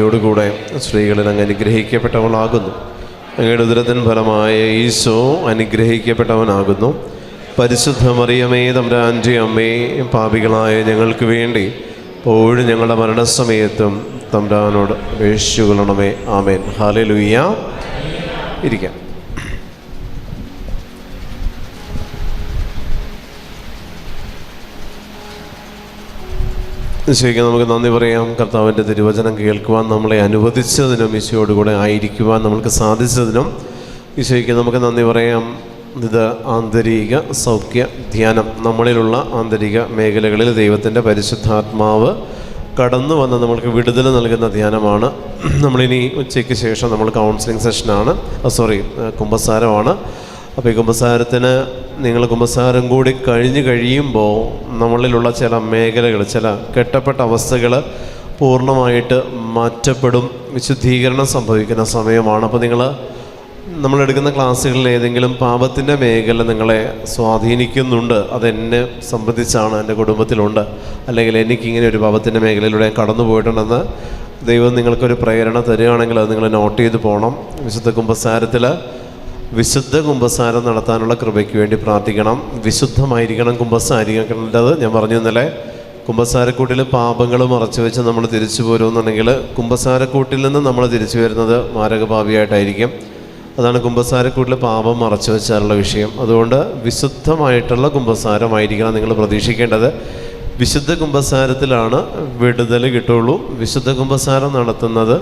അങ്ങയോടുകൂടെ സ്ത്രീകളിൽ അങ്ങ് അനുഗ്രഹിക്കപ്പെട്ടവളാകുന്നു. അങ്ങയുടെ ഉദരത്തിൻ ഫലമായ ഈശോ അനുഗ്രഹിക്കപ്പെട്ടവനാകുന്നു. പരിശുദ്ധ മറിയമേ തമ്പുരാൻ്റെ അമ്മേ, പാപികളായ ഞങ്ങൾക്ക് വേണ്ടി ഇപ്പോഴും ഞങ്ങളുടെ മരണസമയത്തും തമ്പുരാനോട് അപേക്ഷിച്ചുകൊള്ളണമേ. ആമേൻ. ഹല്ലേലൂയ. ഇരിക്കാം. ഈശോയ്ക്ക് നമുക്ക് നന്ദി പറയാം. കർത്താവിൻ്റെ തിരുവചനം കേൾക്കുവാൻ നമ്മളെ അനുവദിച്ചതിനും ഈശോയോടുകൂടെ ആയിരിക്കുവാൻ നമ്മൾക്ക് സാധിച്ചതിനും ഈശോയ്ക്ക് നമുക്ക് നന്ദി പറയാം. ഇത് ആന്തരിക സൗഖ്യ ധ്യാനം. നമ്മളിലുള്ള ആന്തരിക മേഖലകളിൽ ദൈവത്തിൻ്റെ പരിശുദ്ധാത്മാവ് കടന്നു വന്ന് നമ്മൾക്ക് വിടുതൽ നൽകുന്ന ധ്യാനമാണ്. നമ്മളിനി ഉച്ചയ്ക്ക് ശേഷം നമ്മൾ കൗൺസിലിംഗ് സെഷനാണ്, കുമ്പസാരമാണ്. അപ്പോൾ ഈ കുമ്പസാരത്തിന് നിങ്ങൾ കുമ്പസാരം കൂടി കഴിയുമ്പോൾ നമ്മളിലുള്ള ചില മേഖലകൾ, ചില കെട്ടപ്പെട്ട അവസ്ഥകൾ പൂർണ്ണമായിട്ട് മാറ്റപ്പെടും, വിശുദ്ധീകരണം സംഭവിക്കുന്ന സമയമാണ്. അപ്പോൾ നമ്മളെടുക്കുന്ന ക്ലാസ്സുകളിൽ ഏതെങ്കിലും പാപത്തിൻ്റെ മേഖല നിങ്ങളെ സ്വാധീനിക്കുന്നുണ്ട്, അതെന്നെ സംബന്ധിച്ചാണ്, എൻ്റെ കുടുംബത്തിലുണ്ട്, അല്ലെങ്കിൽ എനിക്കിങ്ങനെ ഒരു പാപത്തിൻ്റെ മേഖലയിലൂടെ കടന്നു പോയിട്ടുണ്ടെന്ന് ദൈവം നിങ്ങൾക്കൊരു പ്രേരണ തരികയാണെങ്കിൽ അത് നിങ്ങൾ നോട്ട് ചെയ്ത് പോകണം. വിശുദ്ധ കുമ്പസാരം നടത്താനുള്ള കൃപയ്ക്ക് വേണ്ടി പ്രാർത്ഥിക്കണം. വിശുദ്ധമായിരിക്കണം കുമ്പസാരിക്കേണ്ടത്. ഞാൻ പറഞ്ഞു ഇന്നലെ, കുമ്പസാരക്കൂട്ടിൽ പാപങ്ങൾ മറച്ചു വെച്ച് നമ്മൾ തിരിച്ചു പോരുമെന്നുണ്ടെങ്കിൽ കുമ്പസാരക്കൂട്ടിൽ നിന്ന് നമ്മൾ തിരിച്ചു വരുന്നത് മാരകപാപിയായിട്ടായിരിക്കും. അതാണ് കുമ്പസാരക്കൂട്ടിൽ പാപം മറച്ചു വെച്ചാലുള്ള വിഷയം. അതുകൊണ്ട് വിശുദ്ധമായിട്ടുള്ള കുമ്പസാരമായിരിക്കണം നിങ്ങൾ പ്രതീക്ഷിക്കേണ്ടത്. വിശുദ്ധ കുമ്പസാരത്തിലാണ് വിടുതൽ കിട്ടുള്ളൂ. വിശുദ്ധ കുമ്പസാരം നടത്തുന്നത്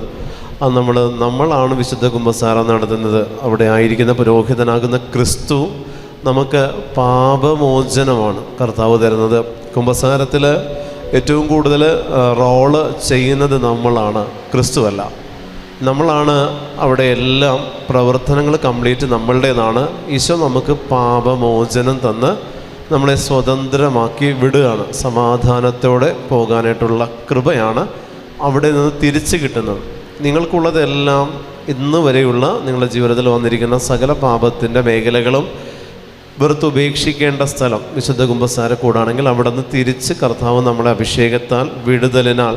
നമ്മളാണ് വിശുദ്ധ കുമ്പസാരം നടത്തുന്നത്. അവിടെ ആയിരിക്കുന്ന പുരോഹിതനാകുന്ന ക്രിസ്തു നമുക്ക് പാപമോചനമാണ് കർത്താവ് തരുന്നത്. കുമ്പസാരത്തിൽ ഏറ്റവും കൂടുതൽ റോള് ചെയ്യുന്നത് നമ്മളാണ്, ക്രിസ്തുവല്ല. നമ്മളാണ് അവിടെ എല്ലാം പ്രവർത്തനങ്ങൾ കംപ്ലീറ്റ് നമ്മളുടേതാണ്. ഈശോ നമുക്ക് പാപമോചനം തന്ന് നമ്മളെ സ്വതന്ത്രമാക്കി വിടുകയാണ്. സമാധാനത്തോടെ പോകാനായിട്ടുള്ള കൃപയാണ് അവിടെ നിന്ന് തിരിച്ചു കിട്ടുന്നത്. നിങ്ങൾക്കുള്ളതെല്ലാം ഇന്ന് വരെയുള്ള നിങ്ങളുടെ ജീവിതത്തിൽ വന്നിരിക്കുന്ന സകല പാപത്തിൻ്റെ മേഖലകളും വെറുത്തുപേക്ഷിക്കേണ്ട സ്ഥലം വിശുദ്ധ കുമ്പസാരക്കൂടാണെങ്കിൽ അവിടെ നിന്ന് തിരിച്ച് കർത്താവ് നമ്മളെ അഭിഷേകത്താൽ വിടുതലിനാൽ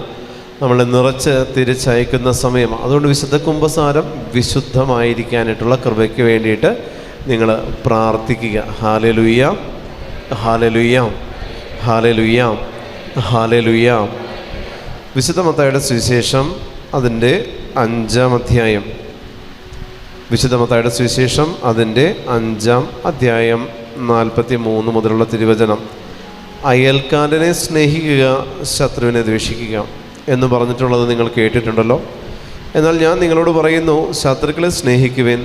നമ്മളെ നിറച്ച് തിരിച്ചയക്കുന്ന സമയം. അതുകൊണ്ട് വിശുദ്ധ കുമ്പസാരം വിശുദ്ധമായിരിക്കാനായിട്ടുള്ള കൃപയ്ക്ക് വേണ്ടിയിട്ട് നിങ്ങൾ പ്രാർത്ഥിക്കുക. Hallelujah, hallelujah, hallelujah, hallelujah. വിശുദ്ധ മത്തായിയുടെ സുവിശേഷം അതിൻ്റെ 5-ാം അധ്യായം. വിശുദ്ധ മത്തായിയുടെ സുവിശേഷം അതിൻ്റെ 5-ാം അധ്യായം 43 മുതലുള്ള തിരുവചനം. അയൽക്കാരനെ സ്നേഹിക്കുക, ശത്രുവിനെ ദ്വേഷിക്കുക എന്ന് പറഞ്ഞിട്ടുള്ളത് നിങ്ങൾ കേട്ടിട്ടുണ്ടല്ലോ. എന്നാൽ ഞാൻ നിങ്ങളോട് പറയുന്നു, ശത്രുക്കളെ സ്നേഹിക്കുവേൻ,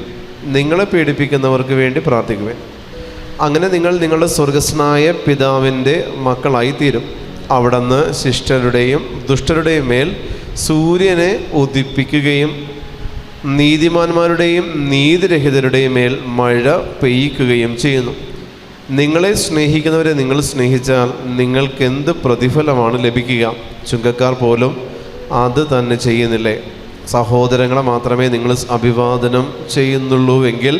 നിങ്ങളെ പീഡിപ്പിക്കുന്നവർക്ക് വേണ്ടി പ്രാർത്ഥിക്കുവേൻ. അങ്ങനെ നിങ്ങൾ നിങ്ങളുടെ സ്വർഗസ്നായ പിതാവിൻ്റെ മക്കളായിത്തീരും. അവിടുന്ന് ശിഷ്ടരുടെയും ദുഷ്ടരുടെയും മേൽ സൂര്യനെ ഉദിപ്പിക്കുകയും നീതിമാന്മാരുടെയും നീതിരഹിതരുടെയും മേൽ മഴ പെയ്യിക്കുകയും ചെയ്യുന്നു. നിങ്ങളെ സ്നേഹിക്കുന്നവരെ നിങ്ങൾ സ്നേഹിച്ചാൽ നിങ്ങൾക്കെന്ത് പ്രതിഫലമാണ് ലഭിക്കുക? ചുങ്കക്കാർ പോലും അത് തന്നെ ചെയ്യുന്നില്ലേ? സഹോദരങ്ങളെ മാത്രമേ നിങ്ങൾ അഭിവാദനം ചെയ്യുന്നുള്ളൂവെങ്കിൽ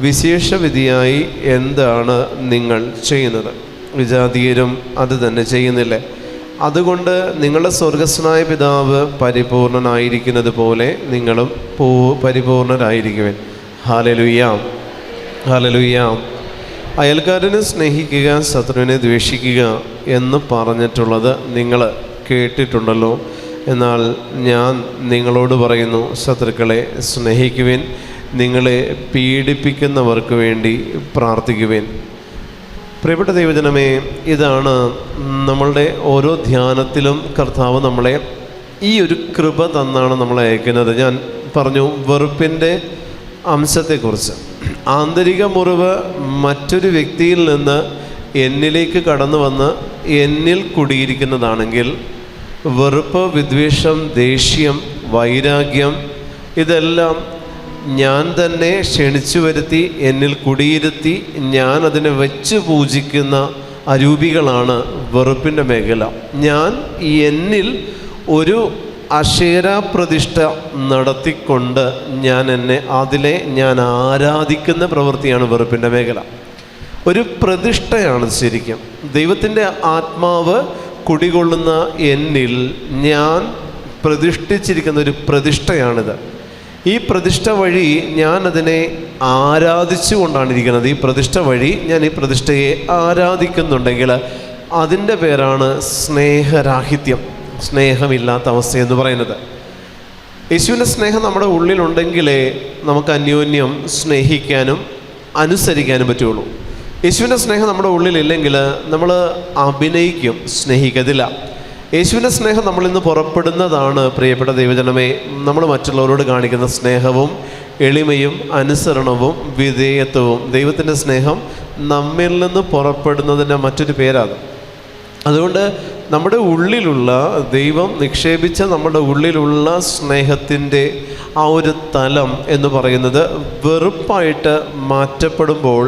വിശേഷവിധിയായി എന്താണ് നിങ്ങൾ ചെയ്യുന്നത്? വിജാതീയരും അത് തന്നെ ചെയ്യുന്നില്ലേ? അതുകൊണ്ട് നിങ്ങളുടെ സ്വർഗസ്നായ പിതാവ് പരിപൂർണനായിരിക്കുന്നത് പോലെ നിങ്ങളും പരിപൂർണരായിരിക്കുവിൻ. Hallelujah, hallelujah. അയൽക്കാരനെ സ്നേഹിക്കുക, ശത്രുവിനെ ദ്വേഷിക്കുക എന്ന് പറഞ്ഞിട്ടുള്ളത് നിങ്ങൾ കേട്ടിട്ടുണ്ടല്ലോ. എന്നാൽ ഞാൻ നിങ്ങളോട് പറയുന്നു, ശത്രുക്കളെ സ്നേഹിക്കുവിൻ, നിങ്ങളെ പീഡിപ്പിക്കുന്നവർക്ക് വേണ്ടി പ്രാർത്ഥിക്കുവിൻ. പ്രിയപ്പെട്ട ദൈവജനമേ, ഇതാണ് നമ്മളുടെ ഓരോ ധ്യാനത്തിലും കർത്താവ് നമ്മളെ ഈ ഒരു കൃപ തന്നാണ് നമ്മളെ അയക്കുന്നത്. ഞാൻ പറഞ്ഞു വെറുപ്പിൻ്റെ അംശത്തെക്കുറിച്ച്. ആന്തരിക മുറിവ് മറ്റൊരു വ്യക്തിയിൽ നിന്ന് എന്നിലേക്ക് കടന്നു വന്ന് എന്നിൽ കുടിയിരിക്കുന്നതാണെങ്കിൽ വെറുപ്പ്, വിദ്വേഷം, ദേഷ്യം, വൈരാഗ്യം ഇതെല്ലാം ഞാൻ തന്നെ ക്ഷണിച്ചു വരുത്തി എന്നിൽ കുടിയിരുത്തി ഞാൻ അതിനെ വെച്ച് പൂജിക്കുന്ന അരൂപികളാണ് വെറുപ്പിൻ്റെ മേഖല. ഞാൻ എന്നിൽ ഒരു അക്ഷരാപ്രതിഷ്ഠ നടത്തിക്കൊണ്ട് അതിലെ ഞാൻ ആരാധിക്കുന്ന പ്രവൃത്തിയാണ് വെറുപ്പിൻ്റെ മേഖല. ഒരു പ്രതിഷ്ഠയാണ് ശരിക്കും. ദൈവത്തിൻ്റെ ആത്മാവ് കുടികൊള്ളുന്ന എന്നിൽ ഞാൻ പ്രതിഷ്ഠിച്ചിരിക്കുന്ന ഒരു പ്രതിഷ്ഠയാണിത്. ഈ പ്രതിഷ്ഠ വഴി ഞാൻ അതിനെ ആരാധിച്ചു കൊണ്ടാണ് ഇരിക്കുന്നത്. ഈ പ്രതിഷ്ഠ വഴി ഞാൻ ഈ പ്രതിഷ്ഠയെ ആരാധിക്കുന്നുണ്ടെങ്കിൽ അതിൻ്റെ പേരാണ് സ്നേഹരാഹിത്യം, സ്നേഹമില്ലാത്ത അവസ്ഥയെന്ന് പറയുന്നത്. യേശുവിൻ്റെ സ്നേഹം നമ്മുടെ ഉള്ളിലുണ്ടെങ്കിലേ നമുക്ക് അന്യോന്യം സ്നേഹിക്കാനും അനുസരിക്കാനും പറ്റുള്ളൂ. യേശുവിൻ്റെ സ്നേഹം നമ്മുടെ ഉള്ളിലില്ലെങ്കിൽ നമ്മൾ അഭിനയിക്കും, സ്നേഹിക്കത്തില്ല. യേശുവിൻ്റെ സ്നേഹം നമ്മളിൽ നിന്ന് പുറപ്പെടുന്നതാണ് പ്രിയപ്പെട്ട ദൈവജനമേ നമ്മൾ മറ്റുള്ളവരോട് കാണിക്കുന്ന സ്നേഹവും എളിമയും അനുസരണവും വിധേയത്വവും. ദൈവത്തിൻ്റെ സ്നേഹം നമ്മിൽ നിന്ന് പുറപ്പെടുന്നതിൻ്റെ മറ്റൊരു പേരാണ്. അതുകൊണ്ട് നമ്മുടെ ഉള്ളിലുള്ള ദൈവം നിക്ഷേപിച്ച നമ്മുടെ ഉള്ളിലുള്ള സ്നേഹത്തിൻ്റെ ആ ഒരു തലം എന്ന് പറയുന്നത് വെറുപ്പായിട്ട് മാറ്റപ്പെടുമ്പോൾ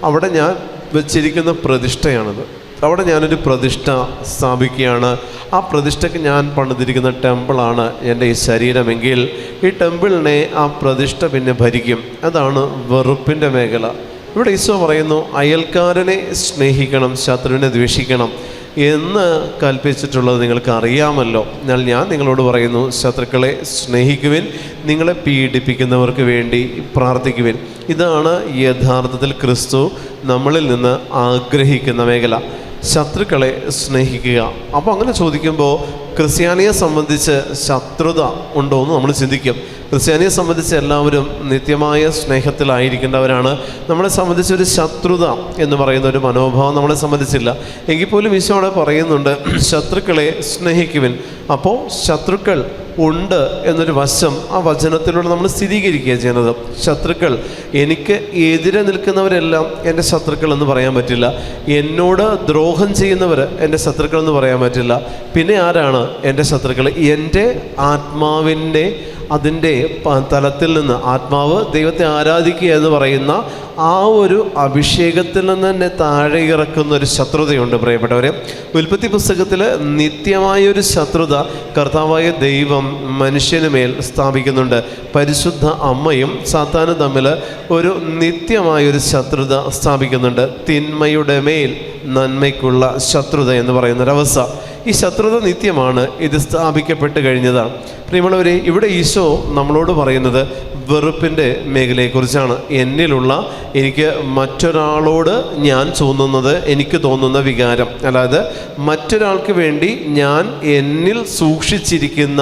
അവിടെ ഞാൻ വെച്ചിരിക്കുന്ന പ്രതിഷ്ഠയാണത്. അവിടെ ഞാനൊരു പ്രതിഷ്ഠ സ്ഥാപിക്കുകയാണ്. ആ പ്രതിഷ്ഠയ്ക്ക് ഞാൻ പണിതിരിക്കുന്ന ടെമ്പിളാണ് എൻ്റെ ഈ ശരീരമെങ്കിൽ ഈ ടെമ്പിളിനെ ആ പ്രതിഷ്ഠ പിന്നെ ഭരിക്കും. അതാണ് വെറുപ്പിൻ്റെ മേഖല. ഇവിടെ ഈശോ പറയുന്നു, അയൽക്കാരനെ സ്നേഹിക്കണം, ശത്രുവിനെ ദ്വേഷിക്കണം എന്ന് കൽപ്പിച്ചിട്ടുള്ളത് നിങ്ങൾക്ക് അറിയാമല്ലോ. എന്നാൽ ഞാൻ നിങ്ങളോട് പറയുന്നു, ശത്രുക്കളെ സ്നേഹിക്കുവിൻ, നിങ്ങളെ പീഡിപ്പിക്കുന്നവർക്ക് വേണ്ടി പ്രാർത്ഥിക്കുവിൻ. ഇതാണ് യഥാർത്ഥത്തിൽ ക്രിസ്തു നമ്മളിൽ നിന്ന് ആഗ്രഹിക്കുന്ന മേഖല, ശത്രുക്കളെ സ്നേഹിക്കുക. അപ്പോൾ അങ്ങനെ ചോദിക്കുമ്പോൾ ക്രിസ്ത്യാനിയെ സംബന്ധിച്ച് ശത്രുത ഉണ്ടോ എന്ന് നമ്മൾ ചിന്തിക്കും. ക്രിസ്ത്യാനിയെ സംബന്ധിച്ച് എല്ലാവരും നിത്യമായ സ്നേഹത്തിലായിരിക്കേണ്ടവരാണ്. നമ്മളെ സംബന്ധിച്ചൊരു ശത്രുത എന്ന് പറയുന്ന ഒരു മനോഭാവം നമ്മളെ സംബന്ധിച്ചില്ല. എങ്കിൽ പോലും ഈശോ അവിടെ പറയുന്നുണ്ട്, ശത്രുക്കളെ സ്നേഹിക്കുവിൻ. അപ്പോൾ ശത്രുക്കൾ ഉണ്ട് എന്നൊരു വശം ആ വചനത്തിലൂടെ നമ്മൾ സ്ഥിരീകരിക്കുക ചെയ്യുന്നത്. ശത്രുക്കൾ, എനിക്ക് എതിരെ നിൽക്കുന്നവരെല്ലാം എൻ്റെ ശത്രുക്കൾ എന്ന് പറയാൻ പറ്റില്ല. എന്നോട് ദ്രോഹം ചെയ്യുന്നവർ എൻ്റെ ശത്രുക്കൾ എന്ന് പറയാൻ പറ്റില്ല. പിന്നെ ആരാണ് എൻ്റെ ശത്രുക്കൾ? എൻ്റെ ആത്മാവിൻ്റെ അതിൻ്റെ തലത്തിൽ നിന്ന്, ആത്മാവ് ദൈവത്തെ ആരാധിക്കുക എന്ന് പറയുന്ന ആ ഒരു അഭിഷേകത്തിൽ നിന്ന് തന്നെ താഴെ ഇറക്കുന്ന ഒരു ശത്രുതയുണ്ട് പ്രിയപ്പെട്ടവരെ. ഉൽപ്പത്തി പുസ്തകത്തിൽ നിത്യമായൊരു ശത്രുത കർത്താവായ ദൈവം മനുഷ്യന് മേൽ സ്ഥാപിക്കുന്നുണ്ട്. പരിശുദ്ധ അമ്മയും സാത്താനും തമ്മിൽ ഒരു നിത്യമായൊരു ശത്രുത സ്ഥാപിക്കുന്നുണ്ട്. തിന്മയുടെ മേൽ നന്മയ്ക്കുള്ള ശത്രുത എന്ന് പറയുന്നൊരവസ്ഥ. ഈ ശത്രുത നിത്യമാണ്. ഇത് സ്ഥാപിക്കപ്പെട്ട് കഴിഞ്ഞതാണ്. പ്രിയമുള്ളവരെ, ഇവിടെ ഈശോ നമ്മളോട് പറയുന്നത് വെറുപ്പിൻ്റെ മേഖലയെക്കുറിച്ചാണ്. എന്നിലുള്ള എനിക്ക് മറ്റൊരാളോട് ഞാൻ എനിക്ക് തോന്നുന്ന വികാരം, അതായത് മറ്റൊരാൾക്ക് വേണ്ടി ഞാൻ എന്നിൽ സൂക്ഷിച്ചിരിക്കുന്ന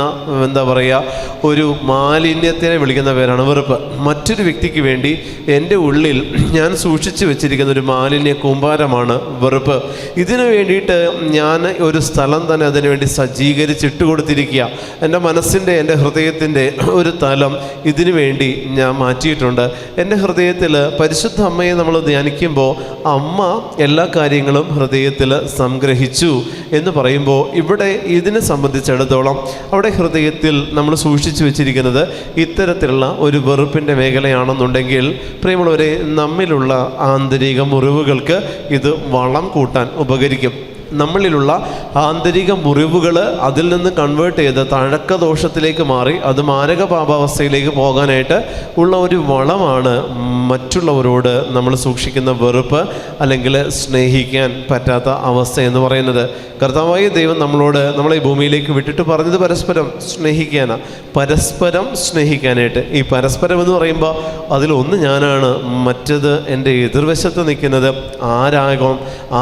ഒരു മാലിന്യത്തിനെ വിളിക്കുന്ന പേരാണ് വെറുപ്പ്. മറ്റൊരു വ്യക്തിക്ക് വേണ്ടി എൻ്റെ ഉള്ളിൽ ഞാൻ സൂക്ഷിച്ചു വെച്ചിരിക്കുന്ന ഒരു മാലിന്യ കൂമ്പാരമാണ് വെറുപ്പ്. ഇതിനു വേണ്ടിയിട്ട് ഞാൻ ഒരു സ്ഥലം തന്നെ അതിനു വേണ്ടി സജ്ജീകരിച്ചിട്ട് കൊടുത്തിരിക്കുക. എൻ്റെ മനസ്സിൻ്റെ, എൻ്റെ ഹൃദയത്തിൻ്റെ ഒരു തലം ഇതിനു വേണ്ടി ഞാൻ മാറ്റിയിട്ടുണ്ട്. എൻ്റെ ഹൃദയത്തിൽ പരിശുദ്ധ അമ്മയെ നമ്മൾ ധ്യാനിക്കുമ്പോൾ അമ്മ എല്ലാ കാര്യങ്ങളും ഹൃദയത്തിൽ സംഗ്രഹിച്ചു എന്ന് പറയുമ്പോൾ ഇവിടെ ഇതിനെ സംബന്ധിച്ചിടത്തോളം അവിടെ ഹൃദയത്തിൽ നമ്മൾ സൂക്ഷിച്ചു വെച്ചിരിക്കുന്നത് ഇത്തരത്തിലുള്ള ഒരു വെറുപ്പിൻ്റെ മേഖലയാണെന്നുണ്ടെങ്കിൽ പ്രിയമുള്ളവരെ, നമ്മിലുള്ള ആന്തരിക മുറിവുകൾക്ക് ഇത് വളം കൂട്ടാൻ ഉപകരിക്കും. നമ്മളിലുള്ള ആന്തരിക മുറിവുകൾ അതിൽ നിന്ന് കൺവേർട്ട് ചെയ്ത് തഴക്കദോഷത്തിലേക്ക് മാറി അത് മാരക പാപാവസ്ഥയിലേക്ക് പോകാനായിട്ട് ഉള്ള ഒരു വളമാണ് മറ്റുള്ളവരോട് നമ്മൾ സൂക്ഷിക്കുന്ന വെറുപ്പ്, അല്ലെങ്കിൽ സ്നേഹിക്കാൻ പറ്റാത്ത അവസ്ഥ എന്ന് പറയുന്നത്. കർത്താവായ ദൈവം നമ്മളെ ഈ ഭൂമിയിലേക്ക് വിട്ടിട്ട് പറഞ്ഞത് പരസ്പരം സ്നേഹിക്കാനാണ്, പരസ്പരം സ്നേഹിക്കാനായിട്ട്. ഈ പരസ്പരം എന്ന് പറയുമ്പോൾ അതിലൊന്ന് ഞാനാണ്, മറ്റത് എൻ്റെ എതിർവശത്ത് നിൽക്കുന്നത്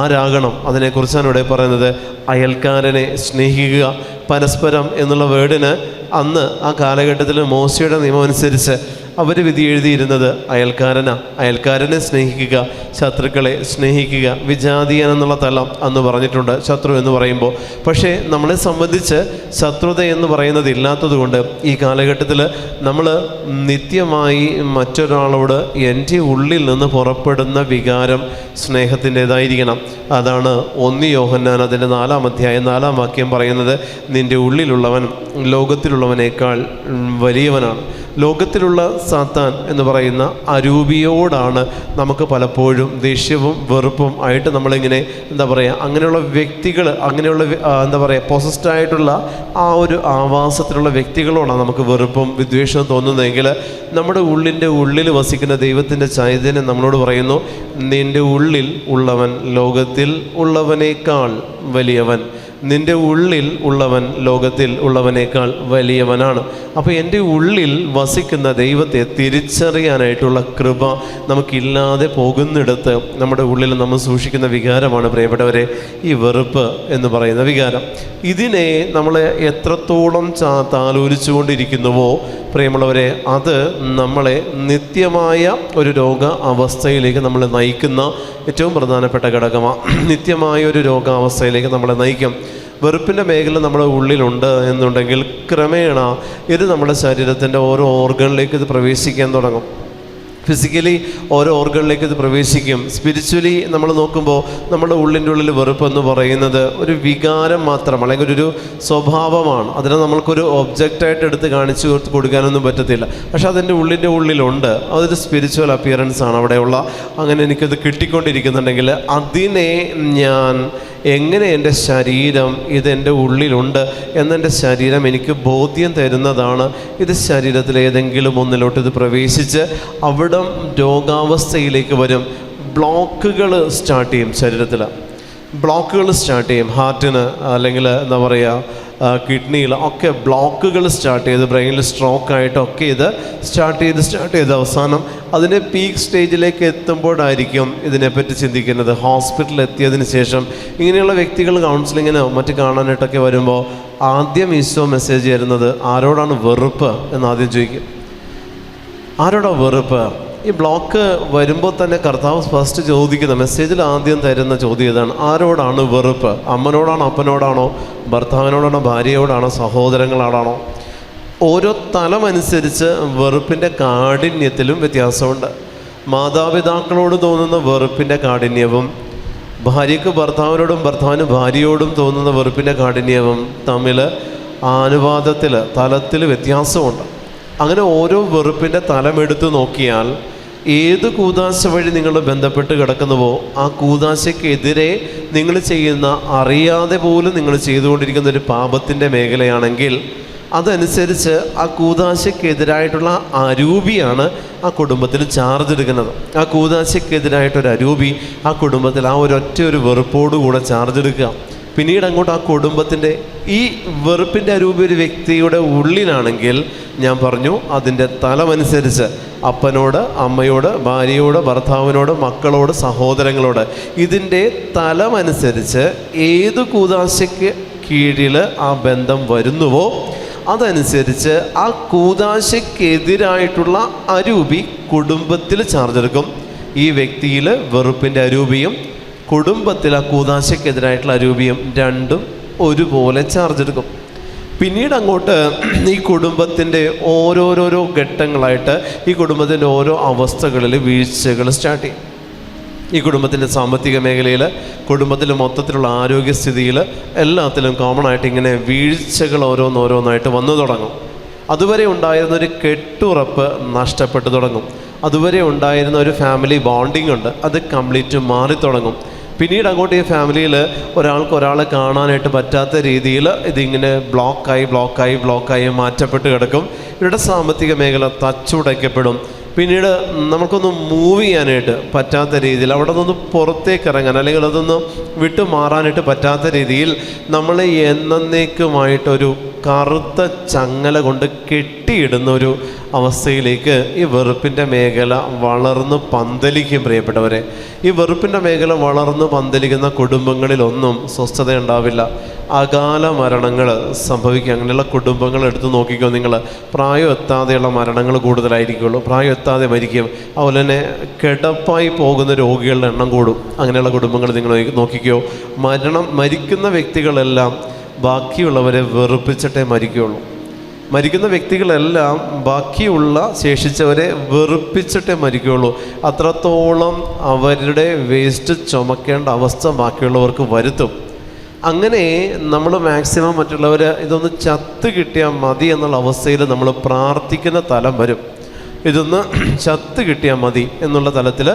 ആരാകണം അതിനെക്കുറിച്ചാണ് ഇവിടെ പറയുന്നത്. അയൽക്കാരനെ സ്നേഹിക്കുക. പരസ്പരം എന്നുള്ള വേർഡിന് അന്ന് ആ കാലഘട്ടത്തിൽ മോശയുടെ നിയമം അനുസരിച്ച് അവർ വിധി എഴുതിയിരുന്നത് അയൽക്കാരനെ സ്നേഹിക്കുക, ശത്രുക്കളെ സ്നേഹിക്കുക. വിജാതീയൻ എന്നുള്ള തലം അന്ന് പറഞ്ഞിട്ടുണ്ട് ശത്രു എന്ന് പറയുമ്പോൾ. പക്ഷേ നമ്മളെ സംബന്ധിച്ച് ശത്രുത എന്ന് പറയുന്നത് ഇല്ലാത്തത് കൊണ്ട് ഈ കാലഘട്ടത്തിൽ നമ്മൾ നിത്യമായി മറ്റൊരാളോട് എൻ്റെ ഉള്ളിൽ നിന്ന് പുറപ്പെടുന്ന വികാരം സ്നേഹത്തിൻ്റേതായിരിക്കണം. അതാണ് 1 യോഹന്നാൻ അതിൻ്റെ 4-ാം അധ്യായം 4-ാം വാക്യം പറയുന്നത്, നിൻ്റെ ഉള്ളിലുള്ളവൻ ലോകത്തിലുള്ളവനേക്കാൾ വലിയവനാണ്. ലോകത്തിലുള്ള സാത്താൻ എന്ന് പറയുന്ന അരൂപിയോടാണ് നമുക്ക് പലപ്പോഴും ദേഷ്യവും വെറുപ്പും ആയിട്ട് നമ്മളിങ്ങനെ അങ്ങനെയുള്ള വ്യക്തികൾ, അങ്ങനെയുള്ള പൊസസ്ഡ് ആയിട്ടുള്ള ആ ഒരു ആവാസത്തിലുള്ള വ്യക്തികളോടാണ് നമുക്ക് വെറുപ്പും വിദ്വേഷവും തോന്നുന്നതെങ്കിൽ നമ്മുടെ ഉള്ളിൽ വസിക്കുന്ന ദൈവത്തിൻ്റെ ചൈതന്യം നമ്മളോട് പറയുന്നു, നിൻ്റെ ഉള്ളിൽ ഉള്ളവൻ ലോകത്തിൽ ഉള്ളവനേക്കാൾ വലിയവൻ. നിൻ്റെ ഉള്ളിൽ ഉള്ളവൻ ലോകത്തിൽ ഉള്ളവനേക്കാൾ വലിയവനാണ്. അപ്പോൾ എൻ്റെ ഉള്ളിൽ വസിക്കുന്ന ദൈവത്തെ തിരിച്ചറിയാനായിട്ടുള്ള കൃപ നമുക്കില്ലാതെ പോകുന്നിടത്ത് നമ്മുടെ ഉള്ളിൽ നമ്മൾ സൂക്ഷിക്കുന്ന വികാരമാണ് പ്രിയപ്പെട്ടവരെ ഈ വെറുപ്പ് എന്ന് പറയുന്ന വികാരം. ഇതിനെ നമ്മൾ എത്രത്തോളം താലോലിച്ചുകൊണ്ടിരിക്കുന്നുവോ പ്രിയമുള്ളവരെ, അത് നമ്മളെ നിത്യമായ ഒരു രോഗ അവസ്ഥയിലേക്ക് നമ്മളെ നയിക്കുന്ന ഏറ്റവും പ്രധാനപ്പെട്ട ഘടകമാണ്. നിത്യമായ ഒരു രോഗാവസ്ഥയിലേക്ക് നമ്മളെ നയിക്കും. വെറുപ്പിൻ്റെ മേഖല നമ്മുടെ ഉള്ളിലുണ്ട് എന്നുണ്ടെങ്കിൽ ക്രമേണ ഇത് നമ്മുടെ ശരീരത്തിൻ്റെ ഓരോ ഓർഗനിലേക്ക് ഇത് പ്രവേശിക്കാൻ തുടങ്ങും. ഫിസിക്കലി ഓരോ ഓർഗനിലേക്ക് ഇത് പ്രവേശിക്കും. സ്പിരിച്വലി നമ്മൾ നോക്കുമ്പോൾ നമ്മുടെ ഉള്ളിൻ്റെ ഉള്ളിൽ വെറുപ്പെന്ന് പറയുന്നത് ഒരു വികാരം മാത്രം, അല്ലെങ്കിൽ ഒരു സ്വഭാവമാണ്. അതിനെ നമ്മൾക്കൊരു ഒബ്ജക്റ്റായിട്ട് എടുത്ത് കാണിച്ചു കൊടുക്കാനൊന്നും പറ്റത്തില്ല. പക്ഷെ അതിൻ്റെ ഉള്ളിൻ്റെ ഉള്ളിലുണ്ട്. അതൊരു സ്പിരിച്വൽ അപ്പിയറൻസ് ആണ് അവിടെയുള്ള. അങ്ങനെ എനിക്കത് കിട്ടിക്കൊണ്ടിരിക്കുന്നുണ്ടെങ്കിൽ അതിനെ ഞാൻ എങ്ങനെ എൻ്റെ ശരീരം ഇതെൻ്റെ ഉള്ളിലുണ്ട് എന്നെൻ്റെ ശരീരം എനിക്ക് ബോധ്യം തരുന്നതാണ്. ഇത് ശരീരത്തിൽ ഏതെങ്കിലും ഒന്നിലോട്ട് ഇത് പ്രവേശിച്ച് അവിടം രോഗാവസ്ഥയിലേക്ക് വരും. ബ്ലോക്കുകൾ സ്റ്റാർട്ട് ചെയ്യും. ശരീരത്തിൽ ബ്ലോക്കുകൾ സ്റ്റാർട്ട് ചെയ്യും. ഹാർട്ടിന് അല്ലെങ്കിൽ എന്താ പറയുക കിഡ്നിയിൽ ഒക്കെ ബ്ലോക്കുകൾ സ്റ്റാർട്ട് ചെയ്ത് ബ്രെയിനിൽ സ്ട്രോക്കായിട്ടൊക്കെ ഇത് സ്റ്റാർട്ട് ചെയ്ത് അവസാനം അതിൻ്റെ പീക്ക് സ്റ്റേജിലേക്ക് എത്തുമ്പോഴായിരിക്കും ഇതിനെപ്പറ്റി ചിന്തിക്കുന്നത്. ഹോസ്പിറ്റലിൽ എത്തിയതിന് ശേഷം ഇങ്ങനെയുള്ള വ്യക്തികൾ കൗൺസിലിങ്ങിനോ മറ്റ് കാണാനായിട്ടൊക്കെ വരുമ്പോൾ ആദ്യം ഈശോ മെസ്സേജ് തരുന്നത് ആരോടാണ് വെറുപ്പ് എന്ന് ആദ്യം ചോദിക്കും. ആരോടാണ് വെറുപ്പ്? ഈ ബ്ലോക്ക് വരുമ്പോൾ തന്നെ കർത്താവ് ഫസ്റ്റ് ചോദിക്കുന്ന മെസ്സേജിൽ ആദ്യം തരുന്ന ചോദ്യം ഇതാണ്: ആരോടാണ് വെറുപ്പ്? അമ്മനോടാണോ, അപ്പനോടാണോ, ഭർത്താവിനോടാണോ, ഭാര്യയോടാണോ, സഹോദരങ്ങളോടാണോ? ഓരോ തലമനുസരിച്ച് വെറുപ്പിൻ്റെ കാഠിന്യത്തിലും വ്യത്യാസമുണ്ട്. മാതാപിതാക്കളോട് തോന്നുന്ന വെറുപ്പിൻ്റെ കാഠിന്യവും ഭാര്യയ്ക്ക് ഭർത്താവിനോടും ഭർത്താവിന് ഭാര്യയോടും തോന്നുന്ന വെറുപ്പിൻ്റെ കാഠിന്യവും തമ്മിൽ അനുപാതത്തിൽ തലത്തിൽ വ്യത്യാസമുണ്ട്. അങ്ങനെ ഓരോ വെറുപ്പിൻ്റെ തലമെടുത്ത് നോക്കിയാൽ ഏത് കൂദാശ വഴി നിങ്ങൾ ബന്ധപ്പെട്ട് കിടക്കുന്നുവോ ആ കൂദാശയ്ക്കെതിരെ നിങ്ങൾ ചെയ്യുന്ന, അറിയാതെ പോലും നിങ്ങൾ ചെയ്തുകൊണ്ടിരിക്കുന്ന ഒരു പാപത്തിൻ്റെ മേഖലയാണെങ്കിൽ അതനുസരിച്ച് ആ കൂദാശയ്ക്കെതിരായിട്ടുള്ള അരൂപിയാണ് ആ കുടുംബത്തിൽ ചാർജ് എടുക്കുന്നത്. ആ കൂദാശയ്ക്കെതിരായിട്ടൊരു അരൂപി ആ കുടുംബത്തിൽ ആ ഒരൊറ്റ ഒരു വെറുപ്പോടുകൂടെ ചാർജ് എടുക്കുക. പിന്നീട് അങ്ങോട്ട് ആ കുടുംബത്തിൻ്റെ ഈ വെറുപ്പിൻ്റെ അരൂപി ഒരു വ്യക്തിയുടെ ഉള്ളിലാണെങ്കിൽ ഞാൻ പറഞ്ഞു അതിൻ്റെ തലമനുസരിച്ച് അപ്പനോട്, അമ്മയോട്, ഭാര്യയോട്, ഭർത്താവിനോട്, മക്കളോട്, സഹോദരങ്ങളോട് ഇതിൻ്റെ തലമനുസരിച്ച് ഏത് കൂദാശയ്ക്ക് കീഴിൽ ആ ബന്ധം വരുന്നുവോ അതനുസരിച്ച് ആ കൂദാശയ്ക്കെതിരായിട്ടുള്ള അരൂപി കുടുംബത്തിൽ ചാർജ് എടുക്കും. ഈ വ്യക്തിയിൽ വെറുപ്പിൻ്റെ അരൂപിയും കുടുംബത്തിൽ ആ കൂദാശയ്ക്കെതിരായിട്ടുള്ള അരൂപിയും രണ്ടും ഒരുപോലെ ചാർജ് എടുക്കും. പിന്നീട് അങ്ങോട്ട് ഈ കുടുംബത്തിൻ്റെ ഓരോരോരോ ഘട്ടങ്ങളായിട്ട് ഈ കുടുംബത്തിൻ്റെ ഓരോ അവസ്ഥകളിൽ വീഴ്ചകൾ സ്റ്റാർട്ട് ചെയ്യും. ഈ കുടുംബത്തിൻ്റെ സാമ്പത്തിക മേഖലയിൽ, കുടുംബത്തിൻ്റെ മൊത്തത്തിലുള്ള ആരോഗ്യസ്ഥിതിയിൽ എല്ലാത്തിലും കോമൺ ആയിട്ട് ഇങ്ങനെ വീഴ്ചകൾ ഓരോന്നോരോന്നായിട്ട് വന്നു തുടങ്ങും. അതുവരെ ഉണ്ടായിരുന്ന ഒരു കെട്ടുറപ്പ് നഷ്ടപ്പെട്ടു തുടങ്ങും. അതുവരെ ഉണ്ടായിരുന്ന ഒരു ഫാമിലി ബോണ്ടിങ് ഉണ്ട്, അത് കംപ്ലീറ്റ് മാറി തുടങ്ങും. പിന്നീട് അങ്ങോട്ട് ഈ ഫാമിലിയിൽ ഒരാൾക്ക് ഒരാളെ കാണാനായിട്ട് പറ്റാത്ത രീതിയിൽ ഇതിങ്ങനെ ബ്ലോക്കായി മാറ്റപ്പെട്ട് കിടക്കും. ഇവരുടെ സാമ്പത്തിക മേഖല തച്ചുടയ്ക്കപ്പെടും. പിന്നീട് നമുക്കൊന്ന് മൂവ് ചെയ്യാനായിട്ട് പറ്റാത്ത രീതിയിൽ, അവിടെ നിന്ന് പുറത്തേക്ക് ഇറങ്ങാൻ അല്ലെങ്കിൽ അതൊന്ന് വിട്ടു മാറാനായിട്ട് പറ്റാത്ത രീതിയിൽ നമ്മൾ എന്നേക്കുമായിട്ടൊരു കറുത്ത ചങ്ങല കൊണ്ട് കെട്ടിയിടുന്ന ഒരു അവസ്ഥയിലേക്ക് ഈ വെറുപ്പിൻ്റെ മേഖല വളർന്ന് പന്തലിക്കും. പ്രിയപ്പെട്ടവരെ, ഈ വെറുപ്പിൻ്റെ മേഖല വളർന്ന് പന്തലിക്കുന്ന കുടുംബങ്ങളിലൊന്നും സ്വസ്ഥത ഉണ്ടാവില്ല. അകാല മരണങ്ങൾ സംഭവിക്കുക. അങ്ങനെയുള്ള കുടുംബങ്ങൾ എടുത്ത് നോക്കിക്കോ നിങ്ങൾ. പ്രായം എത്താതെയുള്ള മരണങ്ങൾ കൂടുതലായിരിക്കുള്ളൂ. പ്രായം എത്താതെ മരിക്കും. അതുപോലെ തന്നെ കിടപ്പായി പോകുന്ന രോഗികളുടെ എണ്ണം കൂടും. അങ്ങനെയുള്ള കുടുംബങ്ങൾ നിങ്ങൾ നോക്കിക്കോ. മരിക്കുന്ന വ്യക്തികളെല്ലാം ബാക്കിയുള്ളവരെ വെറുപ്പിച്ചിട്ടേ മരിക്കുകയുള്ളൂ. മരിക്കുന്ന വ്യക്തികളെല്ലാം ബാക്കിയുള്ള ശേഷിച്ചവരെ വെറുപ്പിച്ചിട്ടേ മരിക്കുകയുള്ളൂ. അത്രത്തോളം അവരുടെ വേസ്റ്റ് ചുമക്കേണ്ട അവസ്ഥ ബാക്കിയുള്ളവർക്ക് വരുത്തും. അങ്ങനെ നമ്മൾ മാക്സിമം മറ്റുള്ളവർ ഇതൊന്ന് ചത്ത് കിട്ടിയാൽ മതി എന്നുള്ള അവസ്ഥയിൽ നമ്മൾ പ്രാർത്ഥിക്കുന്ന തലം വരും. ഇതൊന്ന് ചത്ത് കിട്ടിയാൽ മതി എന്നുള്ള തലത്തിൽ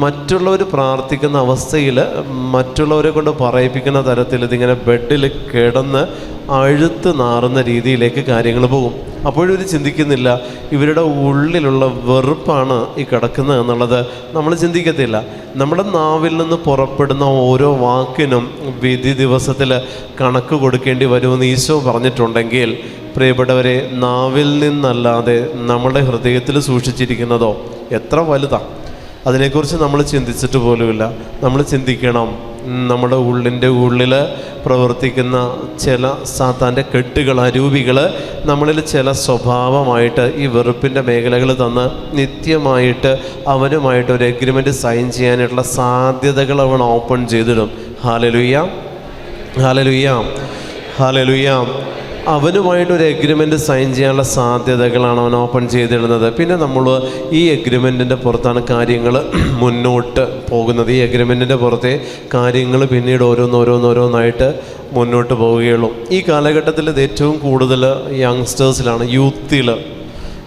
മറ്റുള്ളവർ പ്രാർത്ഥിക്കുന്ന അവസ്ഥയിൽ മറ്റുള്ളവരെ കൊണ്ട് പറയിപ്പിക്കുന്ന തരത്തിൽ ഇതിങ്ങനെ ബെഡിൽ കിടന്ന് അഴുത്ത് നാറുന്ന രീതിയിലേക്ക് കാര്യങ്ങൾ പോകും. അപ്പോഴൊരു ചിന്തിക്കുന്നില്ല ഇവരുടെ ഉള്ളിലുള്ള വെറുപ്പാണ് ഈ കിടക്കുന്നത് എന്നുള്ളത് നമ്മൾ ചിന്തിക്കത്തില്ല. നമ്മുടെ നാവിൽ നിന്ന് പുറപ്പെടുന്ന ഓരോ വാക്കിനും വിധി ദിവസത്തിൽ കണക്ക് കൊടുക്കേണ്ടി വരുമെന്ന് ഈശോ പറഞ്ഞിട്ടുണ്ടെങ്കിൽ, പ്രിയപ്പെട്ടവരെ, നാവിൽ നിന്നല്ലാതെ നമ്മുടെ ഹൃദയത്തിൽ സൂക്ഷിച്ചിരിക്കുന്നതോ എത്ര വലുതാണ്. അതിനെക്കുറിച്ച് നമ്മൾ ചിന്തിച്ചിട്ട് പോലുമില്ല. നമ്മൾ ചിന്തിക്കണം, നമ്മുടെ ഉള്ളിൽ പ്രവർത്തിക്കുന്ന ചില സാത്താൻ്റെ കെട്ടുകൾ, അരൂപികൾ നമ്മളിൽ ചില സ്വഭാവമായിട്ട് ഈ വെറുപ്പിൻ്റെ മേഖലകൾ തന്ന് നിത്യമായിട്ട് അവനുമായിട്ട് ഒരു എഗ്രിമെൻറ്റ് സൈൻ ചെയ്യാനായിട്ടുള്ള സാധ്യതകൾ അവൻ ഓപ്പൺ ചെയ്തിടും. Hallelujah, hallelujah, hallelujah. അവനുമായിട്ടൊരു എഗ്രിമെൻ്റ് സൈൻ ചെയ്യാനുള്ള സാധ്യതകളാണ് അവൻ ഓപ്പൺ ചെയ്തിടുന്നത്. പിന്നെ നമ്മൾ ഈ എഗ്രിമെൻറ്റിൻ്റെ പുറത്താണ് കാര്യങ്ങൾ മുന്നോട്ട് പോകുന്നത്. ഈ എഗ്രിമെൻറ്റിൻ്റെ പുറത്തെ കാര്യങ്ങൾ പിന്നീട് ഓരോന്നോരോന്നായിട്ട് മുന്നോട്ട് പോവുകയുള്ളൂ. ഈ കാലഘട്ടത്തിൽ ഇത് ഏറ്റവും കൂടുതൽ യങ്സ്റ്റേഴ്സിലാണ്, യൂത്തിൽ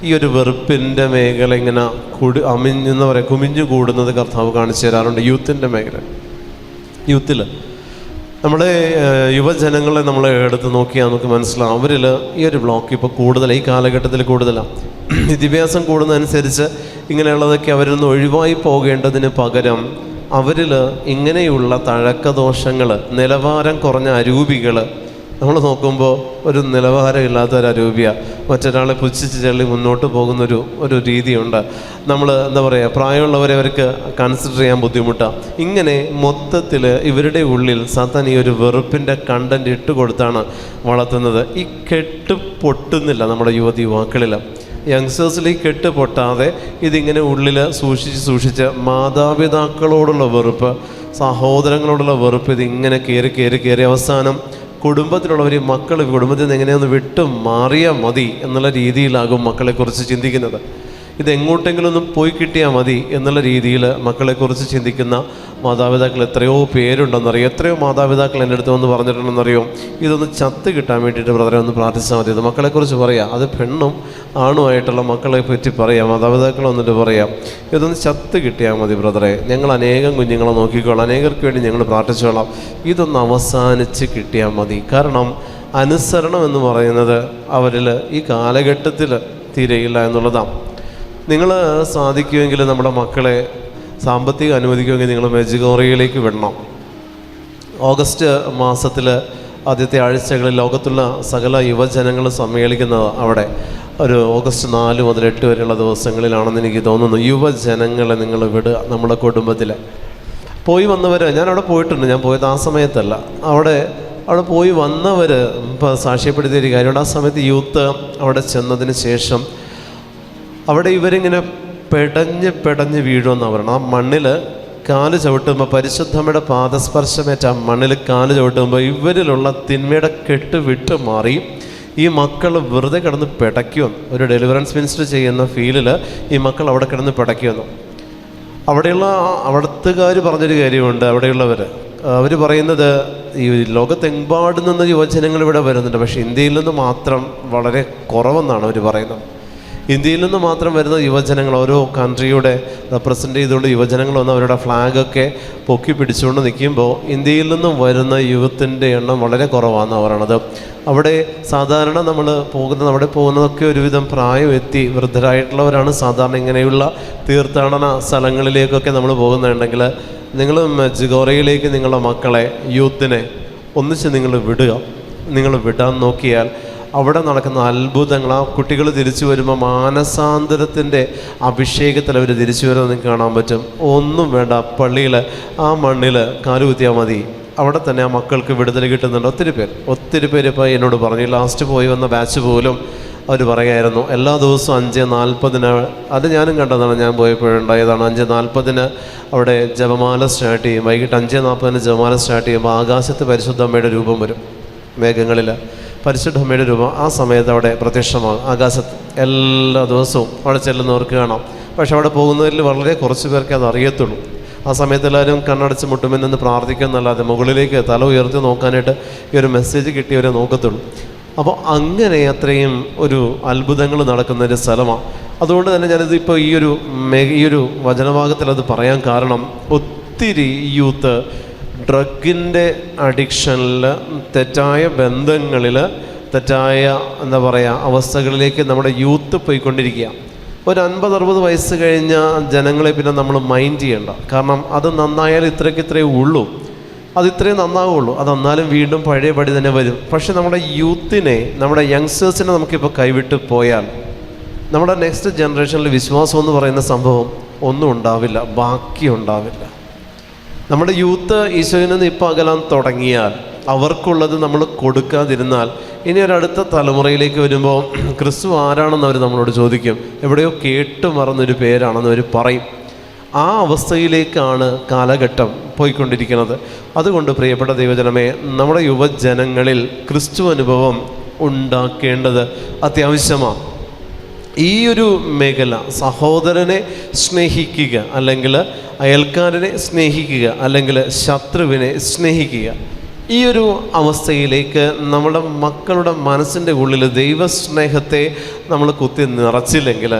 ഈ ഒരു വെറുപ്പിൻ്റെ മേഖല ഇങ്ങനെ കുമിഞ്ഞു കൂടുന്നത് കർത്താവ് കാണിച്ചു തരാറുണ്ട്. യൂത്തിൻ്റെ മേഖല, യൂത്തിൽ നമ്മുടെ യുവജനങ്ങളെ നമ്മൾ എടുത്ത് നോക്കിയാൽ നമുക്ക് മനസ്സിലാവും അവരിൽ ഈ ഒരു ബ്ലോക്ക് ഇപ്പോൾ കൂടുതലാണ്, ഈ കാലഘട്ടത്തിൽ കൂടുതലാണ്. വിദ്യാഭ്യാസം കൂടുന്നതനുസരിച്ച് ഇങ്ങനെയുള്ളതൊക്കെ അവരിൽ നിന്ന് ഒഴിവായി പോകേണ്ടതിന് പകരം അവരിൽ ഇങ്ങനെയുള്ള തഴക്കദോഷങ്ങൾ, നിലവാരം കുറഞ്ഞ അരൂപികൾ, നമ്മൾ നോക്കുമ്പോൾ ഒരു നിലവാരമില്ലാത്ത ഒരു അരൂപിയാണ്. മറ്റൊരാളെ പുച്ഛിച്ച് തള്ളി മുന്നോട്ട് പോകുന്നൊരു രീതിയുണ്ട്. നമ്മൾ എന്താ പറയുക, പ്രായമുള്ളവരെ അവർക്ക് കൺസിഡർ ചെയ്യാൻ ബുദ്ധിമുട്ടാണ്. ഇങ്ങനെ മൊത്തത്തിൽ ഇവരുടെ ഉള്ളിൽ സാത്താൻ ഈ ഒരു വെറുപ്പിൻ്റെ കണ്ടൻറ്റ് ഇട്ട് കൊടുത്താണ് വളർത്തുന്നത്. ഈ കെട്ട് പൊട്ടുന്നില്ല നമ്മുടെ യുവാക്കളിൽ, യങ്സ്റ്റേഴ്സിൽ ഈ കെട്ട് പൊട്ടാതെ ഇതിങ്ങനെ ഉള്ളിൽ സൂക്ഷിച്ച് മാതാപിതാക്കളോടുള്ള വെറുപ്പ്, സഹോദരങ്ങളോടുള്ള വെറുപ്പ് ഇതിങ്ങനെ കയറി അവസാനം കുടുംബത്തിലുള്ളവർ, കുടുംബത്തിൽ നിന്ന് എങ്ങനെയൊന്ന് വിട്ടു മാറിയാൽ മതി എന്നുള്ള രീതിയിലാകും മക്കളെക്കുറിച്ച് ചിന്തിക്കുന്നത്. ഇതെങ്ങോട്ടെങ്കിലും ഒന്ന് പോയി കിട്ടിയാൽ മതി എന്നുള്ള രീതിയിൽ മക്കളെക്കുറിച്ച് ചിന്തിക്കുന്ന മാതാപിതാക്കൾ എത്രയോ പേരുണ്ടെന്നറിയോ. എത്രയോ മാതാപിതാക്കൾ എൻ്റെ അടുത്ത് വന്ന് പറഞ്ഞിട്ടുണ്ടെന്നറിയോ, ഇതൊന്ന് ചത്ത് കിട്ടാൻ വേണ്ടിയിട്ട് ബ്രദറെ ഒന്ന് പ്രാർത്ഥിച്ചാൽ മതി. ഇത് മക്കളെക്കുറിച്ച് പറയാം, അത് പെണ്ണും ആണുമായിട്ടുള്ള മക്കളെ പറ്റി പറയാം, മാതാപിതാക്കൾ വന്നിട്ട് പറയാം, ഇതൊന്ന് ചത്ത് കിട്ടിയാൽ മതി ബ്രദറെ, ഞങ്ങൾ അനേകം കുഞ്ഞുങ്ങളെ നോക്കിക്കോളാം, അനേകർക്ക് വേണ്ടി ഞങ്ങൾ പ്രാർത്ഥിച്ചോളാം, ഇതൊന്ന് അവസാനിച്ച് കിട്ടിയാൽ മതി. കാരണം അനുസരണം എന്ന് പറയുന്നത് അവരിൽ ഈ കാലഘട്ടത്തിൽ തീരെയില്ല എന്നുള്ളതാണ്. നിങ്ങൾ സാധിക്കുമെങ്കിൽ നമ്മുടെ മക്കളെ സാമ്പത്തികം അനുവദിക്കുമെങ്കിൽ നിങ്ങൾ മെജുഗോറിയയിലേക്ക് വിടണം. ഓഗസ്റ്റ് മാസത്തിൽ ആദ്യത്തെ ആഴ്ചകളിൽ ലോകത്തുള്ള സകല യുവജനങ്ങൾ സമ്മേളിക്കുന്നത് അവിടെ ഒരു ഓഗസ്റ്റ് 4 മുതൽ 8 വരെയുള്ള ദിവസങ്ങളിലാണെന്ന് എനിക്ക് തോന്നുന്നു. യുവജനങ്ങളെ നിങ്ങൾ വിടുക. നമ്മുടെ കുടുംബത്തിൽ പോയി വന്നവർ, ഞാൻ അവിടെ പോയിട്ടുണ്ട്, ഞാൻ പോയത് ആ സമയത്തല്ല, അവിടെ പോയി വന്നവർ ഇപ്പോൾ സാക്ഷ്യപ്പെടുത്തിയൊരു കാര്യമുണ്ട്. ആ സമയത്ത് യൂത്ത് അവിടെ ചെന്നതിന് ശേഷം അവിടെ ഇവരിങ്ങനെ പെടഞ്ഞ് വീഴുമെന്നാണ് പറയുന്നത്. ആ മണ്ണിൽ കാല് ചവിട്ടുമ്പോൾ, പരിശുദ്ധമ്മയുടെ പാദസ്പർശമേറ്റ ആ മണ്ണിൽ കാല് ചവിട്ടുമ്പോൾ ഇവരിലുള്ള തിന്മയുടെ കെട്ട് വിട്ട് മാറി ഈ മക്കൾ വെറുതെ കിടന്ന് പിടയ്ക്കുമെന്ന്. ഒരു ഡെലിവറൻസ് മിനിസ്റ്റർ ചെയ്യുന്ന ഫീലിൽ ഈ മക്കൾ അവിടെ കിടന്ന് പിടയ്ക്കുമെന്നു. അവിടുത്തുകാർ പറഞ്ഞൊരു കാര്യമുണ്ട്. അവർ പറയുന്നത് ഈ ലോകത്തെമ്പാടും നിന്ന് യുവജനങ്ങൾ ഇവിടെ വരുന്നുണ്ട്, പക്ഷേ ഇന്ത്യയിൽ നിന്ന് മാത്രം വളരെ കുറവെന്നാണ് അവർ പറയുന്നത്. ഇന്ത്യയിൽ നിന്ന് മാത്രം വരുന്ന യുവജനങ്ങൾ, ഓരോ കൺട്രിയുടെ റെപ്രസെൻ്റ് ചെയ്തുകൊണ്ട് യുവജനങ്ങൾ വന്ന് അവരുടെ ഫ്ലാഗൊക്കെ പൊക്കി പിടിച്ചുകൊണ്ട് നിൽക്കുമ്പോൾ ഇന്ത്യയിൽ നിന്നും വരുന്ന യുവത്തിൻ്റെ എണ്ണം വളരെ കുറവാണെന്നാണ് പറയണത്. അവിടെ സാധാരണ അവിടെ പോകുന്നതൊക്കെ ഒരുവിധം പ്രായം എത്തി വൃദ്ധരായിട്ടുള്ളവരാണ്. സാധാരണ ഇങ്ങനെയുള്ള തീർത്ഥാടന സ്ഥലങ്ങളിലേക്കൊക്കെ നമ്മൾ പോകുന്നുണ്ടെങ്കിൽ നിങ്ങൾ മെജുഗോറിയയിലേക്ക് നിങ്ങളുടെ മക്കളെ, യൂത്തിനെ ഒന്നിച്ച് നിങ്ങൾ വിടാൻ നോക്കിയാൽ അവിടെ നടക്കുന്ന അത്ഭുതങ്ങൾ, ആ കുട്ടികൾ തിരിച്ചു വരുമ്പോൾ മാനസാന്തരത്തിൻ്റെ അഭിഷേകത്തിൽ അവർ തിരിച്ചു വരുന്നത് നിങ്ങൾക്ക് കാണാൻ പറ്റും. ഒന്നും വേണ്ട, പള്ളിയിൽ ആ മണ്ണിൽ കാലുകുത്തിയാൽ മതി, അവിടെ തന്നെ ആ മക്കൾക്ക് വിടുതൽ കിട്ടുന്നുണ്ട്. ഒത്തിരി പേര് ഇപ്പോൾ എന്നോട് പറഞ്ഞു. ലാസ്റ്റ് പോയി വന്ന ബാച്ച് പോലും അവർ പറയായിരുന്നു എല്ലാ ദിവസവും 5:40 അത് ഞാനും കണ്ടതാണ്, ഞാൻ പോയപ്പോഴുണ്ടായതാണ്. 5:40 അവിടെ ജപമാല സ്റ്റാർട്ട് ചെയ്യും. വൈകിട്ട് 5:40 ജപമാല സ്റ്റാർട്ട് ചെയ്യുമ്പോൾ ആകാശത്ത് പരിശുദ്ധമ്മയുടെ രൂപം വരും. മേഘങ്ങളിൽ പരിശുദ്ധമ്മയുടെ രൂപം ആ സമയത്ത് അവിടെ പ്രത്യക്ഷമാകും ആകാശത്ത്. എല്ലാ ദിവസവും അവിടെ ചെല്ലുന്നവർക്ക് കാണാം. പക്ഷെ അവിടെ പോകുന്നവരിൽ വളരെ കുറച്ച് പേർക്ക് അത് അറിയത്തുള്ളൂ. ആ സമയത്ത് എല്ലാവരും കണ്ണടച്ച് മുട്ടുമെന്ന് പ്രാർത്ഥിക്കുന്നല്ലാതെ മുകളിലേക്ക് തല ഉയർത്തി നോക്കാനായിട്ട് ഈ ഒരു മെസ്സേജ് കിട്ടിയവരെ നോക്കത്തുള്ളൂ. അപ്പോൾ അങ്ങനെ അത്രയും ഒരു അത്ഭുതങ്ങൾ നടക്കുന്നൊരു സ്ഥലമാണ്. അതുകൊണ്ട് തന്നെ ഞാനിത് ഇപ്പോൾ ഈ ഒരു വചനഭാഗത്തിൽ അത് പറയാൻ കാരണം, ഒത്തിരി യൂത്ത് ഡ്രഗിൻ്റെ അഡിക്ഷനിൽ, തെറ്റായ ബന്ധങ്ങളിൽ, തെറ്റായ അവസ്ഥകളിലേക്ക് നമ്മുടെ യൂത്ത് പോയിക്കൊണ്ടിരിക്കുക. ഒരു 50-60 വയസ്സ് കഴിഞ്ഞ ജനങ്ങളെ പിന്നെ നമ്മൾ മൈൻഡ് ചെയ്യേണ്ട. കാരണം അത് നന്നായാൽ ഇത്രയ്ക്ക് ഉള്ളൂ, അത് ഇത്രയും നന്നാവുള്ളൂ. അത് എന്നാലും വീണ്ടും പഴയ പടി തന്നെ വരും. പക്ഷെ നമ്മുടെ യൂത്തിനെ, നമ്മുടെ യങ്സ്റ്റേഴ്സിനെ നമുക്കിപ്പോൾ കൈവിട്ട് പോയാൽ നമ്മുടെ നെക്സ്റ്റ് ജനറേഷനിൽ വിശ്വാസം എന്ന് പറയുന്ന സംഭവം ഒന്നും ഉണ്ടാവില്ല, ബാക്കി ഉണ്ടാവില്ല. നമ്മുടെ യൂത്ത് ഈശോയിൽ നിന്ന് ഇപ്പോൾ അകലാൻ തുടങ്ങിയാൽ, അവർക്കുള്ളത് നമ്മൾ കൊടുക്കാതിരുന്നാൽ, ഇനി ഒരടുത്ത തലമുറയിലേക്ക് വരുമ്പോൾ ക്രിസ്തു ആരാണെന്ന് അവർ നമ്മളോട് ചോദിക്കും. എവിടെയോ കേട്ട് മറന്നൊരു പേരാണെന്ന് അവർ പറയും. ആ അവസ്ഥയിലേക്കാണ് കാലഘട്ടം പോയിക്കൊണ്ടിരിക്കുന്നത്. അതുകൊണ്ട് പ്രിയപ്പെട്ട ദൈവജനമേ, നമ്മുടെ യുവജനങ്ങളിൽ ക്രിസ്തു അനുഭവം ഉണ്ടാക്കേണ്ടത് അത്യാവശ്യമാണ്. ഈ ഒരു മേഖല, സഹോദരനെ സ്നേഹിക്കുക, അല്ലെങ്കിൽ അയൽക്കാരനെ സ്നേഹിക്കുക, അല്ലെങ്കിൽ ശത്രുവിനെ സ്നേഹിക്കുക, ഈ ഒരു അവസ്ഥയിലേക്ക് നമ്മുടെ മക്കളുടെ മനസ്സിൻ്റെ ഉള്ളിൽ ദൈവസ്നേഹത്തെ നമ്മൾ കുത്തി നിറച്ചില്ലെങ്കിൽ,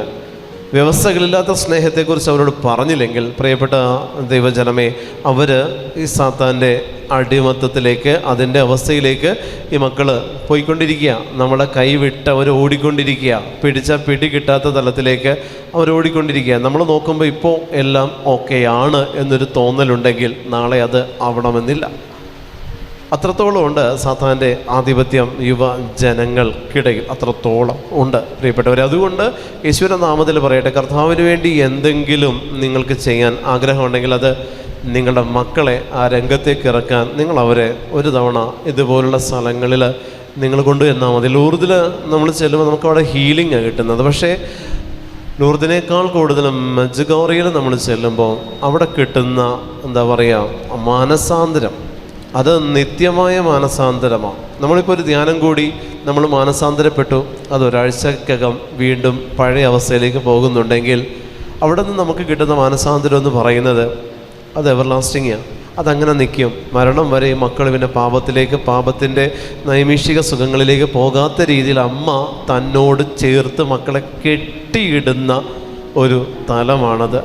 വ്യവസ്ഥകളില്ലാത്ത സ്നേഹത്തെക്കുറിച്ച് അവരോട് പറഞ്ഞില്ലെങ്കിൽ, പ്രിയപ്പെട്ട ദൈവജനമേ, അവർ ഈ സാത്താൻ്റെ അടിമത്തത്തിലേക്ക്, അതിൻ്റെ അവസ്ഥയിലേക്ക് ഈ മക്കൾ പോയിക്കൊണ്ടിരിക്കുക. നമ്മളെ കൈവിട്ട് അവർ ഓടിക്കൊണ്ടിരിക്കുക. പിടിച്ചാൽ പിടി കിട്ടാത്ത തലത്തിലേക്ക് അവർ ഓടിക്കൊണ്ടിരിക്കുക. നമ്മൾ നോക്കുമ്പോൾ ഇപ്പോൾ എല്ലാം ഓക്കെയാണ് എന്നൊരു തോന്നലുണ്ടെങ്കിൽ നാളെ അത് ആവണമെന്നില്ല. അത്രത്തോളം ഉണ്ട് സാത്താൻ്റെ ആധിപത്യം യുവജനങ്ങൾക്കിടയിൽ, അത്രത്തോളം ഉണ്ട് പ്രിയപ്പെട്ടവരെ. അതുകൊണ്ട് യേശുവിൻ്റെ നാമത്തിൽ പറയട്ടെ, കർത്താവിന് വേണ്ടി എന്തെങ്കിലും നിങ്ങൾക്ക് ചെയ്യാൻ ആഗ്രഹമുണ്ടെങ്കിൽ അത് നിങ്ങളുടെ മക്കളെ ആ രംഗത്തേക്ക് ഇറക്കാൻ നിങ്ങൾ അവരെ ഒരു തവണ ഇതുപോലുള്ള സ്ഥലങ്ങളിൽ നിങ്ങൾ കൊണ്ടുവന്നാൽ മതി. ലൂർദിൽ നമ്മൾ ചെല്ലുമ്പോൾ നമുക്കവിടെ ഹീലിംഗാണ് കിട്ടുന്നത്. പക്ഷേ ലൂർദിനേക്കാൾ കൂടുതൽ മെജുഗോറിയിൽ നമ്മൾ ചെല്ലുമ്പോൾ അവിടെ കിട്ടുന്ന മാനസാന്തരം, അത് നിത്യമായ മാനസാന്തരമാണ്. നമ്മളിപ്പോൾ ഒരു ധ്യാനം കൂടി നമ്മൾ മാനസാന്തരപ്പെട്ടു, അതൊരാഴ്ചക്കകം വീണ്ടും പഴയ അവസ്ഥയിലേക്ക് പോകുന്നുണ്ടെങ്കിൽ അവിടെ നിന്ന് നമുക്ക് കിട്ടുന്ന മാനസാന്തരം എന്ന് പറയുന്നത് അത് എവർലാസ്റ്റിങ്ങാണ്. അതങ്ങനെ നിൽക്കും മരണം വരെ. ഈ മക്കൾ പിന്നെ പാപത്തിൻ്റെ നൈമിഷിക സുഖങ്ങളിലേക്ക് പോകാത്ത രീതിയിൽ അമ്മ തന്നോട് ചേർത്ത് മക്കളെ കെട്ടിയിടുന്ന ഒരു തലമാണത്.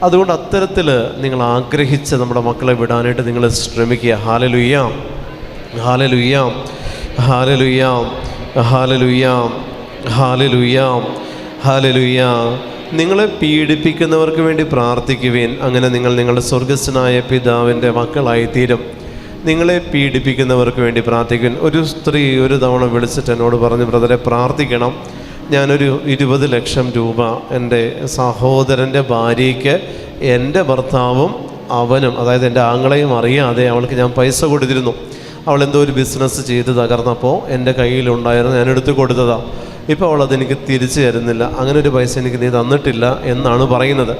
അതുകൊണ്ട് അത്തരത്തിൽ നിങ്ങൾ ആഗ്രഹിച്ച് നമ്മുടെ മക്കളെ വിടാനായിട്ട് നിങ്ങൾ ശ്രമിക്കുക. Hallelujah, hallelujah, hallelujah, hallelujah, hallelujah, hallelujah. നിങ്ങളെ പീഡിപ്പിക്കുന്നവർക്ക് വേണ്ടി പ്രാർത്ഥിക്കുവിൻ, അങ്ങനെ നിങ്ങൾ നിങ്ങളുടെ സ്വർഗസ്ഥനായ പിതാവിൻ്റെ മക്കളായിത്തീരും. നിങ്ങളെ പീഡിപ്പിക്കുന്നവർക്ക് വേണ്ടി പ്രാർത്ഥിക്കുവിൻ. ഒരു സ്ത്രീ ഒരു തവണ വിളിച്ചിട്ട് എന്നോട് പറഞ്ഞു, ബ്രദറെ പ്രാർത്ഥിക്കണം, ഞാനൊരു 20 ലക്ഷം രൂപ എൻ്റെ സഹോദരൻ്റെ ഭാര്യയ്ക്ക് എൻ്റെ ഭർത്താവും അവനും, അതായത് എൻ്റെ ആങ്ങളെയും അറിയാതെ അവൾക്ക് ഞാൻ പൈസ കൊടുത്തിരുന്നു. അവളെന്തോ ഒരു ബിസിനസ് ചെയ്ത് തകർന്നപ്പോൾ എൻ്റെ കയ്യിലുണ്ടായിരുന്നു, ഞാൻ എടുത്ത് കൊടുത്തതാണ്. ഇപ്പോൾ അവളതെനിക്ക് തിരിച്ചു തരുന്നില്ല. അങ്ങനെ ഒരു പൈസ എനിക്ക് നീ തന്നിട്ടില്ല എന്നാണ് പറയുന്നത്.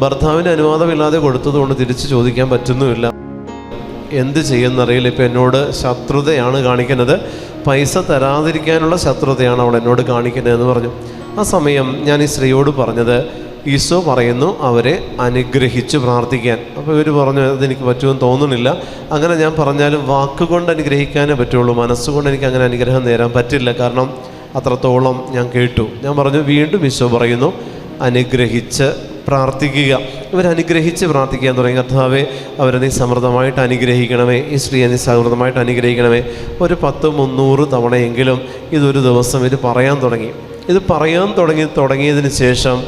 ഭർത്താവിന് അനുവാദമില്ലാതെ കൊടുത്തതുകൊണ്ട് തിരിച്ച് ചോദിക്കാൻ പറ്റുന്നുമില്ല. എന്ത് ചെയ്യുന്നറിയില്ല. ഇപ്പോൾ എന്നോട് ശത്രുതയാണ് കാണിക്കുന്നത്, പൈസ തരാതിരിക്കാനുള്ള ശത്രുതയാണ് അവൾ എന്നോട് കാണിക്കുന്നതെന്ന് പറഞ്ഞു. ആ സമയം ഞാൻ ഈ സ്ത്രീയോട് പറഞ്ഞത്, ഈശോ പറയുന്നു അവരെ അനുഗ്രഹിച്ച് പ്രാർത്ഥിക്കാൻ. അപ്പോൾ ഇവർ പറഞ്ഞു അതെനിക്ക് പറ്റുമെന്ന് തോന്നുന്നില്ല. അങ്ങനെ ഞാൻ പറഞ്ഞാലും വാക്കുകൊണ്ട് അനുഗ്രഹിക്കാനേ പറ്റുള്ളൂ, മനസ്സുകൊണ്ട് എനിക്ക് അങ്ങനെ അനുഗ്രഹം നേരാൻ പറ്റില്ല. കാരണം അത്രത്തോളം ഞാൻ കേട്ടു. ഞാൻ പറഞ്ഞു വീണ്ടും ഈശോ പറയുന്നു അനുഗ്രഹിച്ച് പ്രാർത്ഥിക്കുക. ഇവരനുഗ്രഹിച്ച് പ്രാർത്ഥിക്കാൻ തുടങ്ങി. കർത്താവേ, അവരെ നീ സമൃദ്ധമായിട്ട് അനുഗ്രഹിക്കണമേ, ഈ സ്ത്രീയെ നീ സമൃദ്ധമായിട്ട് അനുഗ്രഹിക്കണമേ. ഒരു 10-300 തവണയെങ്കിലും ഇതൊരു ദിവസം ഇത് പറയാൻ തുടങ്ങി. ഇത് പറയാൻ തുടങ്ങിയതിന് ശേഷം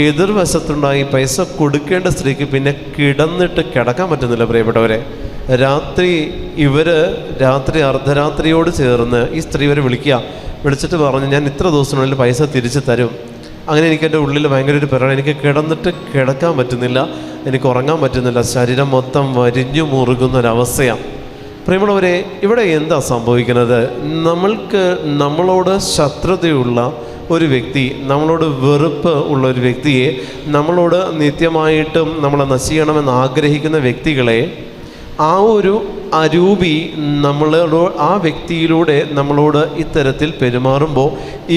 എതിർവശത്തുണ്ടായി പൈസ കൊടുക്കേണ്ട സ്ത്രീക്ക് പിന്നെ കിടക്കാൻ പറ്റുന്നില്ല. പ്രിയപ്പെട്ടവരെ, രാത്രി അർദ്ധരാത്രിയോട് ചേർന്ന് ഈ സ്ത്രീ വരെ വിളിച്ചിട്ട് പറഞ്ഞു, ഞാൻ ഇത്ര ദിവസത്തിനുള്ളിൽ പൈസ തിരിച്ച് തരും. അങ്ങനെ എനിക്ക് എൻ്റെ ഉള്ളിൽ ഭയങ്കര ഒരു പ്രേരണ. എനിക്ക് കിടക്കാൻ പറ്റുന്നില്ല, എനിക്ക് ഉറങ്ങാൻ പറ്റുന്നില്ല, ശരീരം മൊത്തം വരിഞ്ഞു മുറുകുന്നൊരവസ്ഥയാണ്. പ്രിയമുള്ളവരെ, ഇവിടെ എന്താ സംഭവിക്കുന്നത്? നമ്മളോട് ശത്രുതയുള്ള ഒരു വ്യക്തി, നമ്മളോട് വെറുപ്പ് ഉള്ള ഒരു വ്യക്തിയെ, നമ്മളോട് നിത്യമായിട്ടും നമ്മളെ നശിക്കണമെന്ന് ആഗ്രഹിക്കുന്ന വ്യക്തികളെ ആ ഒരു അരൂപി ആ വ്യക്തിയിലൂടെ നമ്മളോട് ഇത്തരത്തിൽ പെരുമാറുമ്പോൾ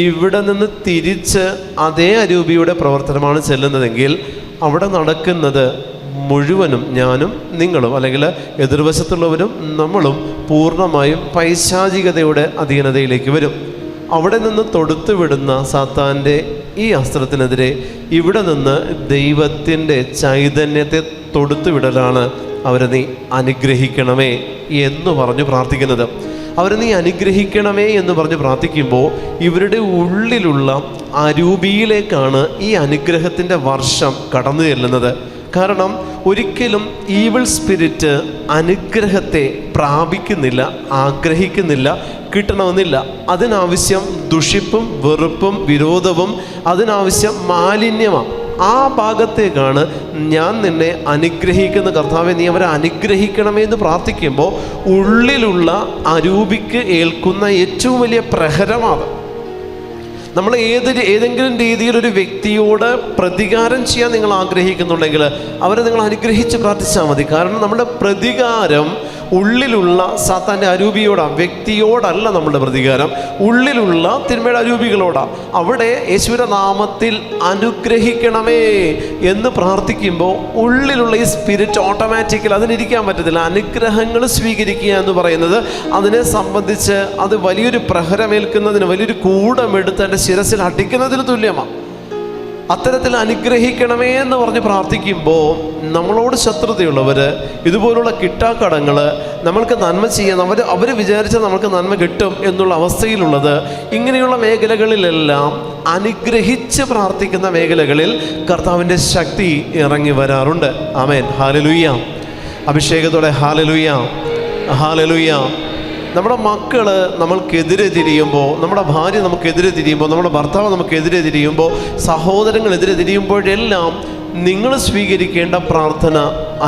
ഇവിടെ നിന്ന് തിരിച്ച് അതേ അരൂപിയുടെ പ്രവർത്തനമാണ് ചെല്ലുന്നതെങ്കിൽ അവിടെ നടക്കുന്നത് മുഴുവനും ഞാനും നിങ്ങളും, അല്ലെങ്കിൽ എതിർവശത്തുള്ളവരും നമ്മളും പൂർണ്ണമായും പൈശാചികതയുടെ അധീനതയിലേക്ക് വരും. അവിടെ നിന്ന് തൊടുത്തു വിടുന്ന സാത്താൻ്റെ ഈ അസ്ത്രത്തിനെതിരെ ഇവിടെ നിന്ന് ദൈവത്തിൻ്റെ ചൈതന്യത്തെ തൊടുത്തു വിടലാണ് അവരെ നീ അനുഗ്രഹിക്കണമേ എന്ന് പറഞ്ഞു പ്രാർത്ഥിക്കുന്നത്. അവരെ നീ അനുഗ്രഹിക്കണമേ എന്ന് പറഞ്ഞ് പ്രാർത്ഥിക്കുമ്പോൾ ഇവരുടെ ഉള്ളിലുള്ള അരൂപിയിലേക്കാണ് ഈ അനുഗ്രഹത്തിൻ്റെ വർഷം കടന്നു ചെല്ലുന്നത്. കാരണം ഒരിക്കലും ഈവിൾ സ്പിരിറ്റ് അനുഗ്രഹത്തെ പ്രാപിക്കുന്നില്ല, ആഗ്രഹിക്കുന്നില്ല, കിട്ടണമെന്നില്ല. അതിനാവശ്യം ദുഷിപ്പും വെറുപ്പും വിരോധവും, അതിനാവശ്യം മാലിന്യമാണ്. ആ ഭാഗത്തേക്കാണ് ഞാൻ നിന്നെ അനുഗ്രഹിക്കുന്ന കർത്താവെ നീ അവരെ അനുഗ്രഹിക്കണമേ എന്ന് പ്രാർത്ഥിക്കുമ്പോൾ ഉള്ളിലുള്ള അരൂപിക്ക് ഏൽക്കുന്ന ഏറ്റവും വലിയ പ്രഹരമാണ്. നമ്മൾ ഏതെങ്കിലും രീതിയിലൊരു വ്യക്തിയോട് പ്രതികാരം ചെയ്യാൻ നിങ്ങൾ ആഗ്രഹിക്കുന്നുണ്ടെങ്കിൽ അവരെ നിങ്ങൾ അനുഗ്രഹിച്ച് പ്രാർത്ഥിച്ചാൽ മതി. കാരണം നമ്മുടെ പ്രതികാരം ഉള്ളിലുള്ള സാത്താൻ്റെ അരൂപിയോടാണ്, വ്യക്തിയോടല്ല നമ്മുടെ പ്രതികാരം, ഉള്ളിലുള്ള തിന്മയുടെ അരൂപികളോടാണ്. അവിടെ യേശുവിൻ്റെ നാമത്തിൽ അനുഗ്രഹിക്കണമേ എന്ന് പ്രാർത്ഥിക്കുമ്പോൾ ഉള്ളിലുള്ള ഈ സ്പിരിറ്റ് ഓട്ടോമാറ്റിക്കലി അതിനിരിക്കാൻ പറ്റത്തില്ല. അനുഗ്രഹങ്ങൾ സ്വീകരിക്കുക എന്ന് പറയുന്നത് അതിനെ സംബന്ധിച്ച് അത് വലിയൊരു പ്രഹരമേൽക്കുന്നതിന്, വലിയൊരു കൂടമെടുത്ത് എൻ്റെ ശിരസിൽ അടിക്കുന്നതിന് തുല്യമാണ്. അത്തരത്തിൽ അനുഗ്രഹിക്കണമേ എന്ന് പറഞ്ഞ് പ്രാർത്ഥിക്കുമ്പോൾ നമ്മളോട് ശത്രുതയുള്ളവർ, ഇതുപോലുള്ള കിട്ടാക്കടങ്ങൾ, നമ്മൾക്ക് നന്മ ചെയ്യാൻ അവർ വിചാരിച്ചാൽ നമുക്ക് നന്മ കിട്ടും എന്നുള്ള അവസ്ഥയിലുള്ളത്, ഇങ്ങനെയുള്ള മേഖലകളിലെല്ലാം അനുഗ്രഹിച്ച് പ്രാർത്ഥിക്കുന്ന മേഖലകളിൽ കർത്താവിൻ്റെ ശക്തി ഇറങ്ങി വരാറുണ്ട്. Amen, hallelujah. അഭിഷേകത്തോടെ ഹല്ലേലൂയ, ഹല്ലേലൂയ. നമ്മുടെ മക്കൾ നമ്മൾക്കെതിരെ തിരിയുമ്പോൾ, നമ്മുടെ ഭാര്യ നമുക്കെതിരെ തിരിയുമ്പോൾ, നമ്മുടെ ഭർത്താവ് നമുക്കെതിരെ തിരിയുമ്പോൾ, സഹോദരങ്ങളെതിരെ തിരിയുമ്പോഴെല്ലാം നിങ്ങൾ സ്വീകരിക്കേണ്ട പ്രാർത്ഥന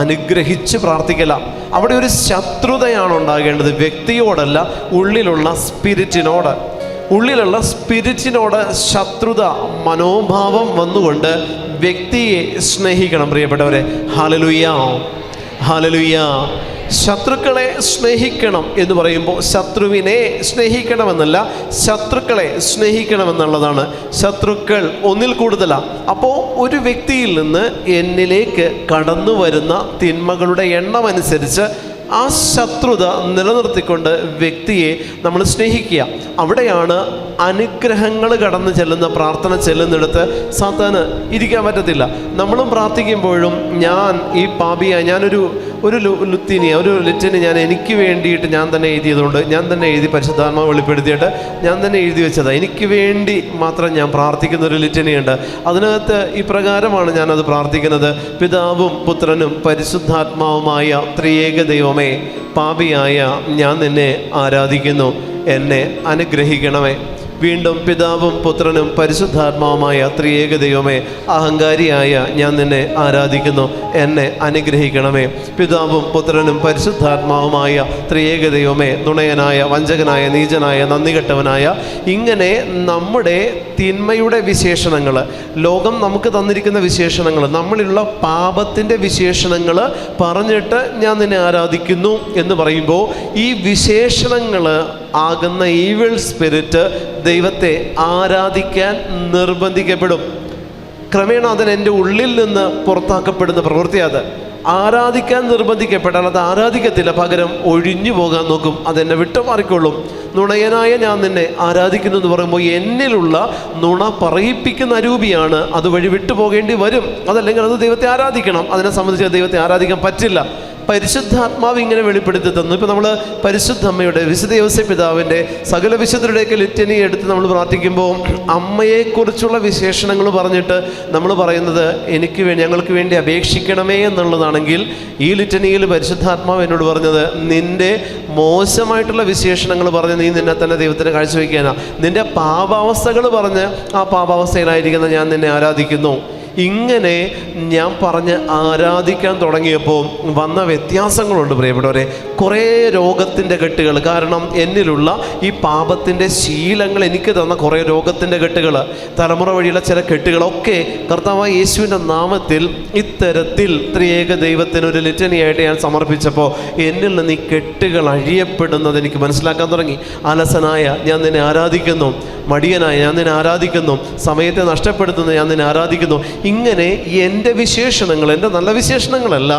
അനുഗ്രഹിച്ച് പ്രാർത്ഥിക്കല. അവിടെ ഒരു ശത്രുതയാണ് ഉണ്ടാകേണ്ടത്, വ്യക്തിയോടല്ല, ഉള്ളിലുള്ള സ്പിരിറ്റിനോട്. ഉള്ളിലുള്ള സ്പിരിറ്റിനോട് ശത്രുത മനോഭാവം വന്നുകൊണ്ട് വ്യക്തിയെ സ്നേഹിക്കണം. പ്രിയപ്പെട്ടവരെ, ഹല്ലേലൂയ, ഹല്ലേലൂയ. ശത്രുക്കളെ സ്നേഹിക്കണം എന്ന് പറയുമ്പോൾ ശത്രുവിനെ സ്നേഹിക്കണമെന്നല്ല, ശത്രുക്കളെ സ്നേഹിക്കണമെന്നുള്ളതാണ്. ശത്രുക്കൾ ഒന്നിൽ കൂടുതലാണ്. അപ്പോൾ ഒരു വ്യക്തിയിൽ നിന്ന് എന്നിലേക്ക് കടന്നു വരുന്ന തിന്മകളുടെ എണ്ണം അനുസരിച്ച് ആ ശത്രുത നിലനിർത്തിക്കൊണ്ട് വ്യക്തിയെ നമ്മൾ സ്നേഹിക്കുക. അവിടെയാണ് അനുഗ്രഹങ്ങൾ കടന്നു ചെല്ലുന്ന പ്രാർത്ഥന ചെല്ലുന്നിടത്ത് സാത്താന് ഇരിക്കാൻ പറ്റത്തില്ല. നമ്മളും പ്രാർത്ഥിക്കുമ്പോഴും ഞാൻ ഈ പാപിയായി, ഞാനൊരു ലിറ്റനി ഞാൻ എനിക്ക് വേണ്ടിയിട്ട് ഞാൻ തന്നെ എഴുതിയതുകൊണ്ട്, ഞാൻ തന്നെ എഴുതി പരിശുദ്ധാത്മാവ് വെളിപ്പെടുത്തിയിട്ട് ഞാൻ തന്നെ എഴുതി വെച്ചതാണ്. എനിക്ക് വേണ്ടി മാത്രം ഞാൻ പ്രാർത്ഥിക്കുന്ന ഒരു ലിറ്റനിയുണ്ട്. അതിനകത്ത് ഇപ്രകാരമാണ് ഞാനത് പ്രാർത്ഥിക്കുന്നത്: പിതാവും പുത്രനും പരിശുദ്ധാത്മാവുമായ ത്രിയേക ദൈവമേ, പാപിയായ ഞാൻ നിന്നെ ആരാധിക്കുന്നു, എന്നെ അനുഗ്രഹിക്കണമേ. വീണ്ടും പിതാവും പുത്രനും പരിശുദ്ധാത്മാവുമായ ത്രിയേക ദൈവമേ, അഹങ്കാരിയായ ഞാൻ നിന്നെ ആരാധിക്കുന്നു, എന്നെ അനുഗ്രഹിക്കണമേ. പിതാവും പുത്രനും പരിശുദ്ധാത്മാവുമായ ത്രിയേക ദൈവമേ, നുണയനായ, വഞ്ചകനായ, നീചനായ, നന്ദികെട്ടവനായ, ഇങ്ങനെ നമ്മുടെ തിന്മയുടെ വിശേഷണങ്ങൾ, ലോകം നമുക്ക് തന്നിരിക്കുന്ന വിശേഷണങ്ങൾ, നമ്മളിലുള്ള പാപത്തിൻ്റെ വിശേഷണങ്ങൾ പറഞ്ഞിട്ട് ഞാൻ നിന്നെ ആരാധിക്കുന്നു എന്ന് പറയുമ്പോൾ ഈ വിശേഷണങ്ങൾ ആകുന്ന ഈവിൾ സ്പിരിറ്റ് ദൈവത്തെ ആരാധിക്കാൻ നിർബന്ധിക്കപ്പെടും. ക്രമേണ അതിന് എൻ്റെ ഉള്ളിൽ നിന്ന് പുറത്താക്കപ്പെടുന്ന പ്രവൃത്തി. അത് ആരാധിക്കാൻ നിർബന്ധിക്കപ്പെട്ടാൽ അത് ആരാധിക്കത്തില്ല, പകരം ഒഴിഞ്ഞു പോകാൻ നോക്കും, അതെന്നെ വിട്ടുമാറിക്കൊള്ളും. നുണയനായ ഞാൻ നിന്നെ ആരാധിക്കുന്നു എന്ന് പറയുമ്പോൾ എന്നിലുള്ള നുണ പറയിപ്പിക്കുന്ന അരൂപിയാണ്, അതുവഴി വിട്ടുപോകേണ്ടി വരും. അതല്ലെങ്കിൽ അത് ദൈവത്തെ ആരാധിക്കണം. അതിനെ സംബന്ധിച്ച് ദൈവത്തെ ആരാധിക്കാൻ പറ്റില്ല. പരിശുദ്ധാത്മാവ് ഇങ്ങനെ വെളിപ്പെടുത്തി തന്നു. ഇപ്പോൾ നമ്മൾ പരിശുദ്ധ അമ്മയുടെ, വിശുദ്ധ യോസേപ്പ് പിതാവിൻ്റെ, സകല വിശുദ്ധരുടെയൊക്കെ ലിറ്റനി എടുത്ത് നമ്മൾ പ്രാർത്ഥിക്കുമ്പോൾ അമ്മയെക്കുറിച്ചുള്ള വിശേഷണങ്ങൾ പറഞ്ഞിട്ട് നമ്മൾ പറയുന്നത് എനിക്ക് വേണ്ടി, ഞങ്ങൾക്ക് വേണ്ടി അപേക്ഷിക്കണമേ എന്നുള്ളതാണെങ്കിൽ, ഈ ലിറ്റനിയിൽ പരിശുദ്ധാത്മാവ് എന്നോട് പറഞ്ഞത് നിൻ്റെ മോശമായിട്ടുള്ള വിശേഷണങ്ങൾ പറഞ്ഞ് നീ നിന്നെ തന്നെ ദൈവത്തിന് കാഴ്ചവെക്കാനാണ്. നിൻ്റെ പാപാവസ്ഥകൾ പറഞ്ഞ് ആ പാപാവസ്ഥയിലായിരിക്കുന്ന ഞാൻ നിന്നെ ആരാധിക്കുന്നു. ഇങ്ങനെ ഞാൻ പറഞ്ഞ് ആരാധിക്കാൻ തുടങ്ങിയപ്പോൾ വന്ന വ്യത്യാസങ്ങളുണ്ട് പ്രിയപ്പെട്ടവരെ. കുറേ രോഗത്തിൻ്റെ കെട്ടുകൾ, കാരണം എന്നിലുള്ള ഈ പാപത്തിൻ്റെ ശീലങ്ങൾ എനിക്ക് തന്ന കുറേ രോഗത്തിൻ്റെ കെട്ടുകൾ, തലമുറ വഴിയുള്ള ചില കെട്ടുകളൊക്കെ കർത്താവായ യേശുവിൻ്റെ നാമത്തിൽ ഇത്തരത്തിൽ ത്രിയേക ദൈവത്തിനൊരു ലിറ്റനിയായിട്ട് ഞാൻ സമർപ്പിച്ചപ്പോൾ എന്നിൽ നിന്ന് ഈ കെട്ടുകൾ അഴിയപ്പെടുന്നത് എനിക്ക് മനസ്സിലാക്കാൻ തുടങ്ങി. അലസനായ ഞാൻ നിന്നെ ആരാധിക്കുന്നു, മടിയനായ ഞാൻ നിന്നെ ആരാധിക്കുന്നു, സമയത്തെ നഷ്ടപ്പെടുത്തുന്ന ഞാൻ നിന്നെ ആരാധിക്കുന്നു. ഇങ്ങനെ എൻ്റെ വിശേഷണങ്ങൾ, എൻ്റെ നല്ല വിശേഷണങ്ങളല്ല,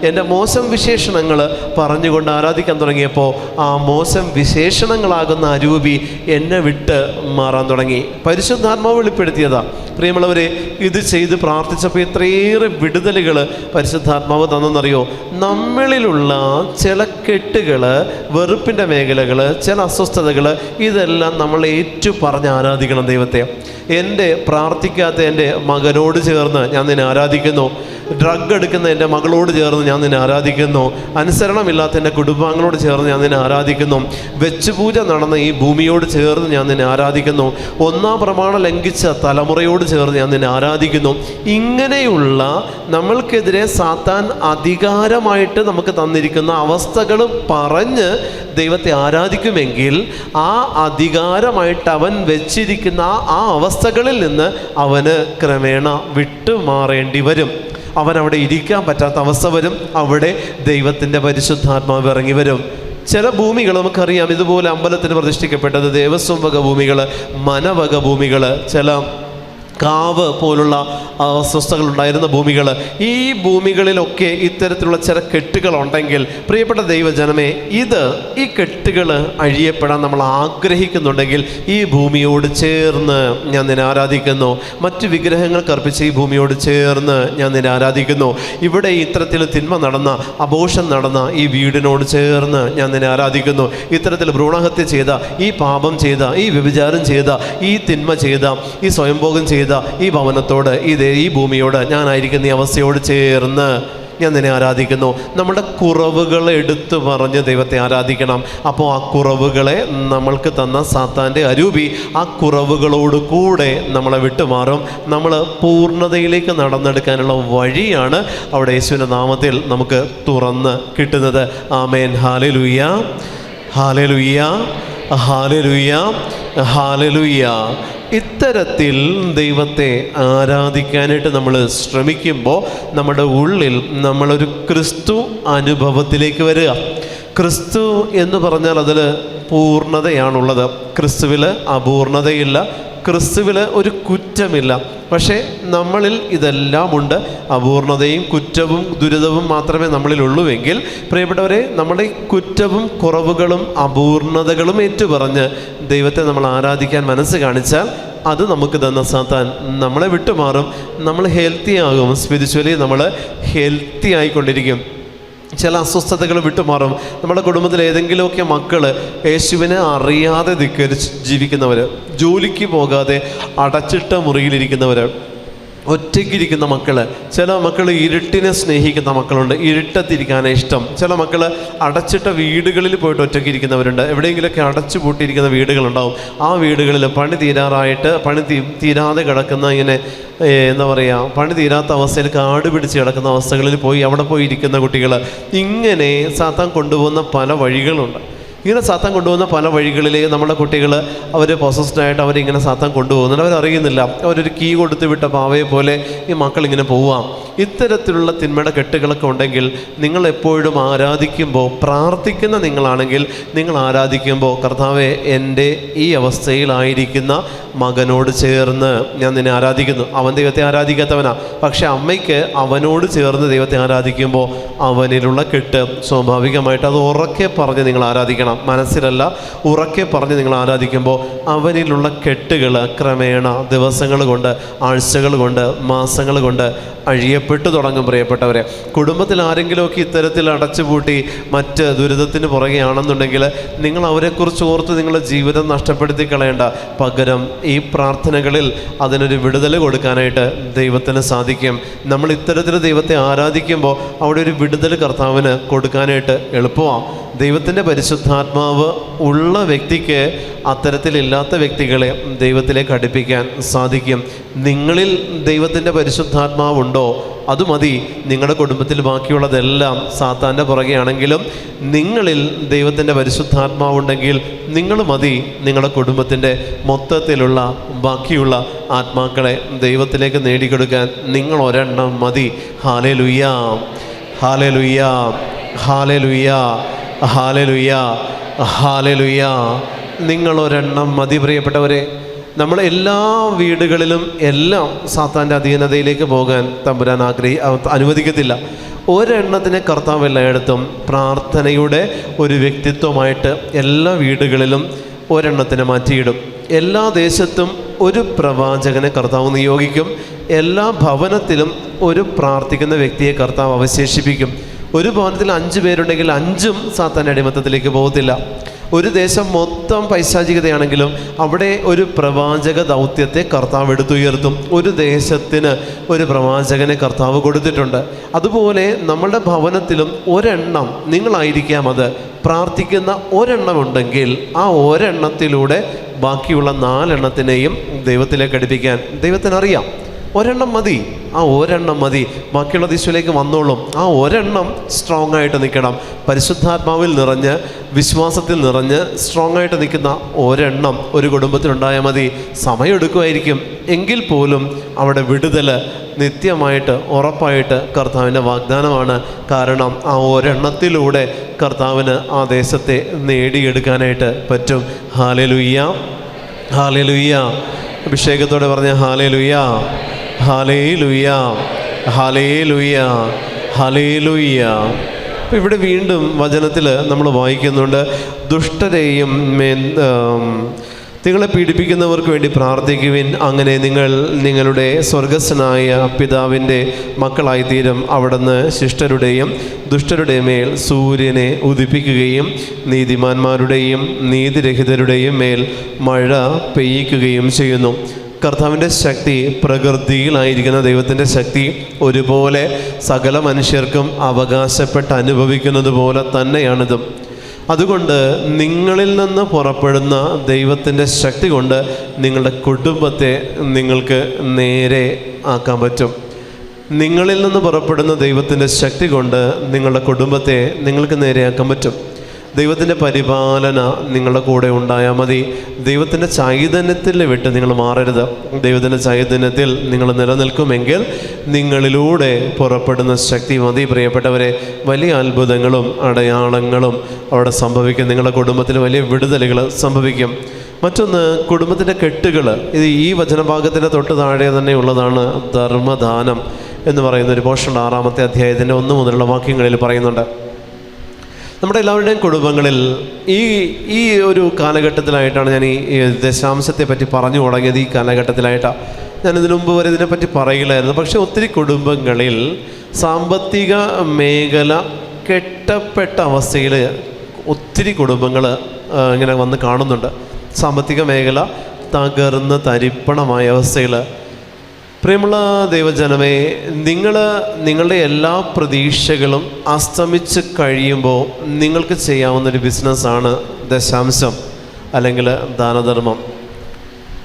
എൻ്റെ മോശം വിശേഷണങ്ങൾ പറഞ്ഞുകൊണ്ട് ആരാധിക്കാൻ തുടങ്ങിയപ്പോൾ ആ മോശം വിശേഷണങ്ങളാകുന്ന അരൂപി എന്നെ വിട്ട് മാറാൻ തുടങ്ങി. പരിശുദ്ധാത്മാവ് വെളിപ്പെടുത്തിയതാ. പ്രിയമുള്ളവരെ, ഇത് ചെയ്ത് പ്രാർത്ഥിച്ചപ്പോൾ ഇത്രയേറെ വിടുതലുകൾ പരിശുദ്ധാത്മാവ് തന്നെന്നറിയോ? നമ്മളിലുള്ള ചില കെട്ടുകൾ, വെറുപ്പിൻ്റെ മേഖലകൾ, ചില അസ്വസ്ഥതകൾ, ഇതെല്ലാം നമ്മൾ ഏറ്റു പറഞ്ഞ് ആരാധിക്കണം ദൈവത്തെ. എൻ്റെ പ്രാർത്ഥിക്കാത്ത എൻ്റെ മകനോട് ചേർന്ന് ഞാൻ നിന്നെ ആരാധിക്കുന്നു. ഡ്രഗ് എടുക്കുന്ന എൻ്റെ മകളോട് ചേർന്ന് ഞാൻ നിന്നെ ആരാധിക്കുന്നു. അനുസരണമില്ലാത്ത എൻ്റെ കുടുംബാംഗങ്ങളോട് ചേർന്ന് ഞാൻ നിന്നെ ആരാധിക്കുന്നു. വെച്ചുപൂജ നടന്ന ഈ ഭൂമിയോട് ചേർന്ന് ഞാൻ നിന്നെ ആരാധിക്കുന്നു. ഒന്നാം പ്രമാണം ലംഘിച്ച തലമുറയോട് ചേർന്ന് ഞാൻ നിന്നെ ആരാധിക്കുന്നു. ഇങ്ങനെയുള്ള നമ്മൾക്കെതിരെ സാത്താൻ അധികാരമായിട്ട് നമുക്ക് തന്നിരിക്കുന്ന അവസ്ഥകൾ പറഞ്ഞ് ദൈവത്തെ ആരാധിക്കുമെങ്കിൽ ആ അധികാരമായിട്ട് അവൻ വെച്ചിരിക്കുന്ന ആ അവസ്ഥകളിൽ നിന്ന് അവന് ക്രമേണ വിട്ടുമാറേണ്ടി വരും. അവനവിടെ ഇരിക്കാൻ പറ്റാത്ത അവസ്ഥ വരും. അവിടെ ദൈവത്തിൻ്റെ പരിശുദ്ധാത്മാവ് ഇറങ്ങി വരും. ചില ഭൂമികൾ നമുക്കറിയാം, ഇതുപോലെ അമ്പലത്തിന് പ്രതിഷ്ഠിക്കപ്പെട്ടത് ദേവസ്വം വക ഭൂമികൾ, മനവക ഭൂമികൾ, ചില കാവ് പോലുള്ള അസ്വസ്ഥകളുണ്ടായിരുന്ന ഭൂമികൾ. ഈ ഭൂമികളിലൊക്കെ ഇത്തരത്തിലുള്ള ചില കെട്ടുകളുണ്ടെങ്കിൽ പ്രിയപ്പെട്ട ദൈവജനമേ, ഈ കെട്ടുകൾ അഴിയപ്പെടാൻ നമ്മൾ ആഗ്രഹിക്കുന്നുണ്ടെങ്കിൽ ഈ ഭൂമിയോട് ചേർന്ന് ഞാൻ നിന്നെ ആരാധിക്കുന്നു. മറ്റ് വിഗ്രഹങ്ങൾക്ക് അർപ്പിച്ച ഈ ഭൂമിയോട് ചേർന്ന് ഞാൻ നിന്നെ ആരാധിക്കുന്നു. ഇവിടെ ഇത്തരത്തിൽ തിന്മ നടന്ന, അബോഷൻ നടന്ന ഈ വീടിനോട് ചേർന്ന് ഞാൻ നിന്നെ ആരാധിക്കുന്നു. ഇത്തരത്തിൽ ഭ്രൂണഹത്യ ചെയ്ത, ഈ പാപം ചെയ്ത, ഈ വ്യഭിചാരം ചെയ്ത, ഈ തിന്മ ചെയ്ത, ഈ സ്വയംഭോഗം ചെയ്ത ഈ ഭവനത്തോട്, ഈ ഭൂമിയോട്, ഞാനായിരിക്കുന്ന ഈ അവസ്ഥയോട് ചേർന്ന് ഞാൻ നിന്നെ ആരാധിക്കുന്നു. നമ്മുടെ കുറവുകൾ എടുത്തു പറഞ്ഞ് ദൈവത്തെ ആരാധിക്കണം. അപ്പോൾ ആ കുറവുകളെ നമ്മൾക്ക് തന്ന സാത്താൻ്റെ അരൂപി ആ കുറവുകളോട് കൂടെ നമ്മളെ വിട്ടുമാറും. നമ്മൾ പൂർണ്ണതയിലേക്ക് നടന്നെടുക്കാനുള്ള വഴിയാണ് അവിടെ യേശുവിൻ്റെ നാമത്തിൽ നമുക്ക് തുറന്ന് കിട്ടുന്നത്. Amen. Hallelujah, hallelujah, hallelujah, hallelujah. ഇത്തരത്തിൽ ദൈവത്തെ ആരാധിക്കാനായിട്ട് നമ്മൾ ശ്രമിക്കുമ്പോൾ നമ്മുടെ ഉള്ളിൽ നമ്മളൊരു ക്രിസ്തു അനുഭവത്തിലേക്ക് വരിക. ക്രിസ്തു എന്ന് പറഞ്ഞാൽ അതിൽ പൂർണ്ണതയാണുള്ളത്. ക്രിസ്തുവിൽ അപൂർണതയില്ല, ക്രിസ്തുവിൽ ഒരു കുറ്റമില്ല. പക്ഷേ നമ്മളിൽ ഇതെല്ലാം ഉണ്ട്. അപൂർണതയും കുറ്റവും ദുരിതവും മാത്രമേ നമ്മളിലുള്ളൂവെങ്കിൽ പ്രിയപ്പെട്ടവരെ, നമ്മുടെ കുറ്റവും കുറവുകളും അപൂർണതകളും ഏറ്റുപറഞ്ഞ് ദൈവത്തെ നമ്മൾ ആരാധിക്കാൻ മനസ്സ് കാണിച്ചാൽ അത് നമുക്ക് തന്ന സാത്താൻ നമ്മളെ വിട്ടുമാറും. നമ്മൾ ഹെൽത്തി ആകും. സ്പിരിച്വലി നമ്മൾ ഹെൽത്തി ആയിക്കൊണ്ടിരിക്കും. ചില അസ്വസ്ഥതകൾ വിട്ടുമാറും. നമ്മുടെ കുടുംബത്തിൽ ഏതെങ്കിലുമൊക്കെ മക്കൾ യേശുവിനെ അറിയാതെ ധിക്കരിച്ച് ജീവിക്കുന്നവർ, ജോലിക്ക് പോകാതെ അടച്ചിട്ട മുറിയിലിരിക്കുന്നവർ, ഒറ്റയ്ക്കിരിക്കുന്ന മക്കൾ, ചില മക്കൾ ഇരുട്ടിനെ സ്നേഹിക്കുന്ന മക്കളുണ്ട്, ഇരുട്ടത്തിരിക്കാനാണ് ഇഷ്ടം. ചില മക്കൾ അടച്ചിട്ട വീടുകളിൽ പോയിട്ട് ഒറ്റയ്ക്കിരിക്കുന്നവരുണ്ട്. എവിടെയെങ്കിലുമൊക്കെ അടച്ചു പൂട്ടിയിരിക്കുന്ന വീടുകളുണ്ടാവും. ആ വീടുകളിൽ പണി തീരാറായിട്ട് തീരാതെ കിടക്കുന്ന, ഇങ്ങനെ എന്താ പറയുക, പണി തീരാത്ത അവസ്ഥയിൽ കാട് പിടിച്ച് കിടക്കുന്ന അവസ്ഥകളിൽ അവിടെ പോയി ഇരിക്കുന്ന കുട്ടികൾ. ഇങ്ങനെ സാത്താൻ കൊണ്ടുപോകുന്ന പല വഴികളുണ്ട്. ഇങ്ങനെ സാത്താൻ കൊണ്ടുപോകുന്ന പല വഴികളിലേക്ക് നമ്മുടെ കുട്ടികൾ അവർ പൊസസ്ഡായിട്ട് അവരിങ്ങനെ സാത്താൻ കൊണ്ടുപോകുന്നുണ്ട്. അവരറിയുന്നില്ല. അവരൊരു കീ കൊടുത്ത് വിട്ട പാവയെ പോലെ ഈ മക്കളിങ്ങനെ പോവാം. ഇത്തരത്തിലുള്ള തിന്മയുടെ കെട്ടുകളൊക്കെ ഉണ്ടെങ്കിൽ നിങ്ങൾ എപ്പോഴും ആരാധിക്കുമ്പോൾ, പ്രാർത്ഥിക്കുന്ന നിങ്ങളാണെങ്കിൽ നിങ്ങൾ ആരാധിക്കുമ്പോൾ, കർത്താവേ, എൻ്റെ ഈ അവസ്ഥയിലായിരിക്കുന്ന മകനോട് ചേർന്ന് ഞാൻ നിന്നെ ആരാധിക്കുന്നു. അവൻ ദൈവത്തെ ആരാധിക്കാത്തവനാ. പക്ഷെ അമ്മയ്ക്ക് അവനോട് ചേർന്ന് ദൈവത്തെ ആരാധിക്കുമ്പോൾ അവനിലുള്ള കെട്ട് സ്വാഭാവികമായിട്ട് അത് ഉറക്കെ പറഞ്ഞ് നിങ്ങൾ ആരാധിക്കണം. മനസ്സിലല്ല, ഉറക്കെ പറഞ്ഞ് നിങ്ങൾ ആരാധിക്കുമ്പോൾ അവനിലുള്ള കെട്ടുകൾ ക്രമേണ ദിവസങ്ങൾ കൊണ്ട്, ആഴ്ചകൾ കൊണ്ട്, മാസങ്ങൾ കൊണ്ട് അഴിയപ്പെട്ടു തുടങ്ങും. പ്രിയപ്പെട്ടവരെ, കുടുംബത്തിൽ ആരെങ്കിലുമൊക്കെ ഇത്തരത്തിൽ അടച്ചുപൂട്ടി മറ്റ് ദുരിതത്തിന് പുറകെയാണെന്നുണ്ടെങ്കിൽ നിങ്ങൾ അവരെക്കുറിച്ച് ഓർത്ത് നിങ്ങളുടെ ജീവിതം നഷ്ടപ്പെടുത്തി കളയേണ്ട. പകരം ഈ പ്രാർത്ഥനകളിൽ അതിനൊരു വിടുതൽ കൊടുക്കാനായിട്ട് ദൈവത്തിന് സാധിക്കും. നമ്മൾ ഇത്തരത്തിൽ ദൈവത്തെ ആരാധിക്കുമ്പോൾ അവിടെ ഒരു വിടുതൽ കർത്താവിന് കൊടുക്കാനായിട്ട് എളുപ്പമാണ്. ദൈവത്തിൻ്റെ പരിശുദ്ധാത്മാവ് ഉള്ള വ്യക്തിക്ക് അത്തരത്തിലില്ലാത്ത വ്യക്തികളെ ദൈവത്തിലേക്ക് അടുപ്പിക്കാൻ സാധിക്കും. നിങ്ങളിൽ ദൈവത്തിൻ്റെ പരിശുദ്ധാത്മാവുണ്ടോ? അത് മതി. നിങ്ങളുടെ കുടുംബത്തിൽ ബാക്കിയുള്ളതെല്ലാം സാത്താൻ്റെ പുറകെയാണെങ്കിലും നിങ്ങളിൽ ദൈവത്തിൻ്റെ പരിശുദ്ധാത്മാവുണ്ടെങ്കിൽ നിങ്ങൾ മതി. നിങ്ങളുടെ കുടുംബത്തിൻ്റെ മൊത്തത്തിലുള്ള ബാക്കിയുള്ള ആത്മാക്കളെ ദൈവത്തിലേക്ക് നേടിക്കൊടുക്കാൻ നിങ്ങൾ ഒരെണ്ണം മതി. Hallelujah, hallelujah, hallelujah, hallelujah, hallelujah. നിങ്ങളൊരെണ്ണം മതി. പ്രിയപ്പെട്ടവരെ, നമ്മൾ എല്ലാ വീടുകളിലും എല്ലാം സാത്താൻ്റെ അധീനതയിലേക്ക് പോകാൻ തമ്പുരാൻ അനുവദിക്കത്തില്ല. ഒരെണ്ണത്തിനെ കർത്താവ് എല്ലായിടത്തും പ്രാർത്ഥനയുടെ ഒരു വ്യക്തിത്വമായിട്ട് എല്ലാ വീടുകളിലും ഒരെണ്ണത്തിനെ മാറ്റിയിടും. എല്ലാ ദേശത്തും ഒരു പ്രവാചകനെ കർത്താവ് നിയോഗിക്കും. എല്ലാ ഭവനത്തിലും ഒരു പ്രാർത്ഥിക്കുന്ന വ്യക്തിയെ കർത്താവ് അവശേഷിപ്പിക്കും. ഒരു ഭവനത്തിൽ 5 പേരുണ്ടെങ്കിൽ 5ഉം സാത്താൻ്റെ അടിമത്തത്തിലേക്ക് പോകത്തില്ല. ഒരു ദേശം മൊത്തം പൈശാചികതയാണെങ്കിലും അവിടെ ഒരു പ്രവാചക ദൗത്യത്തെ കർത്താവ് എടുത്തുയർത്തും. ഒരു ദേശത്തിന് ഒരു പ്രവാചകനെ കർത്താവ് കൊടുത്തിട്ടുണ്ട്. അതുപോലെ നമ്മളുടെ ഭവനത്തിലും ഒരെണ്ണം നിങ്ങളായിരിക്കാം, അത് പ്രാർത്ഥിക്കുന്ന ഒരെണ്ണമുണ്ടെങ്കിൽ ആ ഒരെണ്ണത്തിലൂടെ ബാക്കിയുള്ള 4 എണ്ണത്തിനെയും ദൈവത്തിലേക്ക് അടുപ്പിക്കാൻ ദൈവത്തിനറിയാം. ഒരെണ്ണം മതി, ആ ഒരെണ്ണം മതി, ബാക്കിയുള്ള ദിശയിലേക്ക് വന്നോളും. ആ ഒരെണ്ണം സ്ട്രോങ് ആയിട്ട് നിൽക്കണം. പരിശുദ്ധാത്മാവിൽ നിറഞ്ഞ് വിശ്വാസത്തിൽ നിറഞ്ഞ് സ്ട്രോങ് ആയിട്ട് നിൽക്കുന്ന ഒരെണ്ണം ഒരു കുടുംബത്തിലുണ്ടായാൽ മതി. സമയമെടുക്കുമായിരിക്കും, എങ്കിൽ പോലും അവിടെ വിടുതൽ നിത്യമായിട്ട് ഉറപ്പായിട്ട് കർത്താവിൻ്റെ വാഗ്ദാനമാണ്. കാരണം ആ ഒരെണ്ണത്തിലൂടെ കർത്താവിന് ആ ദേശത്തെ നേടിയെടുക്കാനായിട്ട് പറ്റും. Hallelujah, hallelujah. അഭിഷേകത്തോടെ പറഞ്ഞ ഹല്ലേലൂയ, ഹല്ലേലൂയ, ഹല്ലേലൂയ, ഹല്ലേലൂയ. അപ്പോൾ ഇവിടെ വീണ്ടും വചനത്തിൽ നമ്മൾ വായിക്കുന്നുണ്ട്, ദുഷ്ടരെയും നിങ്ങളെ പീഡിപ്പിക്കുന്നവർക്ക് വേണ്ടി പ്രാർത്ഥിക്കുവിൻ, അങ്ങനെ നിങ്ങൾ നിങ്ങളുടെ സ്വർഗസ്ഥനായ പിതാവിൻ്റെ മക്കളായിത്തീരും. അവിടുന്ന് ശിഷ്ടരുടെയും ദുഷ്ടരുടെയും മേൽ സൂര്യനെ ഉദിപ്പിക്കുകയും നീതിമാന്മാരുടെയും നീതിരഹിതരുടെയും മേൽ മഴ പെയ്യിക്കുകയും ചെയ്യുന്നു. കർത്താവിൻ്റെ ശക്തി, പ്രകൃതിയിലായിരിക്കുന്ന ദൈവത്തിൻ്റെ ശക്തി ഒരുപോലെ സകല മനുഷ്യർക്കും അവകാശപ്പെട്ട് അനുഭവിക്കുന്നത് പോലെ തന്നെയാണിതും. അതുകൊണ്ട് നിങ്ങളിൽ നിന്ന് പുറപ്പെടുന്ന ദൈവത്തിൻ്റെ ശക്തി കൊണ്ട് നിങ്ങളുടെ കുടുംബത്തെ നിങ്ങൾക്ക് നേരെ ആക്കാൻ പറ്റും. നിങ്ങളിൽ നിന്ന് പുറപ്പെടുന്ന ദൈവത്തിൻ്റെ ശക്തി കൊണ്ട് നിങ്ങളുടെ കുടുംബത്തെ നിങ്ങൾക്ക് നേരെയാക്കാൻ പറ്റും. ദൈവത്തിൻ്റെ പരിപാലന നിങ്ങളുടെ കൂടെ ഉണ്ടായാൽ മതി. ദൈവത്തിൻ്റെ ചൈതന്യത്തിൽ വിട്ട് നിങ്ങൾ മാറരുത്. ദൈവത്തിൻ്റെ ചൈതന്യത്തിൽ നിങ്ങൾ നിലനിൽക്കുമെങ്കിൽ നിങ്ങളിലൂടെ പുറപ്പെടുന്ന ശക്തി മതി. പ്രിയപ്പെട്ടവരെ, വലിയ അത്ഭുതങ്ങളും അടയാളങ്ങളും അവിടെ സംഭവിക്കും. നിങ്ങളുടെ കുടുംബത്തിൽ വലിയ വിടുതലുകൾ സംഭവിക്കും. മറ്റൊന്ന്, കുടുംബത്തിൻ്റെ കെട്ടുകൾ. ഇത് ഈ വചനഭാഗത്തിൻ്റെ തൊട്ട് താഴെ തന്നെ ഉള്ളതാണ്. ധർമ്മദാനം എന്ന് പറയുന്ന ഒരു പോർഷൻ 6-ാമത്തെ അധ്യായത്തിൻ്റെ 1 മുതലുള്ള വാക്യങ്ങളിൽ പറയുന്നുണ്ട്. നമ്മുടെ എല്ലാവരുടെയും കുടുംബങ്ങളിൽ ഈ ഒരു കാലഘട്ടത്തിലായിട്ടാണ് ഞാൻ ഈ ദശാംശത്തെ പറ്റി പറഞ്ഞു തുടങ്ങിയത്. ഈ കാലഘട്ടത്തിലായിട്ടാണ്. ഞാനിതിനു മുമ്പ് വരെ ഇതിനെപ്പറ്റി പറയില്ലായിരുന്നു. പക്ഷേ ഒത്തിരി കുടുംബങ്ങളിൽ സാമ്പത്തിക മേഖല കെട്ടപ്പെട്ട അവസ്ഥയിൽ ഒത്തിരി കുടുംബങ്ങൾ ഇങ്ങനെ വന്ന് കാണുന്നുണ്ട്. സാമ്പത്തിക മേഖല തകർന്ന് തരിപ്പണമായ അവസ്ഥയിൽ. പ്രിയമുള്ള ദൈവജനമേ, നിങ്ങളുടെ എല്ലാ പ്രതീക്ഷകളും അസ്തമിച്ച് കഴിയുമ്പോൾ നിങ്ങൾക്ക് ചെയ്യാവുന്നൊരു ബിസിനസ്സാണ് ദശാംശം അല്ലെങ്കിൽ ദാനധർമ്മം.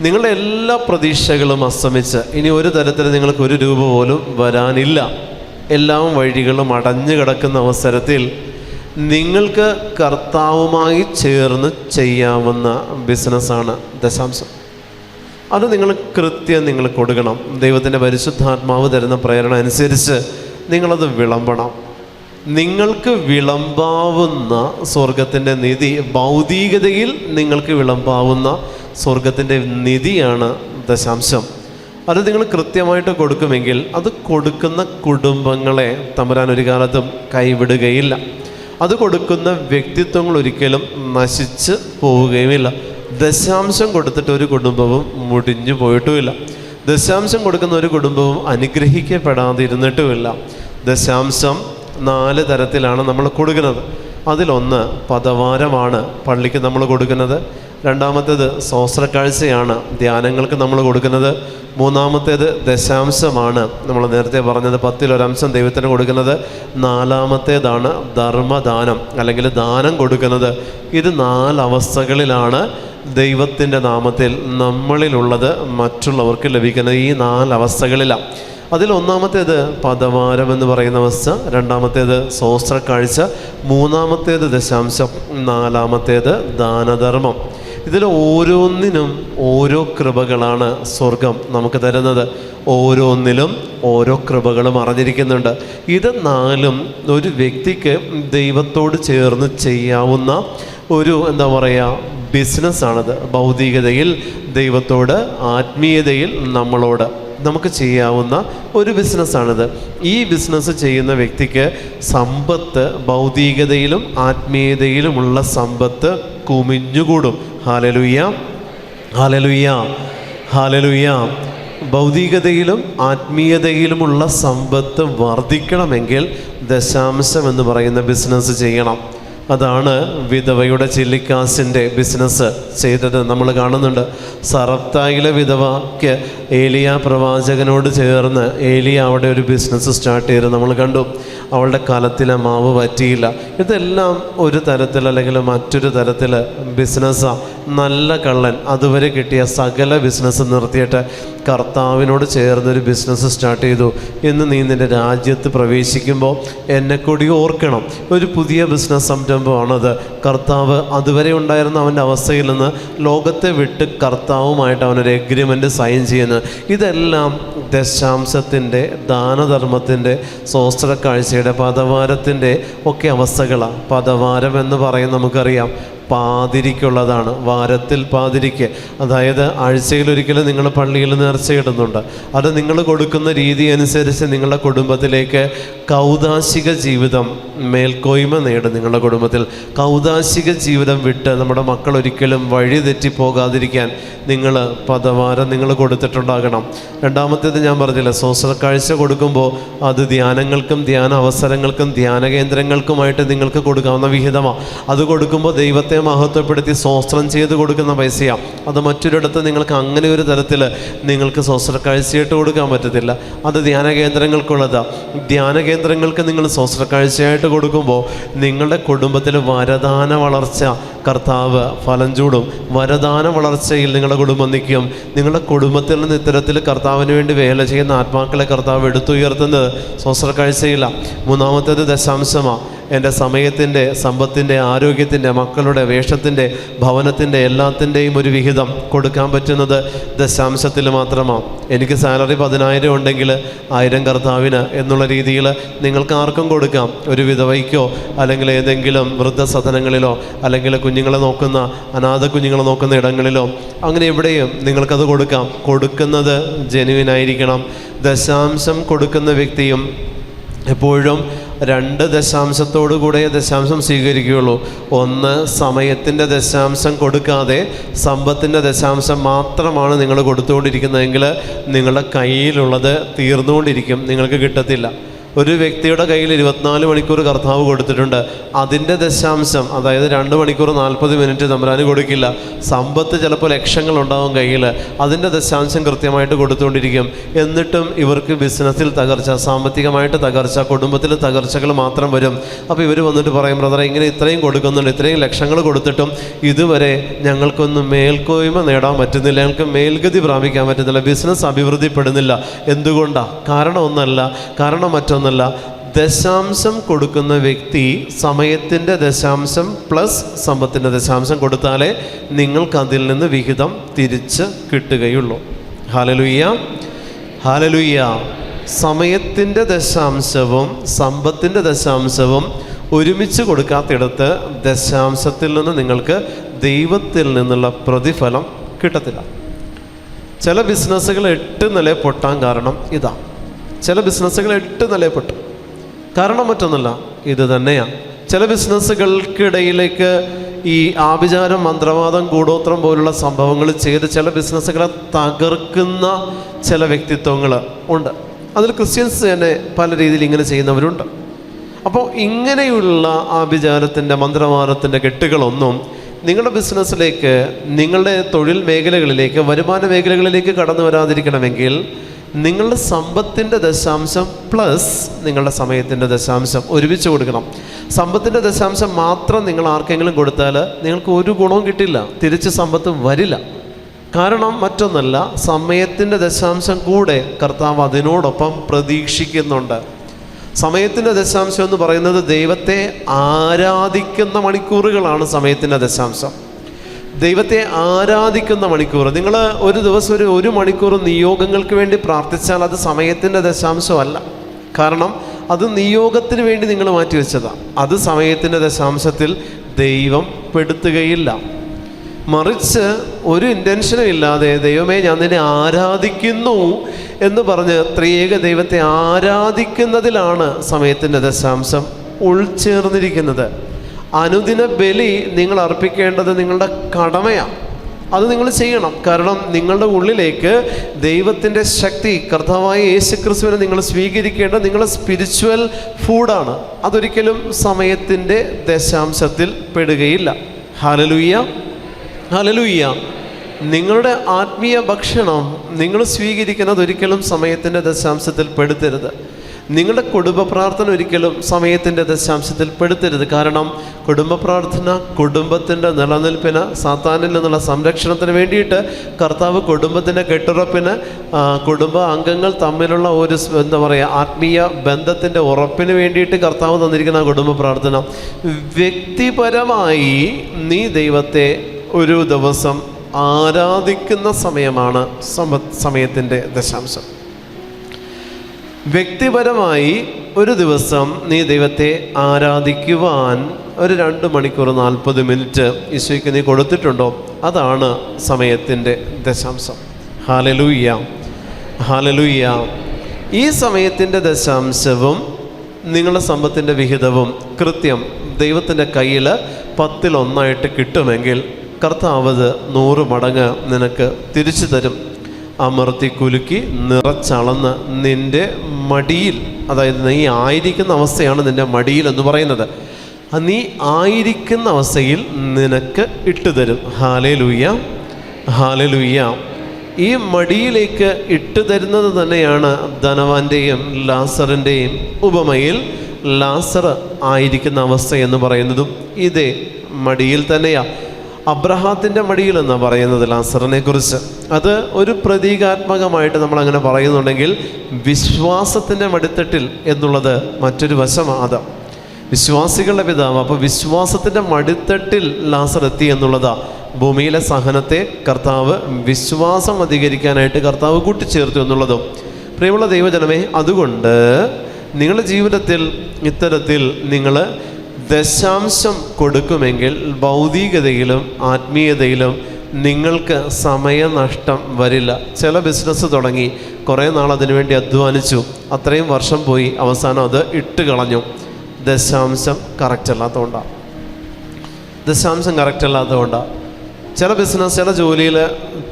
നിങ്ങളുടെ എല്ലാ പ്രതീക്ഷകളും അസ്തമിച്ച് ഇനി ഒരു തരത്തിൽ നിങ്ങൾക്ക് 1 രൂപ പോലും വരാനില്ല, എല്ലാ വഴികളും അടഞ്ഞു കിടക്കുന്ന അവസരത്തിൽ നിങ്ങൾക്ക് കർത്താവുമായി ചേർന്ന് ചെയ്യാവുന്ന ബിസിനസ്സാണ് ദശാംശം. അത് നിങ്ങൾ നിങ്ങൾ കൊടുക്കണം. ദൈവത്തിൻ്റെ പരിശുദ്ധാത്മാവ് തരുന്ന പ്രേരണ അനുസരിച്ച് നിങ്ങളത് വിളമ്പണം. നിങ്ങൾക്ക് വിളമ്പാവുന്ന സ്വർഗത്തിൻ്റെ നിധി, ഭൗതികതയിൽ നിങ്ങൾക്ക് വിളമ്പാവുന്ന സ്വർഗത്തിൻ്റെ നിധിയാണ് ദശാംശം. അത് നിങ്ങൾ കൃത്യമായിട്ട് കൊടുക്കുമെങ്കിൽ അത് കൊടുക്കുന്ന കുടുംബങ്ങളെ തമ്പുരാൻ ഒരു കാലത്തും കൈവിടുകയില്ല. അത് കൊടുക്കുന്ന വ്യക്തിത്വങ്ങൾ ഒരിക്കലും നശിച്ച് പോവുകയുമില്ല. ദശാംശം കൊടുത്തിട്ട് ഒരു കുടുംബവും മുടിഞ്ഞു പോയിട്ടുമില്ല. ദശാംശം കൊടുക്കുന്ന ഒരു കുടുംബവും അനുഗ്രഹിക്കപ്പെടാതിരുന്നിട്ടുമില്ല. ദശാംശം 4 തരത്തിലാണ് നമ്മൾ കൊടുക്കുന്നത്. അതിലൊന്ന് പദവാരമാണ്, പള്ളിക്ക് നമ്മൾ കൊടുക്കുന്നത്. രണ്ടാമത്തേത് സ്വസ്ത്രക്കാഴ്ചയാണ്, ധ്യാനങ്ങൾക്ക് നമ്മൾ കൊടുക്കുന്നത്. മൂന്നാമത്തേത് ദശാംശമാണ്, നമ്മൾ നേരത്തെ പറഞ്ഞത് 10-ൽ 1 അംശം ദൈവത്തിന് കൊടുക്കുന്നത്. 4-ാമത്തേതാണ് ധർമ്മദാനം അല്ലെങ്കിൽ ദാനം കൊടുക്കുന്നത്. ഇത് 4 അവസ്ഥകളിലാണ് ദൈവത്തിൻ്റെ നാമത്തിൽ നമ്മളിലുള്ളത് മറ്റുള്ളവർക്ക് ലഭിക്കുന്നത്. ഈ 4 അവസ്ഥകളിലാണ്. അതിൽ ഒന്നാമത്തേത് പദവാരം എന്ന് പറയുന്ന അവസ്ഥ, രണ്ടാമത്തേത് സ്വസ്ത്രക്കാഴ്ച, മൂന്നാമത്തേത് ദശാംശം, 4-ാമത്തേത് ദാനധർമ്മം. ഇതിൽ ഓരോന്നിനും ഓരോ കൃപകളാണ് സ്വർഗം നമുക്ക് തരുന്നത്. ഓരോന്നിലും ഓരോ കൃപകളും അറിഞ്ഞിരിക്കുന്നുണ്ട്. ഇത് 4ഉം ഒരു വ്യക്തിക്ക് ദൈവത്തോട് ചേർന്ന് ചെയ്യാവുന്ന ഒരു ബിസിനസ്സാണത്. ഭൗതികതയിൽ ദൈവത്തോട്, ആത്മീയതയിൽ നമ്മളോട് നമുക്ക് ചെയ്യാവുന്ന ഒരു ബിസിനസ്സാണിത്. ഈ ബിസിനസ് ചെയ്യുന്ന വ്യക്തിക്ക് സമ്പത്ത്, ഭൗതികതയിലും ആത്മീയതയിലുമുള്ള സമ്പത്ത് കുമിഞ്ഞുകൂടും. Hallelujah, hallelujah, hallelujah. ഭൗതികതയിലും ആത്മീയതയിലുമുള്ള സമ്പത്ത് വർദ്ധിക്കണമെങ്കിൽ ദശാംശം എന്ന് പറയുന്ന ബിസിനസ് ചെയ്യണം. അതാണ് വിധവയുടെ ചില്ലിക്കാസിൻ്റെ ബിസിനസ് ചെയ്തത് നമ്മൾ കാണുന്നുണ്ട്. സറപ്തായിലെ വിധവയ്ക്ക് ഏലിയ പ്രവാചകനോട് ചേർന്ന് ഏലിയ അവിടെ ഒരു ബിസിനസ് സ്റ്റാർട്ട് ചെയ്ത് നമ്മൾ കണ്ടു. അവളുടെ കലത്തിലെ മാവ് പറ്റിയില്ല. ഇതെല്ലാം ഒരു തരത്തിൽ അല്ലെങ്കിൽ മറ്റൊരു തരത്തിൽ ബിസിനസ്സാണ്. നല്ല കള്ളൻ അതുവരെ കിട്ടിയ സകല ബിസിനസ് നിർത്തിയിട്ട് കർത്താവിനോട് ചേർന്നൊരു ബിസിനസ് സ്റ്റാർട്ട് ചെയ്തു. ഇന്ന് നീ നിൻ്റെ രാജ്യത്ത് പ്രവേശിക്കുമ്പോൾ എന്നെക്കൂടി ഓർക്കണം. ഒരു പുതിയ ബിസിനസ് സംരംഭമാണത്. കർത്താവ് അതുവരെ ഉണ്ടായിരുന്ന അവൻ്റെ അവസ്ഥയിൽ നിന്ന് ലോകത്തെ വിട്ട് കർത്താവുമായിട്ട് അവനൊരു എഗ്രിമെൻ്റ് സൈൻ ചെയ്യുന്നത്. ഇതെല്ലാം ദശാംശത്തിൻ്റെ, ദാനധർമ്മത്തിൻ്റെ, സ്വസ്ത്ര കാഴ്ചയുടെ, പദവാരത്തിൻ്റെ ഒക്കെ അവസ്ഥകളാണ്. പദവാരം എന്ന് പറയും നമുക്കറിയാം, പാതിരിക്കുള്ളതാണ്. വാരത്തിൽ പാതിരിക്ക്, അതായത് ആഴ്ചയിലൊരിക്കലും നിങ്ങൾ പള്ളിയിൽ നേർച്ചയിടുന്നുണ്ട്. അത് നിങ്ങൾ കൊടുക്കുന്ന രീതി അനുസരിച്ച് നിങ്ങളുടെ കുടുംബത്തിലേക്ക് കൗദാശിക ജീവിതം മേൽക്കോയ്മ നേടും. നിങ്ങളുടെ കുടുംബത്തിൽ കൗദാശിക ജീവിതം വിട്ട് നമ്മുടെ മക്കൾ ഒരിക്കലും വഴി തെറ്റിപ്പോകാതിരിക്കാൻ നിങ്ങൾ പദവാരം നിങ്ങൾ കൊടുത്തിട്ടുണ്ടാകണം. രണ്ടാമത്തേത് ഞാൻ പറഞ്ഞില്ല, സ്വസ്ത്ര കാഴ്ച കൊടുക്കുമ്പോൾ അത് ധ്യാനങ്ങൾക്കും ധ്യാന അവസരങ്ങൾക്കും ധ്യാന കേന്ദ്രങ്ങൾക്കുമായിട്ട് നിങ്ങൾക്ക് കൊടുക്കാവുന്ന വിഹിതമാണ്. അത് കൊടുക്കുമ്പോൾ ദൈവത്തെ മഹത്വപ്പെടുത്തി സ്വസ്ത്രം ചെയ്ത് കൊടുക്കുന്ന പൈസയാണ്. അത് മറ്റൊരിടത്ത് നിങ്ങൾക്ക് അങ്ങനെ ഒരു തരത്തിൽ നിങ്ങൾക്ക് സ്വസ്ത്ര കാഴ്ചയായിട്ട് കൊടുക്കാൻ പറ്റത്തില്ല. അത് ധ്യാന കേന്ദ്രങ്ങൾക്കുള്ളതാണ്. ധ്യാന കേന്ദ്രങ്ങൾക്ക് നിങ്ങൾ സ്വസ്ത്ര കാഴ്ചയായിട്ട് കൊടുക്കുമ്പോൾ നിങ്ങളുടെ കുടുംബത്തിൽ വരദാന വളർച്ച കർത്താവ് ഫലം ചൂടും. വരദാന വളർച്ചയിൽ നിങ്ങളുടെ കുടുംബം നിൽക്കും. നിങ്ങളുടെ കുടുംബത്തിൽ നിന്ന് ഇത്തരത്തിൽ കർത്താവിന് വേണ്ടി വേല ചെയ്യുന്ന ആത്മാക്കളെ കർത്താവ് എടുത്തുയർത്തുന്നത് സ്വസ്ത്ര കാഴ്ചയില്ല. മൂന്നാമത്തേത് ദശാംശമാണ്. എൻ്റെ സമയത്തിൻ്റെ, സമ്പത്തിൻ്റെ, ആരോഗ്യത്തിൻ്റെ, മക്കളുടെ വേഷത്തിൻ്റെ, ഭവനത്തിൻ്റെ എല്ലാത്തിൻ്റെയും ഒരു വിഹിതം കൊടുക്കാൻ പറ്റുന്നത് ദശാംശത്തിൽ മാത്രമാണ്. എനിക്ക് സാലറി 10,000 ഉണ്ടെങ്കിൽ 1000 കർത്താവിന് എന്നുള്ള രീതിയിൽ നിങ്ങൾക്ക് ആർക്കും കൊടുക്കാം. ഒരു വിധവയ്ക്കോ അല്ലെങ്കിൽ ഏതെങ്കിലും വൃദ്ധസദനങ്ങളിലോ അല്ലെങ്കിൽ കുഞ്ഞുങ്ങളെ നോക്കുന്ന, അനാഥ കുഞ്ഞുങ്ങളെ നോക്കുന്ന ഇടങ്ങളിലോ അങ്ങനെ എവിടെയും നിങ്ങൾക്കത് കൊടുക്കാം. കൊടുക്കുന്നത് ജെനുവിനായിരിക്കണം. ദശാംശം കൊടുക്കുന്ന വ്യക്തിയും എപ്പോഴും 2 ദശാംശത്തോടുകൂടെ ദശാംശം സ്വീകരിക്കുകയുള്ളൂ. ഒന്ന്, സമയത്തിൻ്റെ ദശാംശം കൊടുക്കാതെ സമ്പത്തിൻ്റെ ദശാംശം മാത്രമാണ് നിങ്ങൾ കൊടുത്തുകൊണ്ടിരിക്കുന്നതെങ്കിൽ നിങ്ങളുടെ കയ്യിലുള്ളത് തീർന്നുകൊണ്ടിരിക്കും, നിങ്ങൾക്ക് കിട്ടത്തില്ല. ഒരു വ്യക്തിയുടെ കയ്യിൽ 24 മണിക്കൂർ കർത്താവ് കൊടുത്തിട്ടുണ്ട്. അതിൻ്റെ ദശാംശം, അതായത് 2 മണിക്കൂർ 40 മിനിറ്റ് തമ്പുരാന് കൊടുക്കില്ല. സമ്പത്ത് ചിലപ്പോൾ ലക്ഷങ്ങളുണ്ടാവും കയ്യിൽ, അതിൻ്റെ ദശാംശം കൃത്യമായിട്ട് കൊടുത്തുകൊണ്ടിരിക്കും. എന്നിട്ടും ഇവർക്ക് ബിസിനസ്സിൽ തകർച്ച, സാമ്പത്തികമായിട്ട് തകർച്ച, കുടുംബത്തിൽ തകർച്ചകൾ മാത്രം വരും. അപ്പോൾ ഇവർ വന്നിട്ട് പറയും, ബ്രദറെ ഇങ്ങനെ ഇത്രയും കൊടുക്കുന്നുണ്ട്, ഇത്രയും ലക്ഷങ്ങൾ കൊടുത്തിട്ടും ഇതുവരെ ഞങ്ങൾക്കൊന്നും മേൽക്കോയ്മ നേടാൻ പറ്റുന്നില്ല, ഞങ്ങൾക്ക് മേൽഗതി പ്രാപിക്കാൻ പറ്റുന്നില്ല, ബിസിനസ് അഭിവൃദ്ധിപ്പെടുന്നില്ല. എന്തുകൊണ്ടാണ്? കാരണം ഒന്നല്ല, കാരണം മറ്റൊന്നല്ല. ദശാംശം കൊടുക്കുന്ന വ്യക്തി സമയത്തിൻ്റെ ദശാംശം പ്ലസ് സമ്പത്തിൻ്റെ ദശാംശം കൊടുത്താലേ നിങ്ങൾക്കതിൽ നിന്ന് വിഹിതം തിരിച്ച് കിട്ടുകയുള്ളൂ. Hallelujah, hallelujah. സമയത്തിൻ്റെ ദശാംശവും സമ്പത്തിൻ്റെ ദശാംശവും ഒരുമിച്ച് കൊടുക്കാത്തിടത്ത് ദശാംശത്തിൽ നിന്ന് നിങ്ങൾക്ക് ദൈവത്തിൽ നിന്നുള്ള പ്രതിഫലം കിട്ടത്തില്ല. ചില ബിസിനസ്സുകൾ 8 നിലയിൽ പൊട്ടാൻ കാരണം ഇതാണ്. ചില ബിസിനസ്സുകൾ 8 നിലയിൽ പൊട്ടും. കാരണം മറ്റൊന്നല്ല, ഇത് തന്നെയാണ്. ചില ബിസിനസ്സുകൾക്കിടയിലേക്ക് ഈ ആഭിചാരം, മന്ത്രവാദം, കൂടോത്രം പോലുള്ള സംഭവങ്ങൾ ചെയ്ത് ചില ബിസിനസ്സുകളെ തകർക്കുന്ന ചില വ്യക്തിത്വങ്ങൾ ഉണ്ട്. അതിൽ ക്രിസ്ത്യൻസ് തന്നെ പല രീതിയിൽ ഇങ്ങനെ ചെയ്യുന്നവരുണ്ട്. അപ്പോൾ ഇങ്ങനെയുള്ള ആഭിചാരത്തിൻ്റെ, മന്ത്രവാദത്തിൻ്റെ കെട്ടുകളൊന്നും നിങ്ങളുടെ ബിസിനസ്സിലേക്ക്, നിങ്ങളുടെ തൊഴിൽ മേഖലകളിലേക്ക്, വരുമാന മേഖലകളിലേക്ക് കടന്നു വരാതിരിക്കണമെങ്കിൽ നിങ്ങളുടെ സമ്പത്തിൻ്റെ ദശാംശം പ്ലസ് നിങ്ങളുടെ സമയത്തിൻ്റെ ദശാംശം ഒരുമിച്ച് കൊടുക്കണം. സമ്പത്തിൻ്റെ ദശാംശം മാത്രം നിങ്ങൾ ആർക്കെങ്കിലും കൊടുത്താൽ നിങ്ങൾക്ക് ഒരു ഗുണവും കിട്ടില്ല, തിരിച്ച് സമ്പത്ത് വരില്ല. കാരണം മറ്റൊന്നല്ല, സമയത്തിൻ്റെ ദശാംശം കൂടെ കർത്താവ് അതിനോടൊപ്പം പ്രതീക്ഷിക്കുന്നുണ്ട്. സമയത്തിൻ്റെ ദശാംശം എന്ന് പറയുന്നത് ദൈവത്തെ ആരാധിക്കുന്ന മണിക്കൂറുകളാണ് സമയത്തിൻ്റെ ദശാംശം. ദൈവത്തെ ആരാധിക്കുന്ന മണിക്കൂർ. നിങ്ങൾ ഒരു ദിവസം ഒരു മണിക്കൂർ നിയോഗങ്ങൾക്ക് വേണ്ടി പ്രാർത്ഥിച്ചാൽ അത് സമയത്തിൻ്റെ ദശാംശമല്ല. കാരണം അത് നിയോഗത്തിന് വേണ്ടി നിങ്ങൾ മാറ്റിവെച്ചതാണ്. അത് സമയത്തിൻ്റെ ദശാംശത്തിൽ ദൈവം പെടുത്തുകയില്ല. മറിച്ച് ഒരു ഇൻറ്റൻഷനും ഇല്ലാതെ ദൈവമേ ഞാൻ നിന്നെ ആരാധിക്കുന്നു എന്ന് പറഞ്ഞ് ത്രിയേക ദൈവത്തെ ആരാധിക്കുന്നതിലാണ് സമയത്തിൻ്റെ ദശാംശം ഉൾച്ചേർന്നിരിക്കുന്നത്. അനുദിന ബലി നിങ്ങൾ അർപ്പിക്കേണ്ടത് നിങ്ങളുടെ കടമയാണ്. അത് നിങ്ങൾ ചെയ്യണം. കാരണം നിങ്ങളുടെ ഉള്ളിലേക്ക് ദൈവത്തിൻ്റെ ശക്തി, കർത്താവായ യേശുക്രിസ്തുവിനെ നിങ്ങൾ സ്വീകരിക്കേണ്ടത് നിങ്ങളുടെ സ്പിരിച്വൽ ഫുഡാണ്. അതൊരിക്കലും സമയത്തിൻ്റെ ദശാംശത്തിൽ പെടുകയില്ല. Hallelujah, hallelujah. നിങ്ങളുടെ ആത്മീയ ഭക്ഷണം നിങ്ങൾ സ്വീകരിക്കുന്നത് ഒരിക്കലും സമയത്തിൻ്റെ ദശാംശത്തിൽ പെടുത്തരുത്. നിങ്ങളുടെ കുടുംബ പ്രാർത്ഥന ഒരിക്കലും സമയത്തിൻ്റെ ദശാംശത്തിൽ പെടുത്തരുത്. കാരണം കുടുംബ പ്രാർത്ഥന കുടുംബത്തിൻ്റെ നിലനിൽപ്പിന്, സാത്താനിൽ നിന്നുള്ള സംരക്ഷണത്തിന് വേണ്ടിയിട്ട് കർത്താവ് കുടുംബത്തിൻ്റെ കെട്ടുറപ്പിന്, കുടുംബ അംഗങ്ങൾ തമ്മിലുള്ള ഒരു ആത്മീയ ബന്ധത്തിൻ്റെ ഉറപ്പിന് വേണ്ടിയിട്ട് കർത്താവ് തന്നിരിക്കുന്ന കുടുംബ പ്രാർത്ഥന. വ്യക്തിപരമായി നീ ദൈവത്തെ ഒരു ദിവസം ആരാധിക്കുന്ന സമയമാണ് സമയത്തിൻ്റെ ദശാംശം. വ്യക്തിപരമായി ഒരു ദിവസം നീ ദൈവത്തെ ആരാധിക്കുവാൻ ഒരു 2 മണിക്കൂർ 40 മിനിറ്റ് ഈശോയ്ക്ക് നീ കൊടുത്തിട്ടുണ്ടോ? അതാണ് സമയത്തിൻ്റെ ദശാംശം. Hallelujah, hallelujah. ഈ സമയത്തിൻ്റെ ദശാംശവും നിങ്ങളുടെ സമ്പത്തിൻ്റെ വിഹിതവും കൃത്യം ദൈവത്തിൻ്റെ കയ്യിൽ 10-1 കിട്ടുമെങ്കിൽ കർത്താവ് 100 മടങ്ങ് നിനക്ക് തിരിച്ചു തരും. അമർത്തി കുലുക്കി നിറച്ചളന്ന് നിൻ്റെ മടിയിൽ, അതായത് നീ ആയിരിക്കുന്ന അവസ്ഥയാണ് നിൻ്റെ മടിയിൽ എന്ന് പറയുന്നത്, നീ ആയിരിക്കുന്ന അവസ്ഥയിൽ നിനക്ക് ഇട്ടുതരും. Hallelujah, hallelujah. ഈ മടിയിലേക്ക് ഇട്ടുതരുന്നത് തന്നെയാണ് ധനവാന്റെയും ലാസറിൻ്റെയും ഉപമയിൽ ലാസർ ആയിരിക്കുന്ന അവസ്ഥ എന്ന് പറയുന്നതും ഇതേ മടിയിൽ തന്നെയാണ്. അബ്രഹാത്തിൻ്റെ മടിയിൽ എന്നാണ് പറയുന്നത് ലാസറിനെ കുറിച്ച്. അത് ഒരു പ്രതീകാത്മകമായിട്ട് നമ്മളങ്ങനെ പറയുന്നുണ്ടെങ്കിൽ വിശ്വാസത്തിൻ്റെ മടിത്തട്ടിൽ എന്നുള്ളത് മറ്റൊരു വശമാണ്. അത് വിശ്വാസികളുടെ പിതാവ്. അപ്പോൾ വിശ്വാസത്തിൻ്റെ മടിത്തട്ടിൽ ലാസർ എത്തി എന്നുള്ളതാണ്. ഭൂമിയിലെ സഹനത്തെ കർത്താവ് വിശ്വാസം അധികരിക്കാനായിട്ട് കർത്താവ് കൂട്ടിച്ചേർത്തു എന്നുള്ളതും. പ്രിയമുള്ള ദൈവജനമേ, അതുകൊണ്ട് നിങ്ങളുടെ ജീവിതത്തിൽ ഇത്തരത്തിൽ നിങ്ങൾ ദശാംശം കൊടുക്കുമെങ്കിൽ ഭൗതികതയിലും ആത്മീയതയിലും നിങ്ങൾക്ക് സമയനഷ്ടം വരില്ല. ചില ബിസിനസ് തുടങ്ങി കുറേ നാൾ അതിനുവേണ്ടി അധ്വാനിച്ചു, അത്രയും വർഷം പോയി, അവസാനം അത് ഇട്ട് കളഞ്ഞു. ദശാംശം കറക്റ്റ് അല്ലാത്തതുകൊണ്ടാണ്. ദശാംശം കറക്റ്റ് അല്ലാത്തതുകൊണ്ടാണ്. ചില ബിസിനസ്, ചില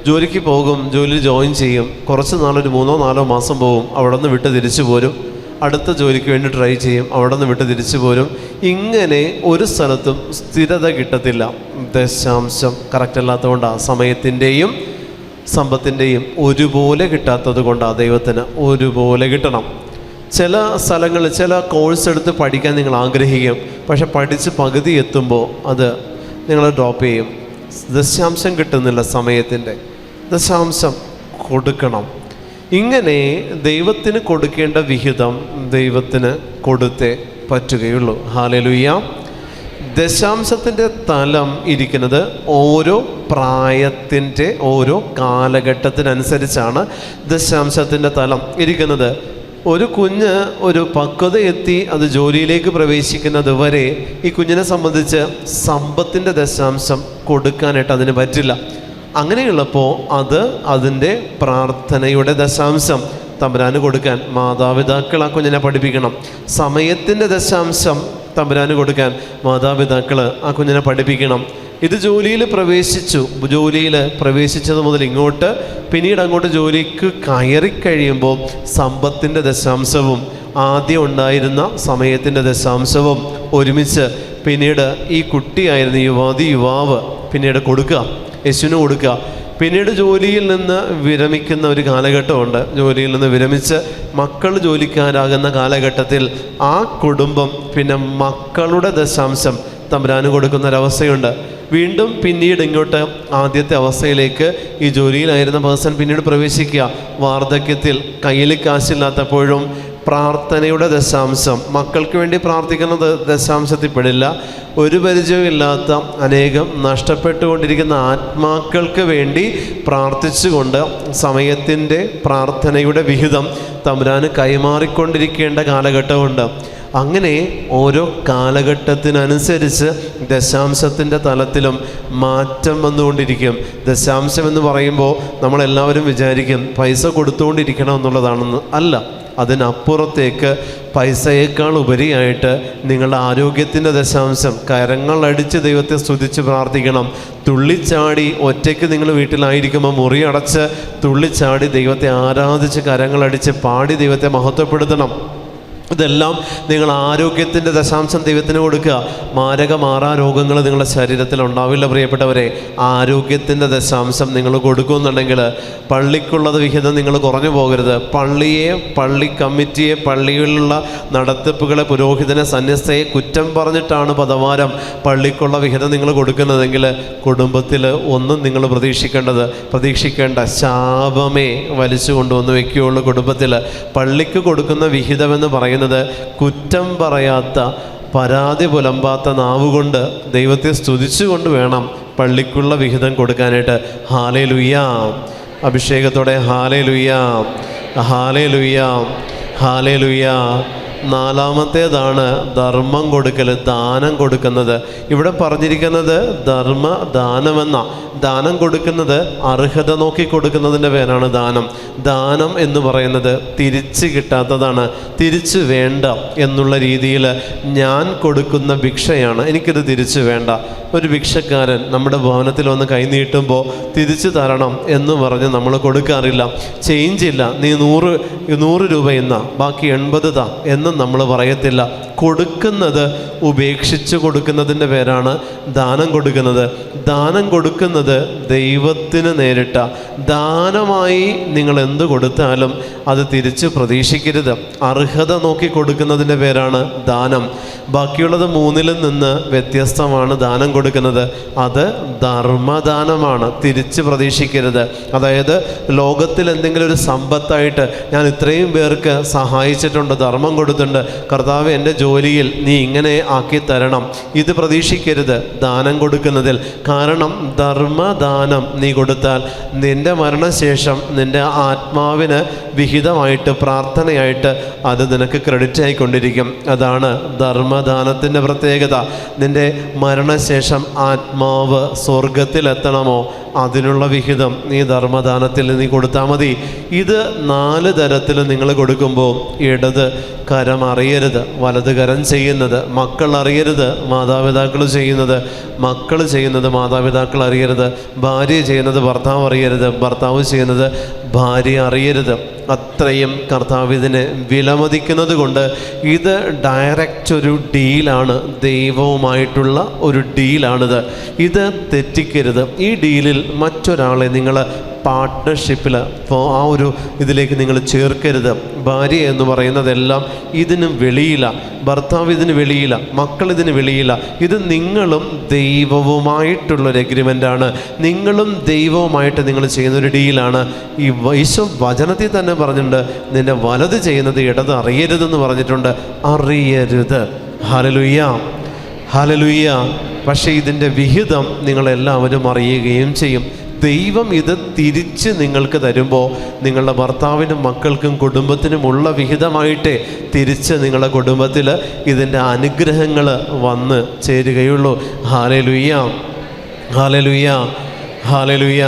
ജോലിക്ക് പോകും, ജോലിയിൽ ജോയിൻ ചെയ്യും, കുറച്ച് നാളൊരു 3-4 മാസം പോകും, അവിടെ നിന്ന് വിട്ട് തിരിച്ചു പോരും, അടുത്ത ജോലിക്ക് വേണ്ടി ട്രൈ ചെയ്യും, അവിടെ നിന്ന് വിട്ട് തിരിച്ചു പോരും. ഇങ്ങനെ ഒരു സ്ഥലത്തും സ്ഥിരത കിട്ടത്തില്ല. ദശാംശം കറക്റ്റ് അല്ലാത്തതുകൊണ്ടാണ്. സമയത്തിൻ്റെയും സമ്പത്തിൻ്റെയും ഒരുപോലെ കിട്ടാത്തത് കൊണ്ടാണ്. ദൈവത്തിന് ഒരുപോലെ കിട്ടണം. ചില സ്ഥലങ്ങളിൽ ചില കോഴ്സ് എടുത്ത് പഠിക്കാൻ നിങ്ങൾ ആഗ്രഹിക്കും, പക്ഷെ പഠിച്ച് പകുതി എത്തുമ്പോൾ അത് നിങ്ങൾ ഡ്രോപ്പ് ചെയ്യും. ദശാംശം കിട്ടുന്നില്ല. സമയത്തിൻ്റെ ദശാംശം കൊടുക്കണം. ഇങ്ങനെ ദൈവത്തിന് കൊടുക്കേണ്ട വിഹിതം ദൈവത്തിന് കൊടുത്തേ പറ്റുകയുള്ളൂ. ഹല്ലേലൂയ. ദശാംശത്തിൻ്റെ തലം ഇരിക്കുന്നത് ഓരോ പ്രായത്തിൻ്റെ ഓരോ കാലഘട്ടത്തിനനുസരിച്ചാണ് ദശാംശത്തിൻ്റെ തലം ഇരിക്കുന്നത്. ഒരു കുഞ്ഞ് ഒരു പക്വത എത്തി അത് ജോലിയിലേക്ക് പ്രവേശിക്കുന്നത് വരെ ഈ കുഞ്ഞിനെ സംബന്ധിച്ച് സമ്പത്തിൻ്റെ ദശാംശം കൊടുക്കാനായിട്ട് അതിന് പറ്റില്ല. അങ്ങനെയുള്ളപ്പോൾ അതിൻ്റെ പ്രാർത്ഥനയുടെ ദശാംശം തമ്പുരാന് കൊടുക്കാൻ മാതാപിതാക്കൾ ആ കുഞ്ഞിനെ പഠിപ്പിക്കണം. സമയത്തിൻ്റെ ദശാംശം തമ്പുരാന് കൊടുക്കാൻ മാതാപിതാക്കൾ ആ കുഞ്ഞിനെ പഠിപ്പിക്കണം. ഇത് ജോലിയിൽ പ്രവേശിച്ചത് മുതൽ ഇങ്ങോട്ട്, പിന്നീട് അങ്ങോട്ട് ജോലിക്ക് കയറിക്കഴിയുമ്പോൾ സമ്പത്തിൻ്റെ ദശാംശവും ആദ്യം ഉണ്ടായിരുന്ന സമയത്തിൻ്റെ ദശാംശവും ഒരുമിച്ച് പിന്നീട് ഈ കുട്ടിയായിരുന്ന യുവാവ് പിന്നീട് കൊടുക്കുക, യേശുവിന് കൊടുക്കുക. പിന്നീട് ജോലിയിൽ നിന്ന് വിരമിക്കുന്ന ഒരു കാലഘട്ടമുണ്ട്. ജോലിയിൽ നിന്ന് വിരമിച്ച് മക്കൾ ജോലിക്കാരാകുന്ന കാലഘട്ടത്തിൽ ആ കുടുംബം പിന്നെ മക്കളുടെ ദശാംശം തമ്പുരാന് കൊടുക്കുന്നൊരവസ്ഥയുണ്ട്. വീണ്ടും പിന്നീട് ഇങ്ങോട്ട് ആദ്യത്തെ അവസ്ഥയിലേക്ക് ഈ ജോലിയിലായിരുന്ന പേഴ്സൺ പിന്നീട് പ്രവേശിക്കുക. വാർദ്ധക്യത്തിൽ കയ്യിൽ കാശില്ലാത്തപ്പോഴും പ്രാർത്ഥനയുടെ ദശാംശം, മക്കൾക്ക് വേണ്ടി പ്രാർത്ഥിക്കുന്ന ദശാംശത്തിൽ പെടില്ല. ഒരു പരിചയമില്ലാത്ത അനേകം നഷ്ടപ്പെട്ടുകൊണ്ടിരിക്കുന്ന ആത്മാക്കൾക്ക് വേണ്ടി പ്രാർത്ഥിച്ചുകൊണ്ട് സമയത്തിൻ്റെ പ്രാർത്ഥനയുടെ വിഹിതം തമ്പുരാന് കൈമാറിക്കൊണ്ടിരിക്കേണ്ട കാലഘട്ടമുണ്ട്. അങ്ങനെ ഓരോ കാലഘട്ടത്തിനനുസരിച്ച് ദശാംശത്തിൻ്റെ തലത്തിലും മാറ്റം വന്നുകൊണ്ടിരിക്കും. ദശാംശം എന്ന് പറയുമ്പോൾ നമ്മളെല്ലാവരും വിചാരിക്കും പൈസ കൊടുത്തുകൊണ്ടിരിക്കണം എന്നുള്ളതാണെന്ന്. അല്ല, അതിനപ്പുറത്തേക്ക് പൈസയേക്കാൾ ഉപരിയായിട്ട് നിങ്ങളുടെ ആരോഗ്യത്തിൻ്റെ ദശാംശം, കരങ്ങളടിച്ച് ദൈവത്തെ സ്തുതിച്ച് പ്രാർത്ഥിക്കണം. തുള്ളിച്ചാടി ഒറ്റയ്ക്ക് നിങ്ങൾ വീട്ടിലായിരിക്കുമ്പോൾ മുറി അടച്ച് തുള്ളിച്ചാടി ദൈവത്തെ ആരാധിച്ച് കരങ്ങളടിച്ച് പാടി ദൈവത്തെ മഹത്വപ്പെടുത്തണം. ഇതെല്ലാം നിങ്ങൾ ആരോഗ്യത്തിൻ്റെ ദശാംശം ദൈവത്തിന് കൊടുക്കുക. മാരക രോഗങ്ങൾ നിങ്ങളുടെ ശരീരത്തിൽ ഉണ്ടാവില്ല പ്രിയപ്പെട്ടവരെ. ആരോഗ്യത്തിൻ്റെ ദശാംശം നിങ്ങൾ കൊടുക്കുമെന്നുണ്ടെങ്കിൽ പള്ളിക്കുള്ളത് വിഹിതം നിങ്ങൾ കുറഞ്ഞു പോകരുത്. പള്ളിയെ, പള്ളി കമ്മിറ്റിയെ, പള്ളിയിലുള്ള നടത്തിപ്പുകളെ, പുരോഹിതനെ, സന്യസ്തയെ കുറ്റം പറഞ്ഞിട്ടാണ് പദവാരം പള്ളിക്കുള്ള വിഹിതം നിങ്ങൾ കൊടുക്കുന്നതെങ്കിൽ കുടുംബത്തിൽ ഒന്നും നിങ്ങൾ പ്രതീക്ഷിക്കേണ്ട ശാപമേ വലിച്ചു കൊണ്ടുവന്ന് വയ്ക്കുകയുള്ളൂ. കുടുംബത്തിൽ പള്ളിക്ക് കൊടുക്കുന്ന വിഹിതമെന്ന് പറയുന്നത് കുറ്റം പറയാത്ത, പരാതി പുലമ്പാത്ത നാവുകൊണ്ട് ദൈവത്തെ സ്തുതിച്ചുകൊണ്ട് വേണം പള്ളിക്കുള്ള വിഹിതം കൊടുക്കാനായിട്ട്. ഹല്ലേലൂയ, അഭിഷേകത്തോടെ ഹല്ലേലൂയ, ഹല്ലേലൂയ, ഹല്ലേലൂയ. നാലാമത്തേതാണ് ധർമ്മം കൊടുക്കൽ, ദാനം കൊടുക്കുന്നത്. ഇവിടെ പറഞ്ഞിരിക്കുന്നത് ദാനമെന്ന. ദാനം കൊടുക്കുന്നത് അർഹത നോക്കി കൊടുക്കുന്നതിൻ്റെ പേരാണ് ദാനം. ദാനം എന്ന് പറയുന്നത് തിരിച്ച് കിട്ടാത്തതാണ്, തിരിച്ച് വേണ്ട എന്നുള്ള രീതിയിൽ ഞാൻ കൊടുക്കുന്ന ഭിക്ഷയാണ്, എനിക്കിത് തിരിച്ച് വേണ്ട. ഒരു ഭിക്ഷക്കാരൻ നമ്മുടെ ഭവനത്തിൽ വന്ന് കൈ നീട്ടുമ്പോൾ തിരിച്ചു തരണം എന്ന് പറഞ്ഞ് നമ്മൾ കൊടുക്കാറില്ല. ചേഞ്ചില്ല, നീ 100 രൂപ ഇന്ന, ബാക്കി 80 താ എന്നും നമ്മൾ പറയത്തില്ല. കൊടുക്കുന്നത് ഉപേക്ഷിച്ച് കൊടുക്കുന്നതിൻ്റെ പേരാണ് ദാനം കൊടുക്കുന്നത്. ദാനം കൊടുക്കുന്നത് ദൈവത്തിന് നേരിട്ട ദാനമായി. നിങ്ങൾ എന്ത് കൊടുത്താലും അത് തിരിച്ച് പ്രതീക്ഷിക്കരുത്. അർഹത നോക്കി കൊടുക്കുന്നതിൻ്റെ പേരാണ് ദാനം. ബാക്കിയുള്ളത് 3-ൽ നിന്ന് വ്യത്യസ്തമാണ് ദാനം കൊടുക്കുന്നത്. അത് ധർമ്മദാനമാണ്, തിരിച്ച് പ്രതീക്ഷിക്കരുത്. അതായത് ലോകത്തിൽ എന്തെങ്കിലും ഒരു സമ്പത്തായിട്ട് ഞാൻ ഇത്രയും പേർക്ക് സഹായിച്ചിട്ടുണ്ട്, ധർമ്മം കൊടുത്തിട്ടുണ്ട്, കർത്താവ് എൻ്റെ ജോലിയിൽ നീ ഇങ്ങനെ ആക്കി തരണം, ഇത് പ്രതീക്ഷിക്കരുത് ദാനം കൊടുക്കുന്നതിൽ. കാരണം ധർമ്മദാനം നീ കൊടുത്താൽ നിൻ്റെ മരണശേഷം നിൻ്റെ ആത്മാവിന് വിഹിതമായിട്ട്, പ്രാർത്ഥനയായിട്ട് അത് നിനക്ക് ക്രെഡിറ്റ് ആയിക്കൊണ്ടിരിക്കും. അതാണ് ധർമ്മദാനത്തിൻ്റെ പ്രത്യേകത. നിൻ്റെ മരണശേഷം ആത്മാവ് സ്വർഗത്തിലെത്തണമോ അതിനുള്ള വിഹിതം നീ ധർമ്മദാനത്തിൽ നീ കൊടുത്താൽ മതി. ഇത് 4 തരത്തിൽ നിങ്ങൾ കൊടുക്കുമ്പോൾ ഇടത് കരം അറിയരുത്, വലത് കരം ചെയ്യുന്നത്. മക്കൾ അറിയരുത്, മാതാപിതാക്കൾ ചെയ്യുന്നത്. മക്കൾ ചെയ്യുന്നത് മാതാപിതാക്കൾ അറിയരുത്. ഭാര്യ ചെയ്യുന്നത് ഭർത്താവ് അറിയരുത്. ഭർത്താവ് ചെയ്യുന്നത് ഭാര്യ അറിയരുത്. അത്രയും കർത്താവ് ഇതിനെ വിലമതിക്കുന്നത് കൊണ്ട് ഇത് ഡയറക്റ്റ് ഒരു ഡീലാണ്, ദൈവവുമായിട്ടുള്ള ഒരു ഡീലാണിത്. ഇത് തെറ്റിക്കരുത്. ഈ ഡീലിൽ മറ്റൊരാളെ നിങ്ങൾ പാർട്ട്ണർഷിപ്പിൽ ആ ഒരു ഇതിലേക്ക് നിങ്ങൾ ചേർക്കരുത്. ഭാര്യ എന്ന് പറയുന്നതെല്ലാം ഇതിന് വെളിയില്ല, ഭർത്താവ് ഇതിന് വെളിയില്ല, മക്കൾ ഇതിന് വെളിയില്ല. ഇത് നിങ്ങളും ദൈവവുമായിട്ടുള്ളൊരു എഗ്രിമെൻ്റാണ്. നിങ്ങളും ദൈവവുമായിട്ട് നിങ്ങൾ ചെയ്യുന്നൊരു ഡീലാണ്. ഈ ഈശോ വചനത്തിൽ തന്നെ പറഞ്ഞിട്ടുണ്ട്, നിൻ്റെ വലത് ചെയ്യുന്നത് ഇടത് അറിയരുതെന്ന് പറഞ്ഞിട്ടുണ്ട്. അറിയരുത്. Hallelujah, hallelujah. പക്ഷേ ഇതിൻ്റെ വിഹിതം നിങ്ങളെല്ലാവരും അറിയുകയും ചെയ്യും. ദൈവം ഇത് തിരിച്ച് നിങ്ങൾക്ക് തരുമ്പോൾ നിങ്ങളുടെ ഭർത്താവിനും മക്കൾക്കും കുടുംബത്തിനുമുള്ള വിഹിതമായിട്ടേ തിരിച്ച് നിങ്ങളുടെ കുടുംബത്തിൽ ഇതിൻ്റെ അനുഗ്രഹങ്ങൾ വന്ന് ചേരുകയുള്ളൂ. Hallelujah, hallelujah, hallelujah.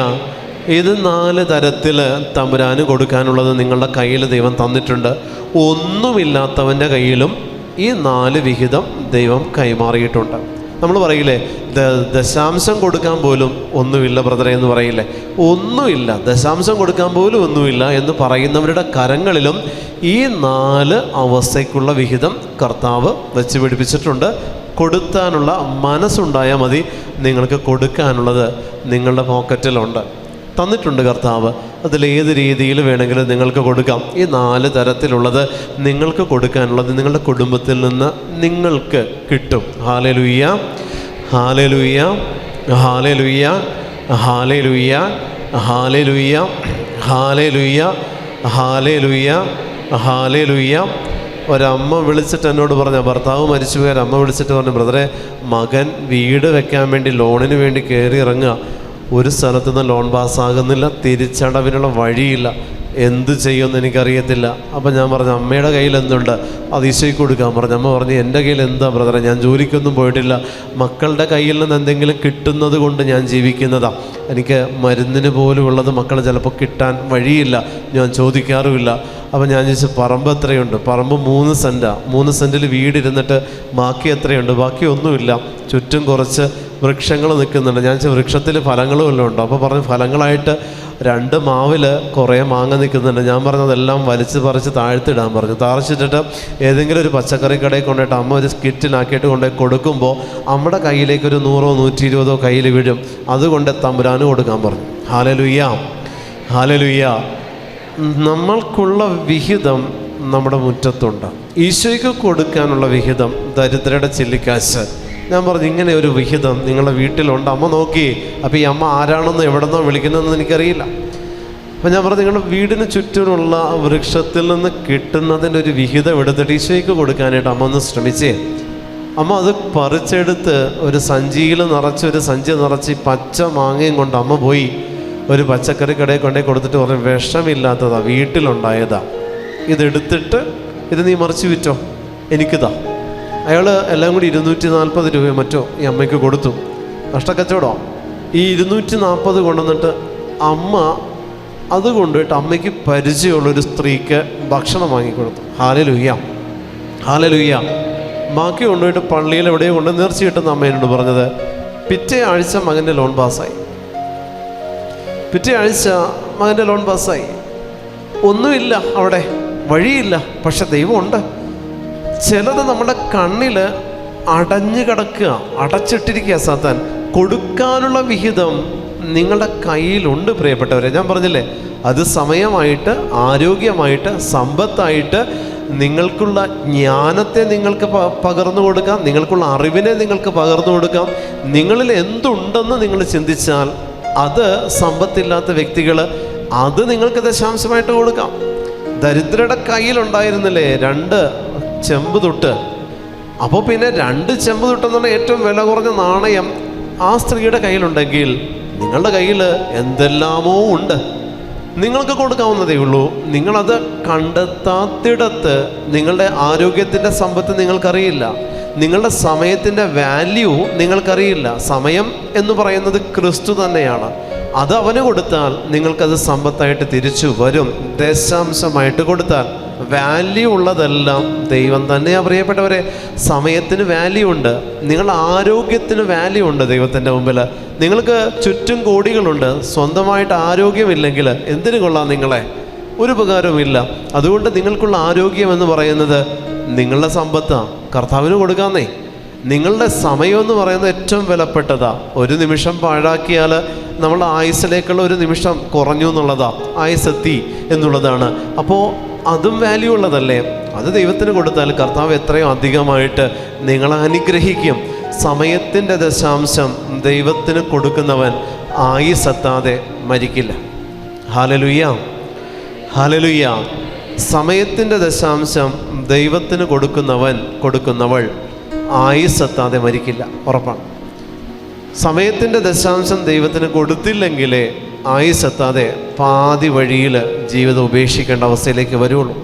ഇത് 4 തരത്തിൽ തമ്പുരാന് കൊടുക്കാനുള്ളത് നിങ്ങളുടെ കയ്യിൽ ദൈവം തന്നിട്ടുണ്ട്. ഒന്നുമില്ലാത്തവൻ്റെ കയ്യിലും ഈ 4 വിഹിതം ദൈവം കൈമാറിയിട്ടുണ്ട്. നമ്മൾ പറയില്ലേ, ദശാംശം കൊടുക്കാൻ പോലും ഒന്നുമില്ല ബ്രദറെ എന്ന് പറയില്ലേ. ഒന്നുമില്ല, ദശാംശം കൊടുക്കാൻ പോലും ഒന്നുമില്ല എന്ന് പറയുന്നവരുടെ കരങ്ങളിലും ഈ 4 അവസ്ഥയ്ക്കുള്ള വിഹിതം കർത്താവ് വെച്ച് പിടിപ്പിച്ചിട്ടുണ്ട്. കൊടുക്കാനുള്ള മനസ്സുണ്ടായാൽ മതി. നിങ്ങൾക്ക് കൊടുക്കാനുള്ളത് നിങ്ങളുടെ പോക്കറ്റിലുണ്ട്, തന്നിട്ടുണ്ട് കർത്താവ്. അതിലേത് രീതിയിൽ വേണമെങ്കിലും നിങ്ങൾക്ക് കൊടുക്കാം. ഈ 4 തരത്തിലുള്ളത് നിങ്ങൾക്ക് കൊടുക്കാനുള്ളത് നിങ്ങളുടെ കുടുംബത്തിൽ നിന്ന് നിങ്ങൾക്ക് കിട്ടും. Hallelujah, hallelujah, hallelujah, hallelujah, hallelujah, hallelujah, hallelujah, hallelujah. ഒരമ്മ വിളിച്ചിട്ട് എന്നോട് പറഞ്ഞു, ഭർത്താവ് മരിച്ചുപോയ ഒരമ്മ വിളിച്ചിട്ട് പറഞ്ഞു, ബ്രദറെ, മകൻ വീട് വെക്കാൻ വേണ്ടി ലോണിന് വേണ്ടി കയറി ഇറങ്ങുക, ഒരു സ്ഥലത്തുനിന്ന് ലോൺ പാസ്സാകുന്നില്ല, തിരിച്ചടവിനുള്ള വഴിയില്ല, എന്ത് ചെയ്യുമെന്ന് എനിക്കറിയത്തില്ല. അപ്പം ഞാൻ പറഞ്ഞു, അമ്മയുടെ കയ്യിൽ എന്തുണ്ട്, അത് ഈശോയ്ക്ക് കൊടുക്കാൻ പറഞ്ഞു. അമ്മ പറഞ്ഞു, എൻ്റെ കയ്യിൽ എന്താ ബ്രദറെ, ഞാൻ ജോലിക്കൊന്നും പോയിട്ടില്ല, മക്കളുടെ കയ്യിൽ നിന്ന് എന്തെങ്കിലും കിട്ടുന്നത് കൊണ്ട് ഞാൻ ജീവിക്കുന്നതാണ്. എനിക്ക് മരുന്നിന് പോലും ഉള്ളത് മക്കൾ ചിലപ്പോൾ കിട്ടാൻ വഴിയില്ല, ഞാൻ ചോദിക്കാറുമില്ല. അപ്പം ഞാൻ ചോദിച്ചു, പറമ്പ് എത്രയുണ്ട്? പറമ്പ് 3 സെൻറ്റാണ്. 3 സെൻറ്റിൽ വീടിരുന്നിട്ട് ബാക്കി എത്രയുണ്ട്? ബാക്കി ഒന്നുമില്ല, ചുറ്റും കുറച്ച് വൃക്ഷങ്ങൾ നിൽക്കുന്നുണ്ട്. ഞാൻ ചോദിച്ചു, വൃക്ഷത്തിൽ ഫലങ്ങളും വല്ലതും ഉണ്ടോ? അപ്പോൾ പറഞ്ഞു, ഫലങ്ങളായിട്ട് 2 മാവിൽ കുറേ മാങ്ങ നിൽക്കുന്നുണ്ട്. ഞാൻ പറഞ്ഞതെല്ലാം വലിച്ച് പറിച്ച് താഴ്ത്തിടാൻ പറഞ്ഞു. താഴ്ച്ചിട്ടിട്ട് ഏതെങ്കിലും ഒരു പച്ചക്കറി കടയിൽ കൊണ്ടുപോയിട്ട് അമ്മ ഒരു സ്കിറ്റിലാക്കിയിട്ട് കൊണ്ടുപോയി കൊടുക്കുമ്പോൾ അമ്മയുടെ കയ്യിലേക്ക് ഒരു 100 120 കയ്യിൽ വീഴും. അതുകൊണ്ട് തമ്പുരാന് കൊടുക്കാൻ പറഞ്ഞു. Hallelujah, hallelujah. നമ്മൾക്കുള്ള വിഹിതം നമ്മുടെ മുറ്റത്തുണ്ട്. ഈശോയ്ക്ക് കൊടുക്കാനുള്ള വിഹിതം ദരിദ്രരുടെ ചില്ലിക്കാശ്. ഞാൻ പറഞ്ഞു, ഇങ്ങനെ ഒരു വിഹിതം നിങ്ങളുടെ വീട്ടിലുണ്ട്. അമ്മ നോക്കി. അപ്പോൾ ഈ അമ്മ ആരാണെന്ന് എവിടെന്നോ വിളിക്കുന്നതെന്ന് എനിക്കറിയില്ല. അപ്പോൾ ഞാൻ പറഞ്ഞു, നിങ്ങളുടെ വീടിന് ചുറ്റുമുള്ള വൃക്ഷത്തിൽ നിന്ന് കിട്ടുന്നതിൻ്റെ ഒരു വിഹിതം എടുത്തിട്ട് ഈശോയ്ക്ക് കൊടുക്കാനായിട്ട് അമ്മ ഒന്ന് ശ്രമിച്ചേ. അമ്മ അത് പറിച്ചെടുത്ത് ഒരു സഞ്ചിയിൽ നിറച്ച്, ഒരു സഞ്ചി നിറച്ച് പച്ച മാങ്ങയും കൊണ്ട് അമ്മ പോയി ഒരു പച്ചക്കറി കടയിൽ കൊണ്ടേ കൊടുത്തിട്ട് പറഞ്ഞു, വിഷമില്ലാത്തതാ, വീട്ടിലുണ്ടായതാ, ഇതെടുത്തിട്ട് ഇത് നീ മറിച്ച് വിറ്റോ, എനിക്കിതാ. അയാൾ എല്ലാം കൂടി 240 രൂപയോ മറ്റോ ഈ അമ്മയ്ക്ക് കൊടുത്തു. നഷ്ടക്കച്ചവടോ. ഈ 240 കൊണ്ടുവന്നിട്ട് അമ്മ അത് കൊണ്ടുപോയിട്ട് അമ്മയ്ക്ക് പരിചയമുള്ളൊരു സ്ത്രീക്ക് ഭക്ഷണം വാങ്ങിക്കൊടുത്തു. Hallelujah, hallelujah. ബാക്കി കൊണ്ടുപോയിട്ട് പള്ളിയിൽ എവിടെയോ കൊണ്ട് നേർച്ച കിട്ടുന്ന അമ്മേനോട് പറഞ്ഞത്, പിറ്റേ ആഴ്ച മകൻ്റെ ലോൺ പാസ്സായി. പിറ്റേ ആഴ്ച മകൻ്റെ ലോൺ പാസ്സായി. ഒന്നുമില്ല അവിടെ, വഴിയില്ല, പക്ഷെ ദൈവമുണ്ട്. ചിലത് നമ്മുടെ കണ്ണിൽ അടഞ്ഞു കിടക്കുക, അടച്ചിട്ടിരിക്കുക സാത്താൻ. കൊടുക്കാനുള്ള വിഹിതം നിങ്ങളുടെ കയ്യിലുണ്ട് പ്രിയപ്പെട്ടവരെ. ഞാൻ പറഞ്ഞില്ലേ, അത് സമയമായിട്ട്, ആരോഗ്യമായിട്ട്, സമ്പത്തായിട്ട്, നിങ്ങൾക്കുള്ള ജ്ഞാനത്തെ നിങ്ങൾക്ക് പകർന്നു കൊടുക്കാം, നിങ്ങൾക്കുള്ള അറിവിനെ നിങ്ങൾക്ക് പകർന്നു കൊടുക്കാം. നിങ്ങളിൽ എന്തുണ്ടെന്ന് നിങ്ങൾ ചിന്തിച്ചാൽ അത് സമ്പത്തില്ലാത്ത വ്യക്തികൾ അത് നിങ്ങൾക്ക് ദശാംശമായിട്ട് കൊടുക്കാം. ദരിദ്രരുടെ കയ്യിലുണ്ടായിരുന്നില്ലേ 2 ചെമ്പ് തൊട്ട്. അപ്പോൾ പിന്നെ 2 ചെമ്പ് തൊട്ടെന്നുള്ള ഏറ്റവും വില കുറഞ്ഞ നാണയം ആ സ്ത്രീയുടെ കയ്യിലുണ്ടെങ്കിൽ നിങ്ങളുടെ കയ്യിൽ എന്തെല്ലാമോ ഉണ്ട്, നിങ്ങൾക്ക് കൊടുക്കാവുന്നതേ ഉള്ളൂ. നിങ്ങളത് കണ്ടെത്താത്തിടത്ത് നിങ്ങളുടെ ആരോഗ്യത്തിൻ്റെ സമ്പത്ത് നിങ്ങൾക്കറിയില്ല, നിങ്ങളുടെ സമയത്തിൻ്റെ വാല്യൂ നിങ്ങൾക്കറിയില്ല. സമയം എന്ന് പറയുന്നത് ക്രിസ്തു തന്നെയാണ്. അത് അവന് കൊടുത്താൽ നിങ്ങൾക്കത് സമ്പത്തായിട്ട് തിരിച്ചു വരും. ദശാംശമായിട്ട് കൊടുത്താൽ വാല്യൂ ഉള്ളതെല്ലാം ദൈവം തന്നെയാണ് പ്രിയപ്പെട്ടവരെ. സമയത്തിന് വാല്യൂ ഉണ്ട്, നിങ്ങളുടെ ആരോഗ്യത്തിന് വാല്യൂ ഉണ്ട് ദൈവത്തിൻ്റെ മുമ്പിൽ. നിങ്ങൾക്ക് ചുറ്റും കോടികളുണ്ട്, സ്വന്തമായിട്ട് ആരോഗ്യമില്ലെങ്കിൽ എന്തിനു കൊള്ളാം നിങ്ങളെ? ഒരു ഉപകാരവുമില്ല. അതുകൊണ്ട് നിങ്ങൾക്കുള്ള ആരോഗ്യം എന്ന് പറയുന്നത് നിങ്ങളുടെ സമ്പത്താണ്, കർത്താവിന് കൊടുക്കാന്നേ. നിങ്ങളുടെ സമയം എന്ന് പറയുന്നത് ഏറ്റവും വിലപ്പെട്ടതാ. ഒരു നിമിഷം പാഴാക്കിയാൽ നമ്മളുടെ ആയുസ്സിലേക്കുള്ള ഒരു നിമിഷം കുറഞ്ഞു എന്നുള്ളതാ, ആയുസ്സെത്തി എന്നുള്ളതാണ്. അപ്പോൾ അതും വാല്യൂ ഉള്ളതല്ലേ? അത് ദൈവത്തിന് കൊടുത്താൽ കർത്താവ് എത്രയോ അധികമായിട്ട് നിങ്ങളെ അനുഗ്രഹിക്കും. സമയത്തിൻ്റെ ദശാംശം ദൈവത്തിന് കൊടുക്കുന്നവൻ ആയുസ്സെത്താതെ മരിക്കില്ല. Hallelujah, hallelujah. സമയത്തിൻ്റെ ദശാംശം ദൈവത്തിന് കൊടുക്കുന്നവൾ ആയുസ്സെത്താതെ മരിക്കില്ല, ഉറപ്പാണ്. സമയത്തിൻ്റെ ദശാംശം ദൈവത്തിന് കൊടുത്തില്ലെങ്കിലേ ആയുസ്സെത്താതെ പാതി വഴിയിൽ ജീവിതം ഉപേക്ഷിക്കേണ്ട അവസ്ഥയിലേക്ക് വരുള്ളൂ.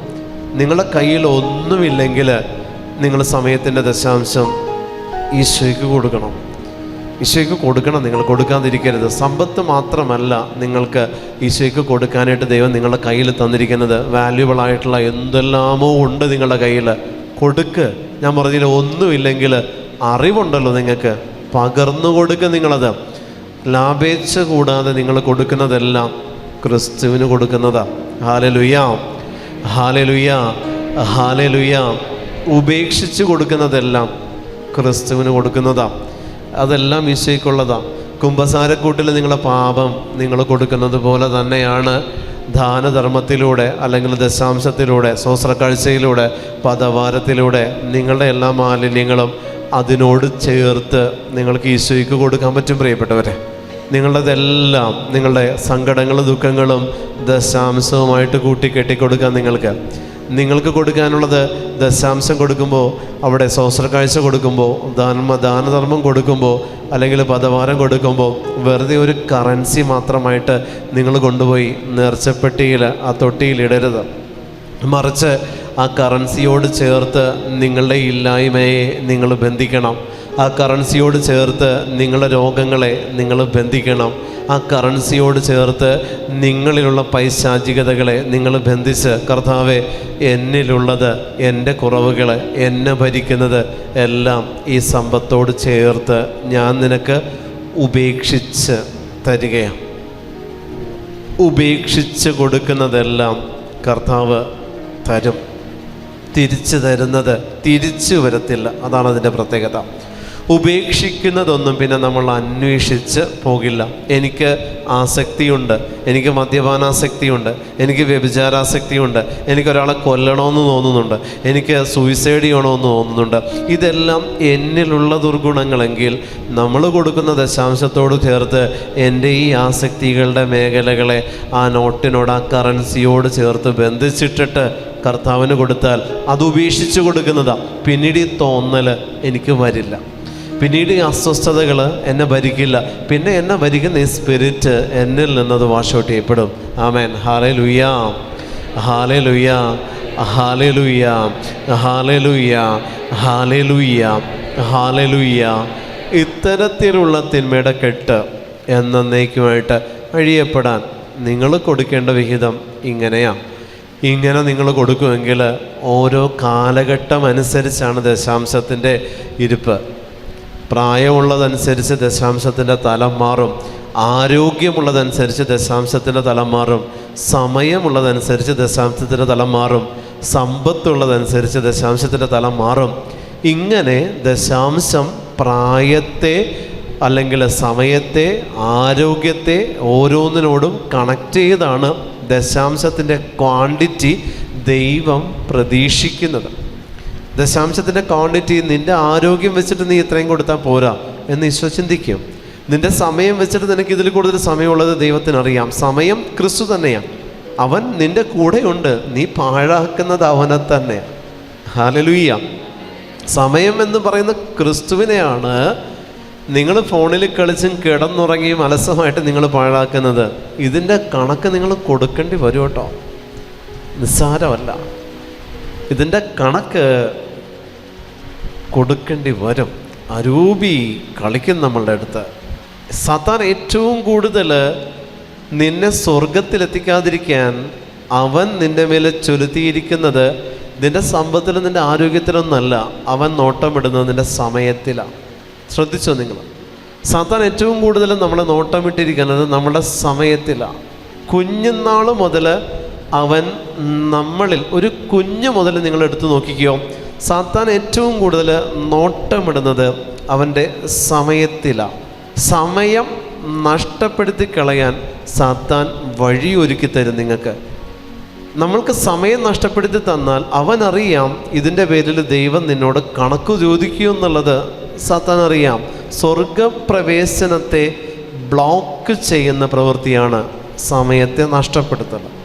നിങ്ങളുടെ കയ്യിൽ ഒന്നുമില്ലെങ്കിൽ നിങ്ങൾ സമയത്തിൻ്റെ ദശാംശം ഈശോയ്ക്ക് കൊടുക്കണം. ഈശോയ്ക്ക് കൊടുക്കണം, നിങ്ങൾ കൊടുക്കാതിരിക്കരുത്. സമ്പത്ത് മാത്രമല്ല നിങ്ങൾക്ക് ഈശോയ്ക്ക് കൊടുക്കാനായിട്ട് ദൈവം നിങ്ങളുടെ കയ്യിൽ തന്നിരിക്കുന്നത്. വാല്യുബിളായിട്ടുള്ള എന്തെല്ലാമോ ഉണ്ട് നിങ്ങളുടെ കയ്യിൽ, കൊടുക്ക്. ഞാൻ പറഞ്ഞില്ല, ഒന്നുമില്ലെങ്കിൽ അറിവുണ്ടല്ലോ നിങ്ങൾക്ക്, പകർന്നു കൊടുക്കുക. നിങ്ങളത് ലാഭേച്ഛ കൂടാതെ നിങ്ങൾ കൊടുക്കുന്നതെല്ലാം ക്രിസ്തുവിന് കൊടുക്കുന്നതാ. Hallelujah, hallelujah, hallelujah. ഉപേക്ഷിച്ച് കൊടുക്കുന്നതെല്ലാം ക്രിസ്തുവിന് കൊടുക്കുന്നതാ. അതെല്ലാം ഈശോയ്ക്കുള്ളതാണ്. കുമ്പസാരക്കൂട്ടിൽ നിങ്ങളുടെ പാപം നിങ്ങൾ കൊടുക്കുന്നത് പോലെ തന്നെയാണ് ദാനധർമ്മത്തിലൂടെ അല്ലെങ്കിൽ ദശാംശത്തിലൂടെ, സ്വസ്ത്രക്കാഴ്ചയിലൂടെ, പദവാരത്തിലൂടെ നിങ്ങളുടെ എല്ലാ മാലിന്യങ്ങളും അതിനോട് ചേർത്ത് നിങ്ങൾക്ക് ഈശോയ്ക്ക് കൊടുക്കാൻ പറ്റും പ്രിയപ്പെട്ടവരെ. നിങ്ങളുടെതെല്ലാം, നിങ്ങളുടെ സങ്കടങ്ങളും ദുഃഖങ്ങളും ദശാംശവുമായിട്ട് കൂട്ടിക്കെട്ടിക്കൊടുക്കാൻ നിങ്ങൾക്ക്. നിങ്ങൾക്ക് കൊടുക്കാനുള്ളത് ദശാംശം കൊടുക്കുമ്പോൾ, അവിടെ സ്വസ്ത്രക്കാഴ്ച കൊടുക്കുമ്പോൾ, ദാനധർമ്മം കൊടുക്കുമ്പോൾ, അല്ലെങ്കിൽ പദവാരം കൊടുക്കുമ്പോൾ വെറുതെ ഒരു കറൻസി മാത്രമായിട്ട് നിങ്ങൾ കൊണ്ടുപോയി നേർച്ചപ്പെട്ടിയിൽ ആ തൊട്ടിയിൽ ഇടരുത്. മറിച്ച് ആ കറൻസിയോട് ചേർത്ത് നിങ്ങളുടെ ഇല്ലായ്മയെ നിങ്ങൾ ബന്ധിക്കണം. ആ കറൻസിയോട് ചേർത്ത് നിങ്ങളുടെ രോഗങ്ങളെ നിങ്ങൾ ബന്ധിക്കണം. ആ കറൻസിയോട് ചേർത്ത് നിങ്ങളിലുള്ള പൈശാചികതകളെ നിങ്ങൾ ബന്ധിച്ച്, കർത്താവേ, എന്നിലുള്ളത്, എൻ്റെ കുറവുകൾ, എന്നെ ഭരിക്കുന്നത് എല്ലാം ഈ സമ്പത്തോട് ചേർത്ത് ഞാൻ നിനക്ക് ഉപേക്ഷിച്ച് തരികയാണ്. ഉപേക്ഷിച്ച് കൊടുക്കുന്നതെല്ലാം കർത്താവ് തരും. തിരിച്ചു തരുന്നത് തിരിച്ചു വരത്തില്ല. അതാണ് അതിൻ്റെ പ്രത്യേകത. ഉപേക്ഷിക്കുന്നതൊന്നും പിന്നെ നമ്മൾ അന്വേഷിച്ച് പോകില്ല. എനിക്ക് ആസക്തിയുണ്ട്, എനിക്ക് മദ്യപാനാസക്തിയുണ്ട്, എനിക്ക് വ്യഭിചാരാസക്തിയുണ്ട്, എനിക്കൊരാളെ കൊല്ലണമെന്ന് തോന്നുന്നുണ്ട്, എനിക്ക് സൂയിസൈഡ് ചെയ്യണമെന്ന് തോന്നുന്നുണ്ട്. ഇതെല്ലാം എന്നിലുള്ള ദുർഗുണങ്ങളെങ്കിൽ നമ്മൾ കൊടുക്കുന്ന ദശാംശത്തോട് ചേർത്ത് എൻ്റെ ഈ ആസക്തികളുടെ മേഖലകളെ ആ നോട്ടിനോട്, ആ കറൻസിയോട് ചേർത്ത് ബന്ധിച്ചിട്ടിട്ട് കർത്താവിന് കൊടുത്താൽ അത് ഉപേക്ഷിച്ച് കൊടുക്കുന്നതാണ്. പിന്നീട് ഈ തോന്നൽ എനിക്ക് വരില്ല, പിന്നീട് ഈ അസ്വസ്ഥതകൾ എന്നെ ഭരിക്കില്ല. പിന്നെ എന്നെ ഭരിക്കുന്ന ഈ സ്പിരിറ്റ് എന്നിൽ നിന്നത് വാഷ് ഔട്ട് ചെയ്യപ്പെടും. Amen. Hallelujah, hallelujah, hallelujah, hallelujah, hallelujah, hallelujah. ഇത്തരത്തിലുള്ള തിന്മയുടെ കെട്ട് എന്നേക്കുമായിട്ട് അഴിയപ്പെടാൻ നിങ്ങൾ കൊടുക്കേണ്ട വിഹിതം ഇങ്ങനെയാണ്. ഇങ്ങനെ നിങ്ങൾ കൊടുക്കുമെങ്കിൽ ഓരോ കാലഘട്ടം അനുസരിച്ചാണ് ദശാംശത്തിൻ്റെ ഇരിപ്പ്. പ്രായമുള്ളതനുസരിച്ച് ദശാംശത്തിൻ്റെ തലം മാറും, ആരോഗ്യമുള്ളതനുസരിച്ച് ദശാംശത്തിൻ്റെ തലം മാറും, സമയമുള്ളതനുസരിച്ച് ദശാംശത്തിൻ്റെ തലം മാറും, സമ്പത്തുള്ളതനുസരിച്ച് ദശാംശത്തിൻ്റെ തലം മാറും. ഇങ്ങനെ ദശാംശം പ്രായത്തെ അല്ലെങ്കിൽ സമയത്തെ, ആരോഗ്യത്തെ ഓരോന്നിനോടും കണക്ട് ചെയ്താണ് ദശാംശത്തിൻ്റെ ക്വാണ്ടിറ്റി ദൈവം പ്രതീക്ഷിക്കുന്നത്. ദശാംശത്തിൻ്റെ ക്വാണ്ടിറ്റി, നിൻ്റെ ആരോഗ്യം വെച്ചിട്ട് നീ ഇത്രയും കൊടുത്താൽ പോരാ എന്ന് ഈശോ ചിന്തിക്കും. നിൻ്റെ സമയം വെച്ചിട്ട് നിനക്ക് ഇതിൽ കൂടുതൽ സമയമുള്ളത് ദൈവത്തിനറിയാം. സമയം ക്രിസ്തു തന്നെയാണ്. അവൻ നിൻ്റെ കൂടെയുണ്ട്, നീ പാഴാക്കുന്നത് അവനെ തന്നെ. ഹല്ലേലൂയ. സമയം എന്ന് പറയുന്ന ക്രിസ്തുവിനെയാണ് നിങ്ങൾ ഫോണിൽ കളിച്ചും കിടന്നുറങ്ങിയും അലസമായിട്ട് നിങ്ങൾ പാഴാക്കുന്നത്. ഇതിൻ്റെ കണക്ക് നിങ്ങൾ കൊടുക്കേണ്ടി വരും കേട്ടോ, നിസ്സാരമല്ല. ഇതിൻ്റെ കണക്ക് കൊടുക്കേണ്ടി വരും. അരൂപി കളിക്കും നമ്മളുടെ അടുത്ത്. സാത്താൻ ഏറ്റവും കൂടുതൽ നിന്നെ സ്വർഗത്തിലെത്തിക്കാതിരിക്കാൻ അവൻ നിൻ്റെ മേലെ ചൊലുത്തിയിരിക്കുന്നത് നിൻ്റെ സമ്പത്തിലും നിൻ്റെ ആരോഗ്യത്തിലൊന്നല്ല. അവൻ നോട്ടമിടുന്നത് നിൻ്റെ സമയത്തിലാണ്. ശ്രദ്ധിച്ചോ നിങ്ങൾ? സാത്താൻ ഏറ്റവും കൂടുതൽ നമ്മളെ നോട്ടമിട്ടിരിക്കുന്നത് നമ്മുടെ സമയത്തിലാണ്. കുഞ്ഞുനാൾ മുതൽ അവൻ നമ്മളിൽ, ഒരു കുഞ്ഞ് മുതൽ നിങ്ങൾ എടുത്തു നോക്കിക്കോ, സാത്താൻ ഏറ്റവും കൂടുതൽ നോട്ടമിടുന്നത് അവൻ്റെ സമയത്തിലാണ്. സമയം നഷ്ടപ്പെടുത്തി കളയാൻ സാത്താൻ വഴിയൊരുക്കി തരും നിങ്ങൾക്ക്. നമ്മൾക്ക് സമയം നഷ്ടപ്പെടുത്തി തന്നാൽ അവനറിയാം ഇതിൻ്റെ പേരിൽ ദൈവം നിന്നോട് കണക്ക് ചോദിക്കുമെന്നുള്ളത് സാത്താൻ അറിയാം. സ്വർഗപ്രവേശനത്തെ ബ്ലോക്ക് ചെയ്യുന്ന പ്രവൃത്തിയാണ് സമയത്തെ നഷ്ടപ്പെടുത്തുന്നത്.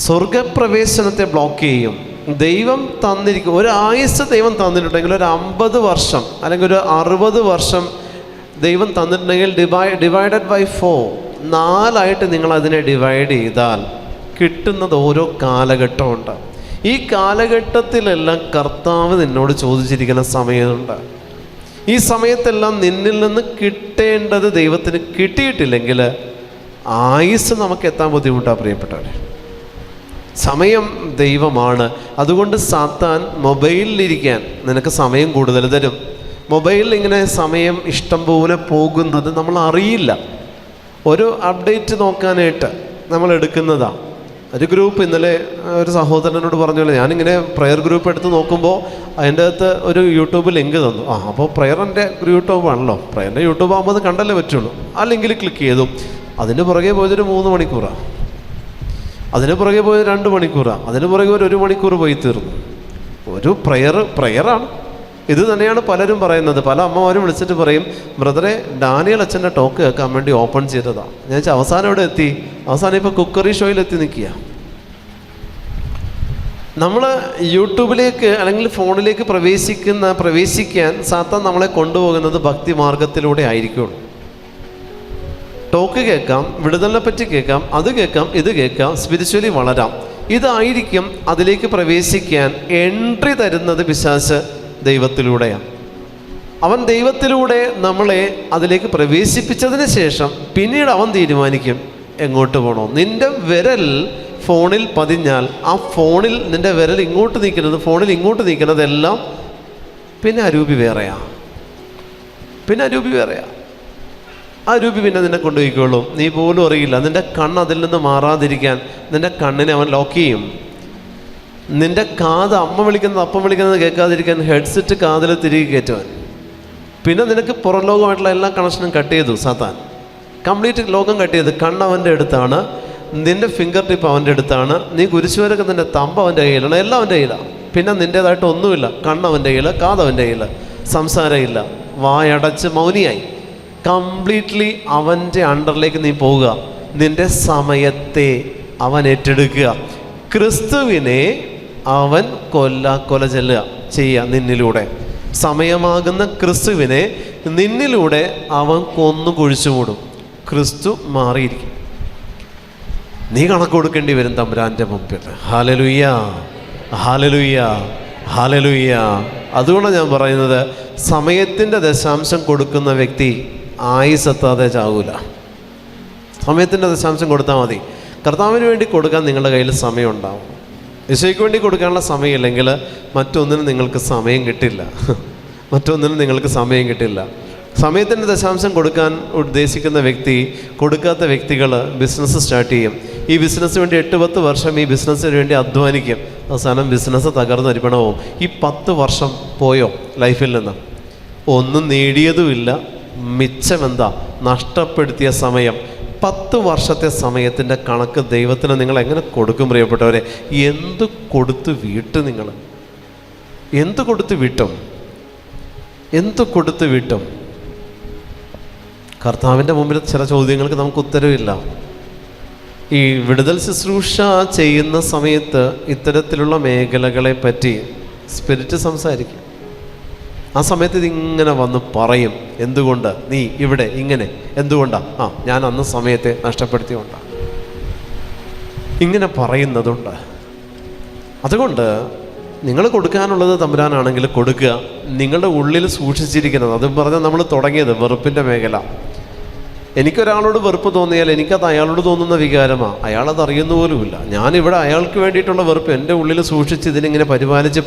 സ്വർഗപ്രവേശനത്തെ ബ്ലോക്ക് ചെയ്യും. ദൈവം തന്നിരിക്കും, ഒരു ആയുസ് ദൈവം തന്നിട്ടുണ്ടെങ്കിൽ, ഒരു 50 വർഷം അല്ലെങ്കിൽ ഒരു 60 വർഷം ദൈവം തന്നിട്ടുണ്ടെങ്കിൽ ഡിവൈഡഡ് ബൈ 4, 4 നിങ്ങൾ അതിനെ ഡിവൈഡ് ചെയ്താൽ കിട്ടുന്നത് ഓരോ കാലഘട്ടമുണ്ട്. ഈ കാലഘട്ടത്തിലെല്ലാം കർത്താവ് നിന്നോട് ചോദിച്ചിരിക്കുന്ന സമയമുണ്ട്. ഈ സമയത്തെല്ലാം നിന്നിൽ നിന്ന് കിട്ടേണ്ടത് ദൈവത്തിന് കിട്ടിയിട്ടില്ലെങ്കിൽ ആയുസ് നമുക്ക് എത്താൻ ബുദ്ധിമുട്ടാണ് പ്രിയപ്പെട്ടവരെ. സമയം ദൈവമാണ്. അതുകൊണ്ട് സാത്താൻ മൊബൈലിലിരിക്കാൻ നിനക്ക് സമയം കൂടുതൽ തരും. മൊബൈലിൽ ഇങ്ങനെ സമയം ഇഷ്ടം പോലെ പോകുന്നത് നമ്മൾ അറിയില്ല. ഒരു അപ്ഡേറ്റ് നോക്കാനായിട്ട് നമ്മൾ എടുക്കുന്നതാണ്. ഒരു ഗ്രൂപ്പ്, ഇന്നലെ ഒരു സഹോദരനോട് പറഞ്ഞല്ലോ, ഞാനിങ്ങനെ പ്രെയർ ഗ്രൂപ്പ് എടുത്ത് നോക്കുമ്പോൾ അതിൻ്റെ അകത്ത് ഒരു യൂട്യൂബ് ലിങ്ക് തന്നു. അപ്പോൾ പ്രെയറിൻ്റെ യൂട്യൂബ് ആണല്ലോ, പ്രെയറിൻ്റെ യൂട്യൂബ് ആകുമ്പോൾ അത് കണ്ടല്ലേ പറ്റുള്ളൂ. ആ ലിങ്കിൽ ക്ലിക്ക് ചെയ്തു. അതിന് പുറകെ പോയതൊരു 3 മണിക്കൂറാണ്, അതിന് പുറകെ പോയത് 2 മണിക്കൂറാണ്, അതിന് പുറകെ ഒരു 1 മണിക്കൂർ പോയി തീർന്നു. ഒരു പ്രെയറാണ്. ഇത് തന്നെയാണ് പലരും പറയുന്നത്. പല അമ്മമാരും വിളിച്ചിട്ട് പറയും, ബ്രദറെ ഡാനിയൽ അച്ഛൻ്റെ ടോക്ക് കേൾക്കാൻ വേണ്ടി ഓപ്പൺ ചെയ്തതാണ്. ഞാൻ വെച്ചാൽ അവസാനം എവിടെ എത്തി? അവസാനം ഇപ്പോൾ കുക്കറി ഷോയിൽ എത്തി നിൽക്കുക. നമ്മൾ യൂട്യൂബിലേക്ക് അല്ലെങ്കിൽ ഫോണിലേക്ക് പ്രവേശിക്കാൻ സാത്താൻ നമ്മളെ കൊണ്ടുപോകുന്നത് ഭക്തി മാർഗത്തിലൂടെ ആയിരിക്കുള്ളൂ. ടോക്ക് കേൾക്കാം, വിടുതലിനെ പറ്റി കേൾക്കാം, അത് കേൾക്കാം, ഇത് കേൾക്കാം, സ്പിരിച്വലി വളരാം. ഇതായിരിക്കും അതിലേക്ക് പ്രവേശിക്കാൻ എൻട്രി തരുന്നത് പിശാച് ദൈവത്തിലൂടെയാണ്. അവൻ ദൈവത്തിലൂടെ നമ്മളെ അതിലേക്ക് പ്രവേശിപ്പിച്ചതിന് ശേഷം പിന്നീട് അവൻ തീരുമാനിക്കും എങ്ങോട്ട് പോകണോ. നിൻ്റെ വിരൽ ഫോണിൽ പതിഞ്ഞാൽ ആ ഫോണിൽ നിൻ്റെ വിരൽ ഇങ്ങോട്ട് നീക്കുന്നത്, ഫോണിൽ ഇങ്ങോട്ട് നീക്കുന്നതെല്ലാം പിന്നെ അരൂപി വേറെയാണ്. ആ രൂപി പിന്നെ നിന്നെ കൊണ്ടുപോയിക്കോളും. നീ പോലും അറിയില്ല. നിൻ്റെ കണ്ണ് അതിൽ നിന്ന് മാറാതിരിക്കാൻ നിൻ്റെ കണ്ണിനെ അവൻ ലോക്ക് ചെയ്യും. നിൻ്റെ കാത് അമ്മ വിളിക്കുന്നത് അപ്പം വിളിക്കുന്നത് കേൾക്കാതിരിക്കാൻ ഹെഡ്സെറ്റ് കാതിൽ തിരികെ കയറ്റുവാൻ. പിന്നെ നിനക്ക് പുറം ലോകമായിട്ടുള്ള എല്ലാ കണക്ഷനും കട്ട് ചെയ്തു സാത്താൻ. കംപ്ലീറ്റ് ലോകം കട്ട് ചെയ്ത്. കണ്ണ് അവൻ്റെ അടുത്താണ്, നിൻ്റെ ഫിംഗർ ടിപ്പ് അവൻ്റെ അടുത്താണ്, നീ കുരിശുവരൊക്കെ നിൻ്റെ തമ്പ് അവൻ്റെ കയ്യിലാണ്, എല്ലാം അവൻ്റെ കയ്യിലാണ്. പിന്നെ നിൻ്റേതായിട്ട് ഒന്നുമില്ല. കണ്ണ് അവൻ്റെ കയ്യിൽ, കാത് അവൻ്റെ കയ്യിൽ, സംസാരമില്ല, വായടച്ച് മൗനിയായി. കംപ്ലീറ്റ്ലി അവൻ്റെ അണ്ടറിലേക്ക് നീ പോവുക. നിൻ്റെ സമയത്തെ അവൻ ഏറ്റെടുക്കുക. ക്രിസ്തുവിനെ അവൻ കൊല ചെയ്യുക നിന്നിലൂടെ. സമയമാകുന്ന ക്രിസ്തുവിനെ നിന്നിലൂടെ അവൻ കൊന്നു കുഴിച്ചു മൂടും. ക്രിസ്തു മാറിയിരിക്കും. നീ കണക്ക് കൊടുക്കേണ്ടി വരും തമ്പുരാൻ്റെ മുമ്പിൽ. Hallelujah, hallelujah, hallelujah. അതുകൊണ്ടാണ് ഞാൻ പറയുന്നത്, സമയത്തിൻ്റെ ദശാംശം കൊടുക്കുന്ന വ്യക്തി ആയുസ്സെത്താതെ ചാവൂല. സമയത്തിൻ്റെ ദശാംശം കൊടുത്താൽ മതി. കർത്താവിന് വേണ്ടി കൊടുക്കാൻ നിങ്ങളുടെ കയ്യിൽ സമയം ഉണ്ടാവും. ഈശോയ്ക്ക് വേണ്ടി കൊടുക്കാനുള്ള സമയമില്ലെങ്കിൽ മറ്റൊന്നിനും നിങ്ങൾക്ക് സമയം കിട്ടില്ല. സമയത്തിൻ്റെ ദശാംശം കൊടുക്കാൻ ഉദ്ദേശിക്കുന്ന വ്യക്തി, കൊടുക്കാത്ത വ്യക്തികൾ ബിസിനസ് സ്റ്റാർട്ട് ചെയ്യും. ഈ ബിസിനസ്സിന് വേണ്ടി 8-10 വർഷം ഈ ബിസിനസ്സിന് വേണ്ടി അധ്വാനിക്കും. അവസാനം ബിസിനസ് തകർന്ന് അരിപ്പണമാവും. ഈ 10 വർഷം പോയോ ലൈഫിൽ നിന്ന്? ഒന്നും നേടിയതുമില്ല. മിച്ചമെന്താ? നഷ്ടപ്പെടുത്തിയ സമയം. 10 വർഷത്തെ സമയത്തിൻ്റെ കണക്ക് ദൈവത്തിന് നിങ്ങൾ എങ്ങനെ കൊടുക്കും പ്രിയപ്പെട്ടവരെ? എന്ത് കൊടുത്ത് വീട്ടും? കർത്താവിൻ്റെ മുമ്പിൽ ചില ചോദ്യങ്ങൾക്ക് നമുക്ക് ഉത്തരവില്ല. ഈ വിടുതൽ ശുശ്രൂഷ ചെയ്യുന്ന സമയത്ത് ഇത്തരത്തിലുള്ള മേഖലകളെ പറ്റി സ്പിരിറ്റ് സംസാരിക്കും. ആ സമയത്ത് ഇതിങ്ങനെ വന്ന് പറയും, എന്തുകൊണ്ട് നീ ഇവിടെ ഇങ്ങനെ, എന്തുകൊണ്ടാണ് ഞാൻ അന്ന് സമയത്തെ നഷ്ടപ്പെടുത്തിയോണ്ടാണ് ഇങ്ങനെ പറയുന്നതുണ്ട്. അതുകൊണ്ട് നിങ്ങൾ കൊടുക്കാനുള്ളത് തമ്പുരാനാണെങ്കിൽ കൊടുക്കുക. നിങ്ങളുടെ ഉള്ളിൽ സൂക്ഷിച്ചിരിക്കുന്നത്, അതും പറഞ്ഞാൽ നമ്മൾ തുടങ്ങിയത് വെറുപ്പിൻ്റെ മേഖല. എനിക്കൊരാളോട് വെറുപ്പ് തോന്നിയാൽ എനിക്കത് അയാളോട് തോന്നുന്ന വികാരമാണ്. അയാളത് അറിയുന്ന പോലുമില്ല. ഞാനിവിടെ അയാൾക്ക് വേണ്ടിയിട്ടുള്ള വെറുപ്പ് എൻ്റെ ഉള്ളിൽ സൂക്ഷിച്ച് ഇതിനിങ്ങനെ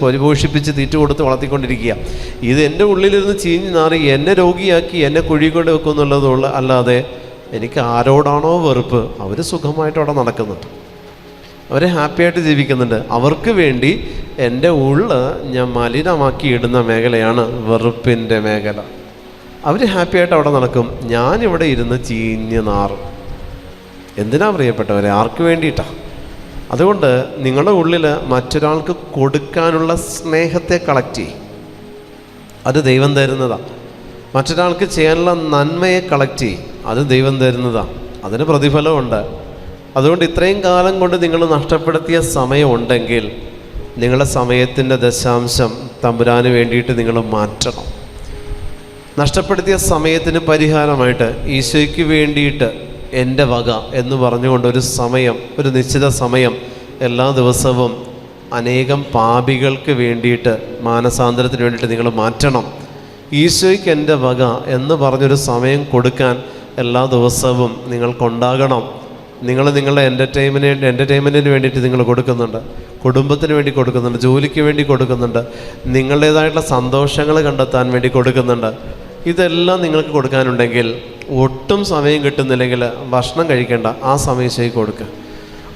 പരിപോഷിപ്പിച്ച് തീറ്റ കൊടുത്ത് വളർത്തിക്കൊണ്ടിരിക്കുക. ഇത് എൻ്റെ ഉള്ളിലിരുന്ന് ചീഞ്ഞ് നാറി എന്നെ രോഗിയാക്കി എന്നെ കുഴികൊണ്ട് വെക്കുമെന്നുള്ളതുള്ള അല്ലാതെ എനിക്ക് ആരോടാണോ വെറുപ്പ്, അവർ സുഖമായിട്ട് അവിടെ നടക്കുന്നുണ്ട്, അവർ ഹാപ്പിയായിട്ട് ജീവിക്കുന്നുണ്ട്. അവർക്ക് വേണ്ടി എൻ്റെ ഉള്ള് ഞാൻ മലിനമാക്കി ഇടുന്ന മേഖലയാണ് വെറുപ്പിൻ്റെ മേഖല. അവർ ഹാപ്പിയായിട്ട് അവിടെ നടക്കും, ഞാനിവിടെ ഇരുന്ന് ചീഞ്ഞ് നാറും. എന്തിനാ പ്രിയപ്പെട്ടവരെ? ആർക്ക് വേണ്ടിയിട്ടാണ്? അതുകൊണ്ട് നിങ്ങളുടെ ഉള്ളിൽ മറ്റൊരാൾക്ക് കൊടുക്കാനുള്ള സ്നേഹത്തെ കളക്ട് ചെയ്യും. അത് ദൈവം തരുന്നതാണ്. മറ്റൊരാൾക്ക് ചെയ്യാനുള്ള നന്മയെ കളക്ട് ചെയ്യും. അത് ദൈവം തരുന്നതാണ്. അതിന് പ്രതിഫലമുണ്ട്. അതുകൊണ്ട് ഇത്രയും കാലം കൊണ്ട് നിങ്ങൾ നഷ്ടപ്പെടുത്തിയ സമയമുണ്ടെങ്കിൽ നിങ്ങളുടെ സമയത്തിൻ്റെ ദശാംശം തമ്പുരാന് വേണ്ടിയിട്ട് നിങ്ങൾ മാറ്റണം. നഷ്ടപ്പെടുത്തിയ സമയത്തിന് പരിഹാരമായിട്ട് ഈശോയ്ക്ക് വേണ്ടിയിട്ട് എൻ്റെ വക എന്ന് പറഞ്ഞുകൊണ്ട് ഒരു നിശ്ചിത സമയം എല്ലാ ദിവസവും അനേകം പാപികൾക്ക് വേണ്ടിയിട്ട് മാനസാന്തരത്തിന് വേണ്ടിയിട്ട് നിങ്ങൾ മാറ്റണം. ഈശോയ്ക്ക് എൻ്റെ വക എന്ന് പറഞ്ഞൊരു സമയം കൊടുക്കാൻ എല്ലാ ദിവസവും നിങ്ങൾക്കുണ്ടാകണം. നിങ്ങളുടെ എൻ്റർടൈൻമെൻറ്റിന് വേണ്ടിയിട്ട് നിങ്ങൾ കൊടുക്കുന്നുണ്ട്, കുടുംബത്തിന് വേണ്ടി കൊടുക്കുന്നുണ്ട്, ജോലിക്ക് വേണ്ടി കൊടുക്കുന്നുണ്ട്, നിങ്ങളുടേതായിട്ടുള്ള സന്തോഷങ്ങൾ കണ്ടെത്താൻ വേണ്ടി കൊടുക്കുന്നുണ്ട്. ഇതെല്ലാം നിങ്ങൾക്ക് കൊടുക്കാനുണ്ടെങ്കിൽ ഒട്ടും സമയം കിട്ടുന്നില്ലെങ്കിൽ ഭക്ഷണം കഴിക്കേണ്ട, ആ സമയം ശരി കൊടുക്കുക.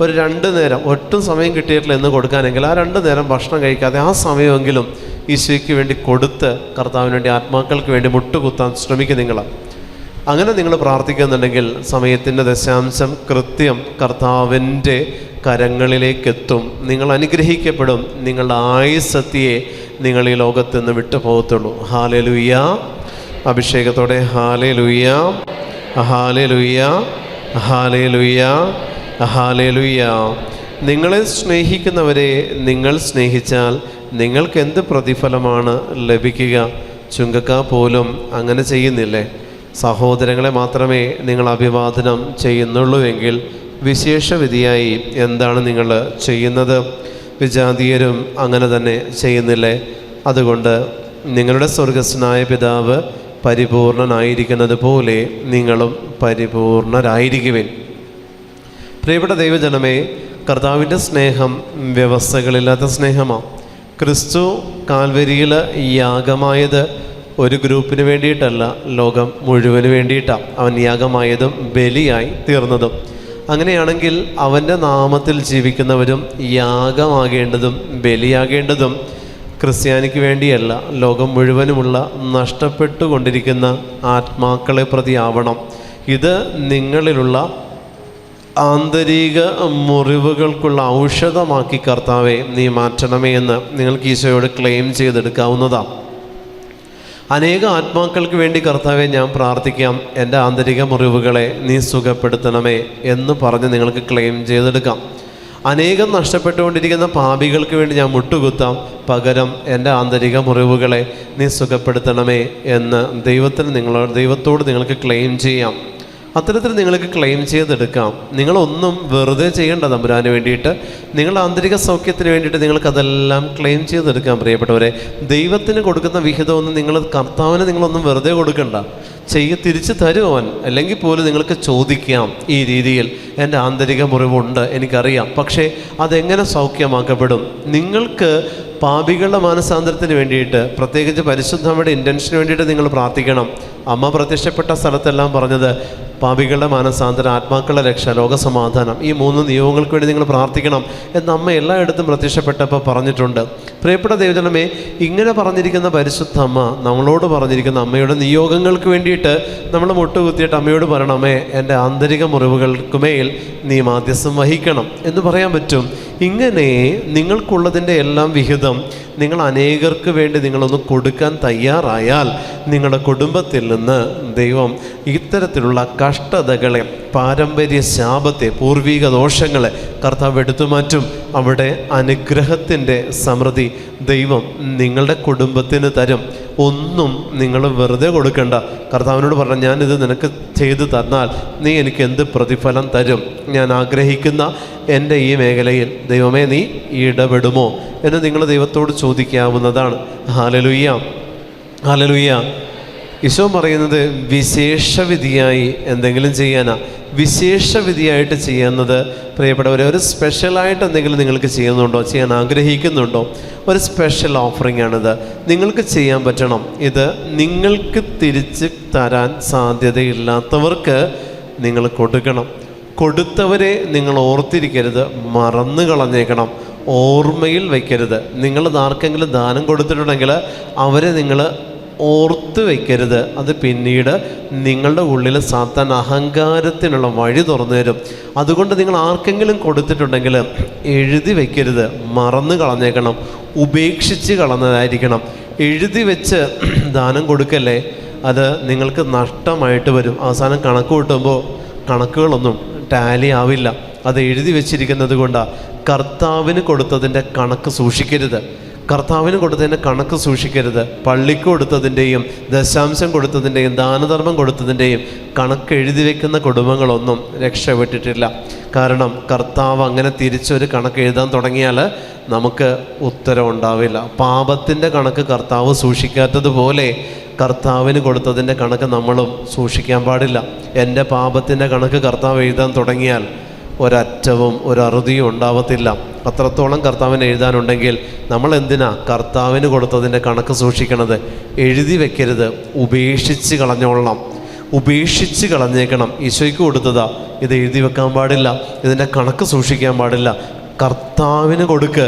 ഒരു 2 നേരം ഒട്ടും സമയം കിട്ടിയിട്ടില്ല എന്ന് കൊടുക്കാനെങ്കിൽ ആ 2 നേരം ഭക്ഷണം കഴിക്കാതെ ആ സമയമെങ്കിലും ഈശോയ്ക്ക് വേണ്ടി കൊടുത്ത് കർത്താവിന് വേണ്ടി, ആത്മാക്കൾക്ക് വേണ്ടി മുട്ടുകുത്താൻ ശ്രമിക്കുക. അങ്ങനെ നിങ്ങൾ പ്രാർത്ഥിക്കുന്നുണ്ടെങ്കിൽ സമയത്തിൻ്റെ ദശാംശം കൃത്യം കർത്താവിൻ്റെ കരങ്ങളിലേക്കെത്തും. നിങ്ങൾ അനുഗ്രഹിക്കപ്പെടും. നിങ്ങളുടെ ആയുസ്സത്തിയെ നിങ്ങൾ ഈ ലോകത്ത് നിന്ന് വിട്ടുപോകത്തുള്ളൂ. ഹല്ലേലൂയ. അഭിഷേകത്തോടെ ഹല്ലേലൂയ, ഹല്ലേലൂയ, ഹല്ലേലൂയ, ഹല്ലേലൂയ. നിങ്ങളെ സ്നേഹിക്കുന്നവരെ നിങ്ങൾ സ്നേഹിച്ചാൽ നിങ്ങൾക്ക് എന്ത് പ്രതിഫലമാണ് ലഭിക്കുക? ചുങ്കക്കാ പോലും അങ്ങനെ ചെയ്യുന്നില്ലേ? സഹോദരങ്ങളെ മാത്രമേ നിങ്ങൾ അഭിവാദനം ചെയ്യുന്നുള്ളൂവെങ്കിൽ വിശേഷവിധിയായി എന്താണ് നിങ്ങൾ ചെയ്യുന്നത്? വിജാതീയരും അങ്ങനെ തന്നെ ചെയ്യുന്നില്ലേ? അതുകൊണ്ട് നിങ്ങളുടെ സ്വർഗസ്ഥനായ പിതാവ് പരിപൂർണനായിരിക്കുന്നത് പോലെ നിങ്ങളും പരിപൂർണരായിരിക്കുവിൻ. പ്രിയപ്പെട്ട ദൈവജനമേ, കർത്താവിൻ്റെ സ്നേഹം വ്യവസ്ഥകളില്ലാത്ത സ്നേഹമാണ്. ക്രിസ്തു കാൽവരിയിൽ യാഗമായത് ഒരു ഗ്രൂപ്പിന് വേണ്ടിയിട്ടല്ല, ലോകം മുഴുവന് വേണ്ടിയിട്ടാണ് അവൻ യാഗമായതും ബലിയായി തീർന്നതും. അങ്ങനെയാണെങ്കിൽ അവൻ്റെ നാമത്തിൽ ജീവിക്കുന്നവരും യാഗമാകേണ്ടതും ബലിയാകേണ്ടതും ക്രിസ്ത്യാനിക്ക് വേണ്ടിയല്ല, ലോകം മുഴുവനുമുള്ള നഷ്ടപ്പെട്ടുകൊണ്ടിരിക്കുന്ന ആത്മാക്കളെ പ്രതി ആവണം. ഇത് നിങ്ങളിലുള്ള ആന്തരിക മുറിവുകൾക്കുള്ള ഔഷധമാക്കി കർത്താവെ നീ മാറ്റണമേ എന്ന് നിങ്ങൾക്ക് ഈശോയോട് ക്ലെയിം ചെയ്തെടുക്കാവുന്നതാണ്. അനേക ആത്മാക്കൾക്ക് വേണ്ടി കർത്താവെ ഞാൻ പ്രാർത്ഥിക്കാം, എൻ്റെ ആന്തരിക മുറിവുകളെ നീ സുഖപ്പെടുത്തണമേ എന്ന് പറഞ്ഞ് നിങ്ങൾക്ക് ക്ലെയിം ചെയ്തെടുക്കാം. അനേകം നഷ്ടപ്പെട്ടുകൊണ്ടിരിക്കുന്ന പാപികൾക്ക് വേണ്ടി ഞാൻ മുട്ടുകുത്താം, പകരം എൻ്റെ ആന്തരിക മുറിവുകളെ നീ സുഖപ്പെടുത്തണമേ എന്ന് ദൈവത്തോട് നിങ്ങൾക്ക് ക്ലെയിം ചെയ്യാം. അത്തരത്തിൽ നിങ്ങൾക്ക് ക്ലെയിം ചെയ്തെടുക്കാം. നിങ്ങളൊന്നും വെറുതെ ചെയ്യേണ്ട തമ്പുരാന് വേണ്ടിയിട്ട്, നിങ്ങളുടെ ആന്തരിക സൗഖ്യത്തിന് വേണ്ടിയിട്ട് നിങ്ങൾക്കതെല്ലാം ക്ലെയിം ചെയ്തെടുക്കാം. പ്രിയപ്പെട്ടവരെ, ദൈവത്തിന് കൊടുക്കുന്ന വിഹിതമൊന്നും കർത്താവിന് നിങ്ങളൊന്നും വെറുതെ കൊടുക്കണ്ട, തിരിച്ചു തരും അവൻ. അല്ലെങ്കിൽ പോലും നിങ്ങൾക്ക് ചോദിക്കാം, ഈ രീതിയിൽ എൻ്റെ ആന്തരിക മുറിവുണ്ട് എനിക്കറിയാം, പക്ഷേ അതെങ്ങനെ സൗഖ്യമാക്കപ്പെടും? നിങ്ങൾക്ക് പാപികളുടെ മാനസാന്തരത്തിന് വേണ്ടിയിട്ട്, പ്രത്യേകിച്ച് പരിശുദ്ധമ്മയുടെ ഇൻറ്റൻഷന് വേണ്ടിയിട്ട് നിങ്ങൾ പ്രാർത്ഥിക്കണം. അമ്മ പ്രത്യക്ഷപ്പെട്ട സ്ഥലത്തെല്ലാം പറഞ്ഞത് പാപികളുടെ മാനസാന്തരം, ആത്മാക്കളുടെ രക്ഷ, ലോകസമാധാനം, ഈ 3 നിയോഗങ്ങൾക്ക് വേണ്ടി നിങ്ങൾ പ്രാർത്ഥിക്കണം എന്ന് അമ്മ എല്ലായിടത്തും പ്രത്യക്ഷപ്പെട്ടപ്പോൾ പറഞ്ഞിട്ടുണ്ട്. പ്രിയപ്പെട്ട ദൈവജനമേ, ഇങ്ങനെ പറഞ്ഞിരിക്കുന്ന പരിശുദ്ധ അമ്മ നമ്മളോട് പറഞ്ഞിരിക്കുന്ന അമ്മയുടെ നിയോഗങ്ങൾക്ക് വേണ്ടിയിട്ട് നമ്മൾ മുട്ടുകുത്തിയിട്ട് അമ്മയോട് പറയണമേ, എൻ്റെ ആന്തരിക മുറിവുകൾക്കുമേൽ നീ മാധ്യസ്ഥം വഹിക്കണം എന്ന് പറയാൻ പറ്റും. ഇങ്ങനെ നിങ്ങൾക്കുള്ളതിൻ്റെ എല്ലാം വിഹിതം നിങ്ങൾ അനേകർക്ക് വേണ്ടി നിങ്ങളൊന്ന് കൊടുക്കാൻ തയ്യാറായാൽ നിങ്ങളുടെ കുടുംബത്തിൽ നിന്ന് ദൈവം ഇത്തരത്തിലുള്ള കഷ്ടതകളെ, പാരമ്പര്യ ശാപത്തെ, പൂർവിക ദോഷങ്ങളെ കർത്താവ് എടുത്തു മാറ്റും. അവിടെ അനുഗ്രഹത്തിൻ്റെ സമൃദ്ധി ദൈവം നിങ്ങളുടെ കുടുംബത്തിന് തരും. ഒന്നും നിങ്ങൾ വെറുതെ കൊടുക്കണ്ട. കർത്താവിനോട് പറഞ്ഞു, ഞാനിത് നിനക്ക് ചെയ്തു തന്നാൽ നീ എനിക്ക് എന്ത് പ്രതിഫലം തരും? ഞാൻ ആഗ്രഹിക്കുന്ന എൻ്റെ ഈ മേഖലയിൽ ദൈവമേ നീ ഇടപെടുമോ എന്ന് നിങ്ങൾ ദൈവത്തോട് ചോദിക്കാവുന്നതാണ്. Hallelujah, hallelujah. ഈശോ പറയുന്നത് വിശേഷവിധിയായി എന്തെങ്കിലും ചെയ്യാനാ. വിശേഷവിധിയായിട്ട് ചെയ്യുന്നത് പ്രിയപ്പെട്ടവരെ, ഒരു സ്പെഷ്യലായിട്ട് എന്തെങ്കിലും നിങ്ങൾക്ക് ചെയ്യുന്നുണ്ടോ, ചെയ്യാൻ ആഗ്രഹിക്കുന്നുണ്ടോ? ഒരു സ്പെഷ്യൽ ഓഫറിംഗ് ആണിത്. നിങ്ങൾക്ക് ചെയ്യാൻ പറ്റണം. ഇത് നിങ്ങൾക്ക് തിരിച്ച് തരാൻ സാധ്യതയില്ലാത്തവർക്ക് നിങ്ങൾ കൊടുക്കണം. കൊടുത്തവരെ നിങ്ങൾ ഓർത്തിരിക്കരുത്, മറന്നു കളഞ്ഞേക്കണം, ഓർമ്മയിൽ വയ്ക്കരുത്. നിങ്ങൾ ആർക്കെങ്കിലും ദാനം കൊടുത്തിട്ടുണ്ടെങ്കിൽ അവരെ നിങ്ങൾ ഓർത്ത് വയ്ക്കരുത്. അത് പിന്നീട് നിങ്ങളുടെ ഉള്ളിൽ സാത്താൻ അഹങ്കാരത്തിനുള്ള വഴി തുറന്നു തരും. അതുകൊണ്ട് നിങ്ങൾ ആർക്കെങ്കിലും കൊടുത്തിട്ടുണ്ടെങ്കിൽ എഴുതി വയ്ക്കരുത്, മറന്നു കളഞ്ഞേക്കണം, ഉപേക്ഷിച്ച് കളഞ്ഞതായിരിക്കണം. എഴുതി വെച്ച് ദാനം കൊടുക്കല്ലേ, അത് നിങ്ങൾക്ക് നഷ്ടമായിട്ട് വരും. അവസാനം കണക്ക് കൂട്ടുമ്പോൾ കണക്കുകളൊന്നും ടാലി ആവില്ല. അത് എഴുതി വെച്ചിരിക്കുന്നത് കൊണ്ടാണ്. കർത്താവിന് കൊടുത്തതിൻ്റെ കണക്ക് സൂക്ഷിക്കരുത്. കർത്താവിന് കൊടുത്തതിൻ്റെ കണക്ക് സൂക്ഷിക്കരുത്. പള്ളിക്ക് കൊടുത്തതിൻ്റെയും ദശാംശം കൊടുത്തതിൻ്റെയും ദാനധർമ്മം കൊടുത്തതിൻ്റെയും കണക്ക് എഴുതി വയ്ക്കുന്ന കുടുംബങ്ങളൊന്നും രക്ഷപ്പെട്ടിട്ടില്ല. കാരണം കർത്താവ് അങ്ങനെ തിരിച്ചൊരു കണക്ക് എഴുതാൻ തുടങ്ങിയാൽ നമുക്ക് ഉത്തരം ഉണ്ടാവില്ല. പാപത്തിൻ്റെ കണക്ക് കർത്താവ് സൂക്ഷിക്കാത്തതുപോലെ കർത്താവിന് കൊടുത്തതിൻ്റെ കണക്ക് നമ്മളും സൂക്ഷിക്കാൻ പാടില്ല. എൻ്റെ പാപത്തിൻ്റെ കണക്ക് കർത്താവ് എഴുതാൻ തുടങ്ങിയാൽ ഒരറ്റവും ഒരറുതിയും ഉണ്ടാവത്തില്ല. അത്രത്തോളം കർത്താവിന് എഴുതാനുണ്ടെങ്കിൽ നമ്മൾ എന്തിനാ കർത്താവിന് കൊടുത്തതിൻ്റെ കണക്ക് സൂക്ഷിക്കണത്? എഴുതി വെക്കരുത്, ഉപേക്ഷിച്ച് കളഞ്ഞോളണം, ഉപേക്ഷിച്ച് കളഞ്ഞേക്കണം. ഈശോയ്ക്ക് കൊടുത്തതാ, ഇത് എഴുതി വെക്കാൻ പാടില്ല, ഇതിൻ്റെ കണക്ക് സൂക്ഷിക്കാൻ പാടില്ല. കർത്താവിന് കൊടുക്ക്,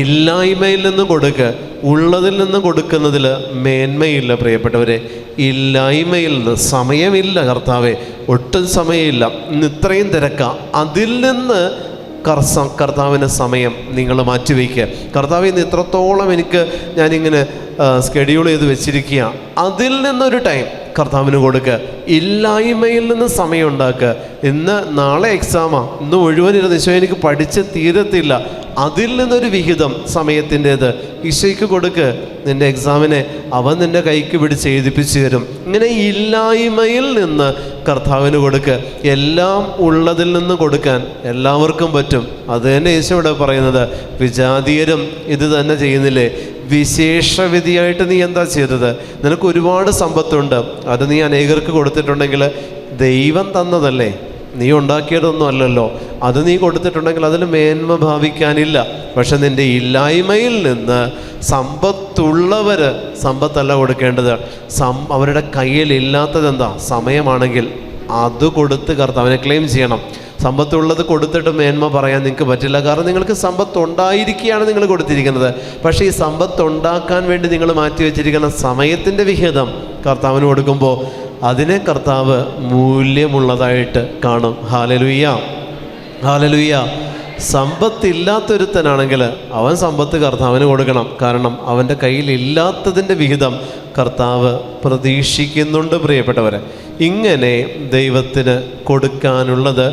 ഇല്ലായ്മയിൽ നിന്ന് കൊടുക്ക്. ഉള്ളതിൽ നിന്ന് കൊടുക്കുന്നതിൽ മേന്മയില്ല പ്രിയപ്പെട്ടവരെ. ഇല്ലായ്മയിൽ നിന്ന്, സമയമില്ല കർത്താവെ, ഒട്ടും സമയമില്ല, ഇന്ന് ഇത്രയും തിരക്കാ, അതിൽ നിന്ന് കർത്താവിന് സമയം നിങ്ങൾ മാറ്റിവെക്കുക. കർത്താവ് ഇന്ന് ഇത്രത്തോളം ഞാനിങ്ങനെ സ്കെഡ്യൂൾ ചെയ്ത് വെച്ചിരിക്കുക, അതിൽ നിന്നൊരു ടൈം കർത്താവിന് കൊടുക്കുക. ഇല്ലായ്മയിൽ നിന്ന് സമയം ഉണ്ടാക്കുക. ഇന്ന് നാളെ എക്സാമാണ്, ഇന്ന് മുഴുവനിരുന്ന് ഈശോ എനിക്ക് പഠിച്ച് തീരത്തില്ല, അതിൽ നിന്നൊരു വിഹിതം സമയത്തിൻ്റേത് ഈശോയ്ക്ക് കൊടുക്ക്. നിൻ്റെ എക്സാമിനെ അവൻ നിൻ്റെ കൈക്ക് പിടിച്ച് എഴുതിപ്പിച്ച് തരും. ഇങ്ങനെ ഇല്ലായ്മയിൽ നിന്ന് കർത്താവിന് കൊടുക്കുക. എല്ലാം ഉള്ളതിൽ നിന്ന് കൊടുക്കാൻ എല്ലാവർക്കും പറ്റും. അത് തന്നെ ഈശോ ഇവിടെ പറയുന്നത്. വിജാതീയരും ഇത് തന്നെ ചെയ്യുന്നില്ലേ? വിശേഷവിധിയായിട്ട് നീ എന്താ ചെയ്തത്? നിനക്ക് ഒരുപാട് സമ്പത്തുണ്ട്, അത് നീ അനേകർക്ക് കൊടുത്തിട്ടുണ്ടെങ്കിൽ ദൈവം തന്നതല്ലേ, നീ ഉണ്ടാക്കിയതൊന്നും അല്ലല്ലോ. അത് നീ കൊടുത്തിട്ടുണ്ടെങ്കിൽ അതിൽ മേന്മ ഭാവിക്കാനില്ല. പക്ഷെ നിൻ്റെ ഇല്ലായ്മയിൽ നിന്ന് സമ്പത്തുള്ളവർ സമ്പത്തല്ല കൊടുക്കേണ്ടത്. അവരുടെ കയ്യിൽ ഇല്ലാത്തതെന്താ? സമയമാണെങ്കിൽ അത് കൊടുത്ത് കർത്താവിനെ ക്ലെയിം ചെയ്യണം. സമ്പത്തുള്ളത് കൊടുത്തിട്ട് മേന്മ പറയാൻ നിങ്ങൾക്ക് പറ്റില്ല. കാരണം നിങ്ങൾക്ക് സമ്പത്തുണ്ടായിരിക്കുകയാണ് നിങ്ങൾ കൊടുത്തിരിക്കുന്നത്. പക്ഷേ ഈ സമ്പത്തുണ്ടാക്കാൻ വേണ്ടി നിങ്ങൾ മാറ്റിവെച്ചിരിക്കുന്ന സമയത്തിൻ്റെ വിഹിതം കർത്താവിന് കൊടുക്കുമ്പോൾ അതിനെ കർത്താവ് മൂല്യമുള്ളതായിട്ട് കാണും. Hallelujah, hallelujah. സമ്പത്തില്ലാത്തൊരുത്തനാണെങ്കിൽ അവൻ സമ്പത്ത് കർത്താവിന് കൊടുക്കണം. കാരണം അവൻ്റെ കയ്യിൽ ഇല്ലാത്തതിൻ്റെ വിഹിതം കർത്താവ് പ്രതീക്ഷിക്കുന്നുണ്ട്. പ്രിയപ്പെട്ടവരെ, ഇങ്ങനെ ദൈവത്തിന് കൊടുക്കാനുള്ളത്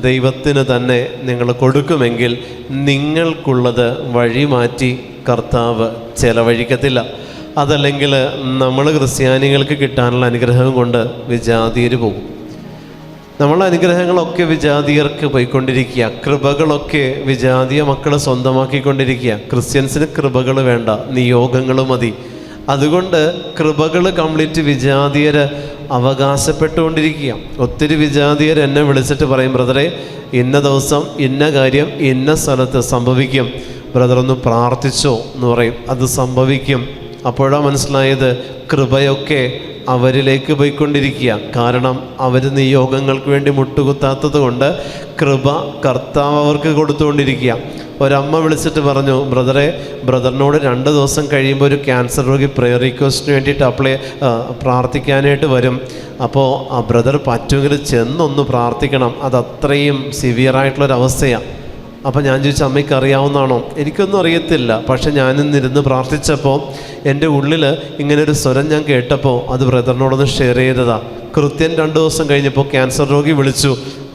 ദൈവത്തിന് തന്നെ നിങ്ങൾ കൊടുക്കുമെങ്കിൽ നിങ്ങൾക്കുള്ളത് വഴി മാറ്റി കർത്താവ് ചെലവഴിക്കത്തില്ല. അതല്ലെങ്കിൽ നമ്മൾ ക്രിസ്ത്യാനികൾക്ക് കിട്ടാനുള്ള അനുഗ്രഹം കൊണ്ട് വിജാതീയർ പോകും. നമ്മളെ അനുഗ്രഹങ്ങളൊക്കെ വിജാതീയർക്ക് പോയിക്കൊണ്ടിരിക്കുക. കൃപകളൊക്കെ വിജാതീയ മക്കൾ സ്വന്തമാക്കിക്കൊണ്ടിരിക്കുക. ക്രിസ്ത്യൻസിന് കൃപകൾ വേണ്ട, നിയോഗങ്ങൾ മതി. അതുകൊണ്ട് കൃപകൾ കംപ്ലീറ്റ് വിജാതീയർ അവകാശപ്പെട്ടുകൊണ്ടിരിക്കുക. ഒത്തിരി വിജാതീയർ എന്നെ വിളിച്ചിട്ട് പറയും, ബ്രദറെ ഇന്ന ദിവസം ഇന്ന കാര്യം ഇന്ന സ്ഥലത്ത് സംഭവിക്കും, ബ്രദറൊന്ന് പ്രാർത്ഥിച്ചോ എന്ന് പറയും. അത് സംഭവിക്കും. അപ്പോഴാണ് മനസ്സിലായത് കൃപയൊക്കെ അവരിലേക്ക് പോയിക്കൊണ്ടിരിക്കുക. കാരണം അവർ നിയോഗങ്ങൾക്ക് വേണ്ടി മുട്ടുകുത്താത്തത് കൊണ്ട് കൃപ കർത്താവ് അവർക്ക് കൊടുത്തുകൊണ്ടിരിക്കുക. ഒരമ്മ വിളിച്ചിട്ട് പറഞ്ഞു, ബ്രദറിനോട് 2 ദിവസം കഴിയുമ്പോൾ ഒരു ക്യാൻസർ രോഗി പ്രെയർ റിക്വസ്റ്റിന് വേണ്ടിയിട്ട് പ്രാർത്ഥിക്കാനായിട്ട് വരും. അപ്പോൾ ആ ബ്രദർ പറ്റുമെങ്കിൽ ചെന്നൊന്ന് പ്രാർത്ഥിക്കണം, അതത്രയും സിവിയറായിട്ടുള്ളൊരവസ്ഥയാണ്. അപ്പോൾ ഞാൻ ചോദിച്ചു, അമ്മയ്ക്ക് അറിയാവുന്നതാണോ? എനിക്കൊന്നും അറിയത്തില്ല, പക്ഷെ ഞാനിന്നിരുന്ന് പ്രാർത്ഥിച്ചപ്പോൾ എൻ്റെ ഉള്ളിൽ ഇങ്ങനൊരു സ്വരം ഞാൻ കേട്ടപ്പോൾ അത് ബ്രദറിനോടൊന്ന് ഷെയർ ചെയ്തതാണ്. കൃത്യം 2 ദിവസം കഴിഞ്ഞപ്പോൾ ക്യാൻസർ രോഗി വിളിച്ചു,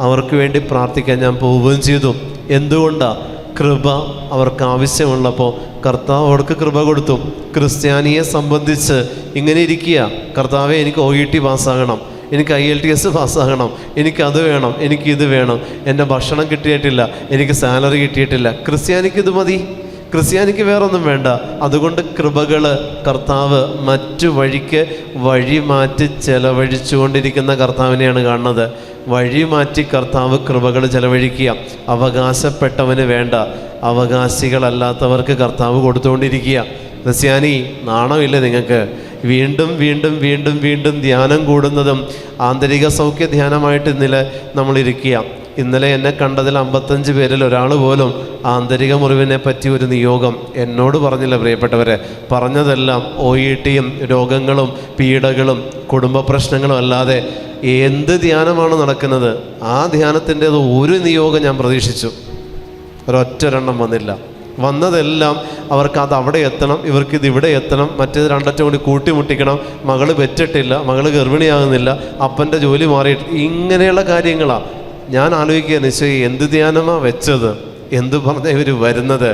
അവർക്ക് വേണ്ടി പ്രാർത്ഥിക്കാൻ ഞാൻ പോവുകയും ചെയ്തു. എന്തുകൊണ്ടാണ്? കൃപ അവർക്ക് ആവശ്യമുള്ളപ്പോൾ കർത്താവ് അവർക്ക് കൃപ കൊടുത്തു. ക്രിസ്ത്യാനിയെ സംബന്ധിച്ച് ഇങ്ങനെ ഇരിക്കുക, കർത്താവെ എനിക്ക് OET പാസ്സാകണം, എനിക്ക് IELTS പാസ്സാകണം, എനിക്കത് വേണം, എനിക്കിത് വേണം, എൻ്റെ ഭക്ഷണം കിട്ടിയിട്ടില്ല, എനിക്ക് സാലറി കിട്ടിയിട്ടില്ല. ക്രിസ്ത്യാനിക്ക് ഇത് മതി, ക്രിസ്ത്യാനിക്ക് വേറൊന്നും വേണ്ട. അതുകൊണ്ട് കൃപകൾ കർത്താവ് മറ്റു വഴിക്ക് വഴി മാറ്റി ചെലവഴിച്ചുകൊണ്ടിരിക്കുന്ന കർത്താവിനെയാണ് കാണുന്നത്. വഴി മാറ്റി കർത്താവ് കൃപകൾ ചെലവഴിക്കുക. അവകാശപ്പെട്ടവന് വേണ്ട, അവകാശികളല്ലാത്തവർക്ക് കർത്താവ് കൊടുത്തുകൊണ്ടിരിക്കുക. ക്രിസ്ത്യാനി, നാണമില്ലേ നിങ്ങൾക്ക്? വീണ്ടും വീണ്ടും വീണ്ടും വീണ്ടും ധ്യാനം കൂടുന്നതും ആന്തരിക സൗഖ്യ ധ്യാനമായിട്ട് ഇന്നലെ നമ്മളിരിക്കുക. ഇന്നലെ എന്നെ കണ്ടതിൽ 55 പേരിൽ ഒരാൾ പോലും ആന്തരിക മുറിവിനെ പറ്റി ഒരു നിയോഗം എന്നോട് പറഞ്ഞില്ല. പ്രിയപ്പെട്ടവരെ, പറഞ്ഞതെല്ലാം OETയും രോഗങ്ങളും പീഡകളും കുടുംബ പ്രശ്നങ്ങളും അല്ലാതെ എന്ത് ധ്യാനമാണ് നടക്കുന്നത്? ആ ധ്യാനത്തിൻ്റേത് ഒരു നിയോഗം ഞാൻ പ്രതീക്ഷിച്ചു, ഒരൊറ്റൊരെണ്ണം വന്നില്ല. വന്നതെല്ലാം അവർക്ക് അത് അവിടെ എത്തണം, ഇവർക്കിത് ഇവിടെ എത്തണം, മറ്റേത് 2 കൂടി കൂട്ടിമുട്ടിക്കണം, മകൾ പെറ്റിട്ടില്ല, മകൾ ഗർഭിണിയാകുന്നില്ല, അപ്പൻ്റെ ജോലി മാറിയിട്ട്, ഇങ്ങനെയുള്ള കാര്യങ്ങളാണ്. ഞാൻ ആലോചിക്കുക, നിശ്ചയം എന്ത് ധ്യാനമാണ് വെച്ചത്? എന്ത് പറഞ്ഞ ഇവർ വരുന്നത്?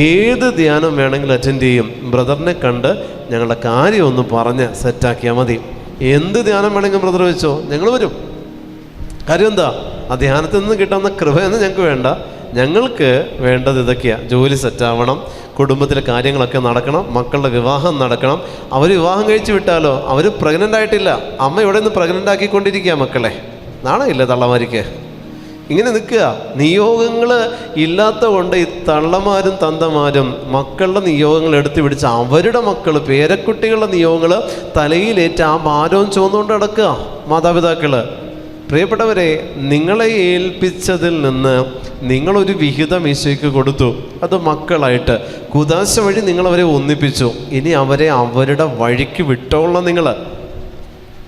ഏത് ധ്യാനം വേണമെങ്കിലും അറ്റൻഡ് ചെയ്യും. ബ്രദറിനെ കണ്ട് ഞങ്ങളുടെ കാര്യം ഒന്ന് പറഞ്ഞ് സെറ്റാക്കിയാൽ മതി. എന്ത് ധ്യാനം വേണമെങ്കിലും ബ്രദർ വെച്ചോ, ഞങ്ങൾ വരും. കാര്യം എന്താ? ആ ധ്യാനത്തിൽ നിന്ന് കിട്ടുന്ന കൃപയൊന്നും ഞങ്ങൾക്ക് വേണ്ട. ഞങ്ങൾക്ക് വേണ്ടത് ഇതൊക്കെയാണ്. ജോലി സെറ്റാവണം, കുടുംബത്തിലെ കാര്യങ്ങളൊക്കെ നടക്കണം, മക്കളുടെ വിവാഹം നടക്കണം. അവർ വിവാഹം കഴിച്ച് വിട്ടാലോ, അവർ പ്രഗ്നൻ്റ് ആയിട്ടില്ല, അമ്മ ഇവിടെ നിന്ന് പ്രഗ്നൻ്റ് ആക്കിക്കൊണ്ടിരിക്കുക മക്കളെ. നാണമില്ല തള്ളമാരിക്ക്? ഇങ്ങനെ നിൽക്കുക. നിയോഗങ്ങൾ ഇല്ലാത്ത കൊണ്ട് ഈ തള്ളമാരും തന്തമാരും മക്കളുടെ നിയോഗങ്ങൾ എടുത്തു പിടിച്ച് അവരുടെ മക്കൾ പേരക്കുട്ടികളുടെ നിയോഗങ്ങൾ തലയിലേറ്റ് ആ ഭാരവും ചുവന്നുകൊണ്ട് നടക്കുക മാതാപിതാക്കൾ. പ്രിയപ്പെട്ടവരെ, നിങ്ങളെ ഏൽപ്പിച്ചതിൽ നിന്ന് നിങ്ങളൊരു വിഹിതം ഈശോയ്ക്ക് കൊടുത്തു. അത് മക്കളായിട്ട് കുദാശ വഴി നിങ്ങളവരെ ഒന്നിപ്പിച്ചു. ഇനി അവരെ അവരുടെ വഴിക്ക് വിട്ടോളണം.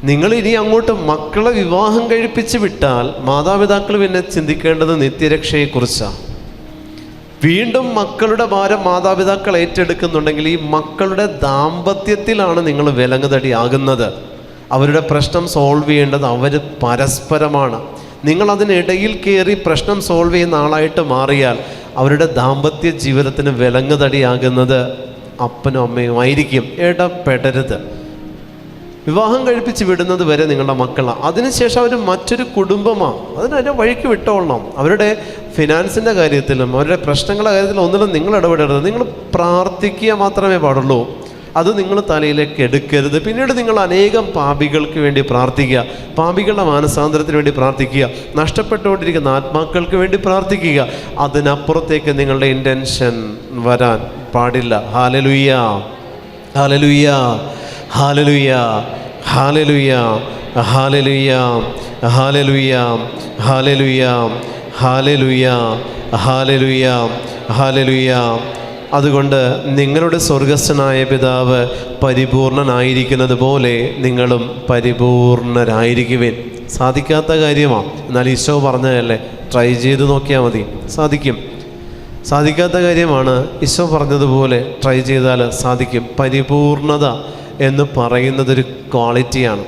നിങ്ങൾ ഇനി അങ്ങോട്ട് മക്കളെ വിവാഹം കഴിപ്പിച്ച് വിട്ടാൽ മാതാപിതാക്കൾ പിന്നെ ചിന്തിക്കേണ്ടത് നിത്യരക്ഷയെക്കുറിച്ചാണ്. വീണ്ടും മക്കളുടെ ഭാരം മാതാപിതാക്കൾ ഏറ്റെടുക്കുന്നുണ്ടെങ്കിൽ ഈ മക്കളുടെ ദാമ്പത്യത്തിലാണ് നിങ്ങൾ വിലങ്ങുതടിയാകുന്നത്. അവരുടെ പ്രശ്നം സോൾവ് ചെയ്യേണ്ടത് അവർ പരസ്പരമാണ്. നിങ്ങളതിനിടയിൽ കയറി പ്രശ്നം സോൾവ് ചെയ്യുന്ന ആളായിട്ട് മാറിയാൽ അവരുടെ ദാമ്പത്യ ജീവിതത്തിന് വിലങ്ങുതടിയാകുന്നത് അപ്പനും അമ്മയും ആയിരിക്കും. ഇടപെടരുത്. വിവാഹം കഴിപ്പിച്ച് വിടുന്നത് വരെ നിങ്ങളുടെ മക്കളാണ്. അതിനുശേഷം അവർ മറ്റൊരു കുടുംബമാണ്. അതിനെ വഴിക്ക് വിട്ടോളണം. അവരുടെ ഫിനാൻസിൻ്റെ കാര്യത്തിലും അവരുടെ പ്രശ്നങ്ങളുടെ കാര്യത്തിലും ഒന്നിലും നിങ്ങൾ ഇടപെടരുത്. നിങ്ങൾ പ്രാർത്ഥിക്കുക മാത്രമേ പാടുള്ളൂ. അത് നിങ്ങൾ തലയിലേക്ക് എടുക്കരുത്. പിന്നീട് നിങ്ങൾ അനേകം പാപികൾക്ക് വേണ്ടി പ്രാർത്ഥിക്കുക, പാപികളുടെ മാനസാന്തരത്തിന് വേണ്ടി പ്രാർത്ഥിക്കുക, നഷ്ടപ്പെട്ടുകൊണ്ടിരിക്കുന്ന ആത്മാക്കൾക്ക് വേണ്ടി പ്രാർത്ഥിക്കുക. അതിനപ്പുറത്തേക്ക് നിങ്ങളുടെ ഇൻറ്റൻഷൻ വരാൻ പാടില്ല. Hallelujah, hallelujah, hallelujah, hallelujah, hallelujah, hallelujah, hallelujah, hallelujah, hallelujah, hallelujah. അതുകൊണ്ട് നിങ്ങളുടെ സ്വർഗസ്ഥനായ പിതാവ് പരിപൂർണനായിരിക്കുന്നത് പോലെ നിങ്ങളും പരിപൂർണരായിരിക്കുവിൻ. സാധിക്കാത്ത കാര്യമാണ്, എന്നാൽ ഈശോ പറഞ്ഞതല്ലേ, ട്രൈ ചെയ്ത് നോക്കിയാൽ മതി, സാധിക്കും. സാധിക്കാത്ത കാര്യമാണ്, ഈശോ പറഞ്ഞതുപോലെ ട്രൈ ചെയ്താൽ സാധിക്കും. പരിപൂർണത എന്ന് പറയുന്നതൊരു ക്വാളിറ്റിയാണ്.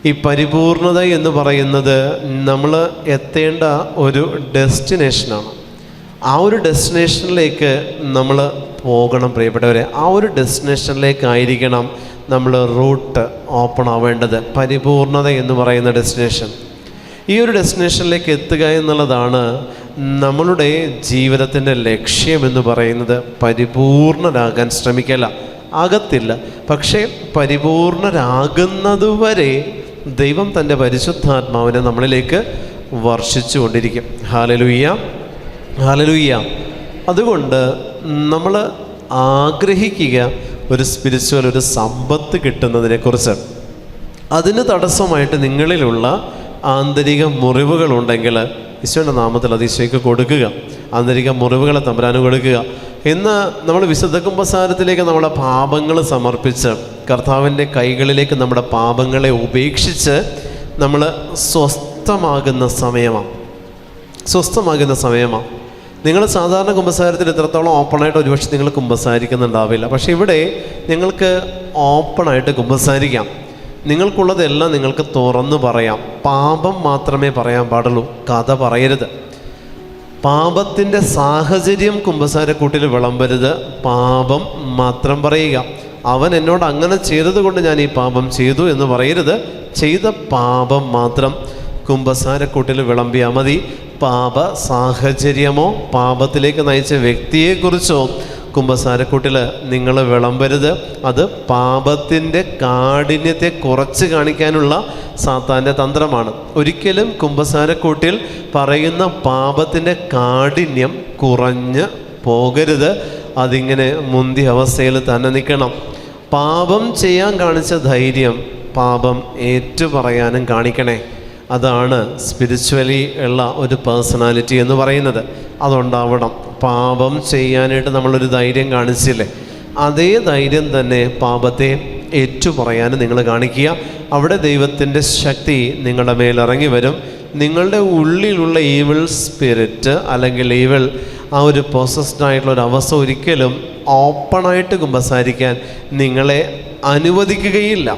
ഈ പരിപൂർണത എന്ന് പറയുന്നത് നമ്മൾ എത്തേണ്ട ഒരു ഡെസ്റ്റിനേഷനാണ്. ആ ഒരു ഡെസ്റ്റിനേഷനിലേക്ക് നമ്മൾ പോകണം പ്രിയപ്പെട്ടവരെ. ആ ഒരു ഡെസ്റ്റിനേഷനിലേക്കായിരിക്കണം നമ്മൾ റൂട്ട് ഓപ്പൺ ആവേണ്ടത്. പരിപൂർണത എന്ന് പറയുന്ന ഡെസ്റ്റിനേഷൻ, ഈ ഒരു ഡെസ്റ്റിനേഷനിലേക്ക് എത്തുക എന്നുള്ളതാണ് നമ്മളുടെ ജീവിതത്തിൻ്റെ ലക്ഷ്യമെന്ന് പറയുന്നത്. പരിപൂർണരാകാൻ ശ്രമിക്കല, ആകത്തില്ല, പക്ഷേ പരിപൂർണരാകുന്നതുവരെ ദൈവം തൻ്റെ പരിശുദ്ധാത്മാവിനെ നമ്മളിലേക്ക് വർഷിച്ചു കൊണ്ടിരിക്കും. Hallelujah, hallelujah. അതുകൊണ്ട് നമ്മൾ ആഗ്രഹിക്കുക ഒരു സ്പിരിച്വൽ ഒരു സമ്പത്ത് കിട്ടുന്നതിനെക്കുറിച്ച്. അതിന് തടസ്സമായിട്ട് നിങ്ങളിലുള്ള ആന്തരിക മുറിവുകളുണ്ടെങ്കിൽ ഈശോയുടെ നാമത്തിൽ അത് ഈശോയ്ക്ക് കൊടുക്കുക. ആന്തരിക മുറിവുകളെ തമ്പുരാന് കൊടുക്കുക. ഇന്ന് നമ്മൾ വിശുദ്ധ കുമ്പസാരത്തിലേക്ക് നമ്മുടെ പാപങ്ങൾ സമർപ്പിച്ച് കർത്താവിൻ്റെ കൈകളിലേക്ക് നമ്മുടെ പാപങ്ങളെ ഉപേക്ഷിച്ച് നമ്മൾ സ്വസ്ഥമാകുന്ന സമയമാണ്. സ്വസ്ഥമാകുന്ന സമയമാണ്. നിങ്ങൾ സാധാരണ കുമ്പസാരത്തിൽ ഇത്രത്തോളം ഓപ്പണായിട്ട് ഒരുപക്ഷെ നിങ്ങൾ കുമ്പസാരിക്കുന്നുണ്ടാവില്ല. പക്ഷേ ഇവിടെ നിങ്ങൾക്ക് ഓപ്പണായിട്ട് കുമ്പസാരിക്കാം. നിങ്ങൾക്കുള്ളതെല്ലാം നിങ്ങൾക്ക് തുറന്നു പറയാം. പാപം മാത്രമേ പറയാൻ പാടുള്ളൂ, കഥ പറയരുത്. പാപത്തിൻ്റെ സാഹചര്യം കുമ്പസാരക്കൂട്ടിൽ വിളമ്പരുത്. പാപം മാത്രം പറയുക. അവൻ എന്നോട് അങ്ങനെ ചെയ്തത് കൊണ്ട് ഞാൻ ഈ പാപം ചെയ്തു എന്ന് പറയരുത്. ചെയ്ത പാപം മാത്രം കുമ്പസാരക്കൂട്ടിൽ വിളമ്പിയാൽ മതി. പാപ സാഹചര്യമോ പാപത്തിലേക്ക് നയിച്ച വ്യക്തിയെക്കുറിച്ചോ കുമ്പസാരക്കൂട്ടിൽ നിങ്ങൾ വിളമ്പരുത്. അത് പാപത്തിൻ്റെ കാഠിന്യത്തെ കുറച്ച് കാണിക്കാനുള്ള സാത്താൻ്റെ തന്ത്രമാണ്. ഒരിക്കലും കുമ്പസാരക്കൂട്ടിൽ പറയുന്ന പാപത്തിൻ്റെ കാഠിന്യം കുറഞ്ഞ് പോകരുത്. അതിങ്ങനെ മുന്തിയ അവസ്ഥയിൽ തന്നെ നിൽക്കണം. പാപം ചെയ്യാൻ കാണിച്ച ധൈര്യം പാപം ഏറ്റുപറയാനും കാണിക്കണേ. അതാണ് സ്പിരിച്വലി ഉള്ള ഒരു പേഴ്സണാലിറ്റി എന്ന് പറയുന്നത്. അതുണ്ടാവണം. പാപം ചെയ്യാനായിട്ട് നമ്മളൊരു ധൈര്യം കാണിച്ചില്ലേ, അതേ ധൈര്യം തന്നെ പാപത്തെ ഏറ്റുപറയാനും നിങ്ങൾ കാണിക്കുക. അവിടെ ദൈവത്തിൻ്റെ ശക്തി നിങ്ങളുടെ മേലിറങ്ങി വരും. നിങ്ങളുടെ ഉള്ളിലുള്ള ഈവിൾ സ്പിരിറ്റ് അല്ലെങ്കിൽ ഈവിൾ ആ ഒരു പൊസസ്ഡ് ആയിട്ടുള്ള ഒരു അവസ്ഥ ഒരിക്കലും ഓപ്പണായിട്ട് കുമ്പസാരിക്കാൻ നിങ്ങളെ അനുവദിക്കുകയില്ല.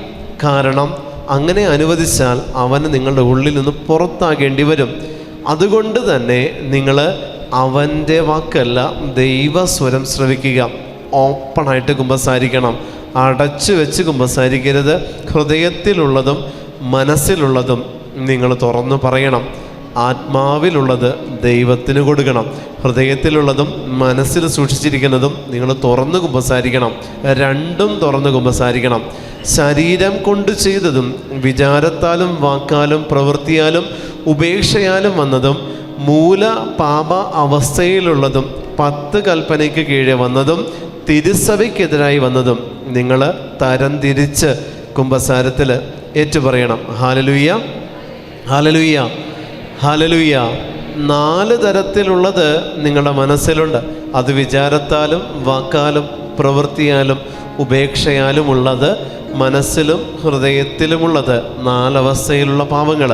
കാരണം അങ്ങനെ അനുവദിച്ചാൽ അവന് നിങ്ങളുടെ ഉള്ളിൽ നിന്ന് പുറത്താകേണ്ടി വരും. അതുകൊണ്ട് തന്നെ നിങ്ങൾ അവൻ്റെ വാക്കല്ല ദൈവസ്വരം ശ്രവിക്കുക. ഓപ്പണായിട്ട് കുമ്പസാരിക്കണം. അടച്ചു വെച്ച് കുമ്പസാരിക്കരുത്. ഹൃദയത്തിലുള്ളതും മനസ്സിലുള്ളതും നിങ്ങൾ തുറന്നു പറയണം. ആത്മാവിലുള്ളത് ദൈവത്തിന് കൊടുക്കണം. ഹൃദയത്തിലുള്ളതും മനസ്സിൽ സൂക്ഷിച്ചിരിക്കുന്നതും നിങ്ങൾ തുറന്ന് കുമ്പസാരിക്കണം. രണ്ടും തുറന്ന് കുമ്പസാരിക്കണം. ശരീരം കൊണ്ട് ചെയ്തതും വിചാരത്താലും വാക്കാലും പ്രവൃത്തിയാലും ഉപേക്ഷയാലും വന്നതും മൂല പാപ അവസ്ഥയിലുള്ളതും 10 കൽപ്പനയ്ക്ക് കീഴെ വന്നതും തിരുസഭയ്ക്കെതിരായി വന്നതും നിങ്ങൾ തരംതിരിച്ച് കുമ്പസാരത്തിൽ ഏറ്റുപറയണം. Hallelujah, hallelujah, hallelujah. 4 തരത്തിലുള്ളത് നിങ്ങളുടെ മനസ്സിലുണ്ട്. അത് വിചാരത്താലും വാക്കാലും പ്രവൃത്തിയാലും ഉപേക്ഷയാലുമുള്ളത്, മനസ്സിലും ഹൃദയത്തിലുമുള്ളത് 4 അവസ്ഥയിലുള്ള പാപങ്ങൾ.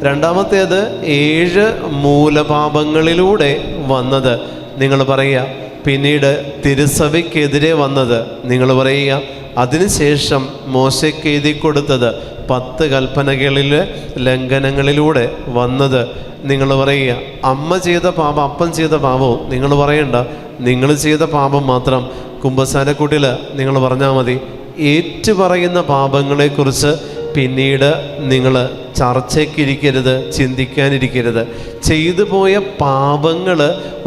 രണ്ടാമത്തേത് 7 മൂലപാപങ്ങളിലൂടെ വന്നത് നിങ്ങൾ പറയുക. പിന്നീട് തിരുസഭയ്ക്കെതിരെ വന്നത് നിങ്ങൾ പറയുക. അതിനുശേഷം മോശയ്ക്ക് എഴുതി കൊടുത്തത് 10 കൽപ്പനകളിലെ ലംഘനങ്ങളിലൂടെ വന്നത് നിങ്ങൾ പറയുക, അമ്മ ചെയ്ത പാപം അപ്പം ചെയ്ത പാപവും നിങ്ങൾ പറയണ്ട, നിങ്ങൾ ചെയ്ത പാപം മാത്രം കുമ്പസാരക്കൂട്ടിൽ നിങ്ങൾ പറഞ്ഞാൽ മതി. ഏറ്റുപറയുന്ന പാപങ്ങളെക്കുറിച്ച് പിന്നീട് നിങ്ങൾ ചർച്ചയ്ക്കിരിക്കരുത്, ചിന്തിക്കാനിരിക്കരുത്. ചെയ്തു പോയ പാപങ്ങൾ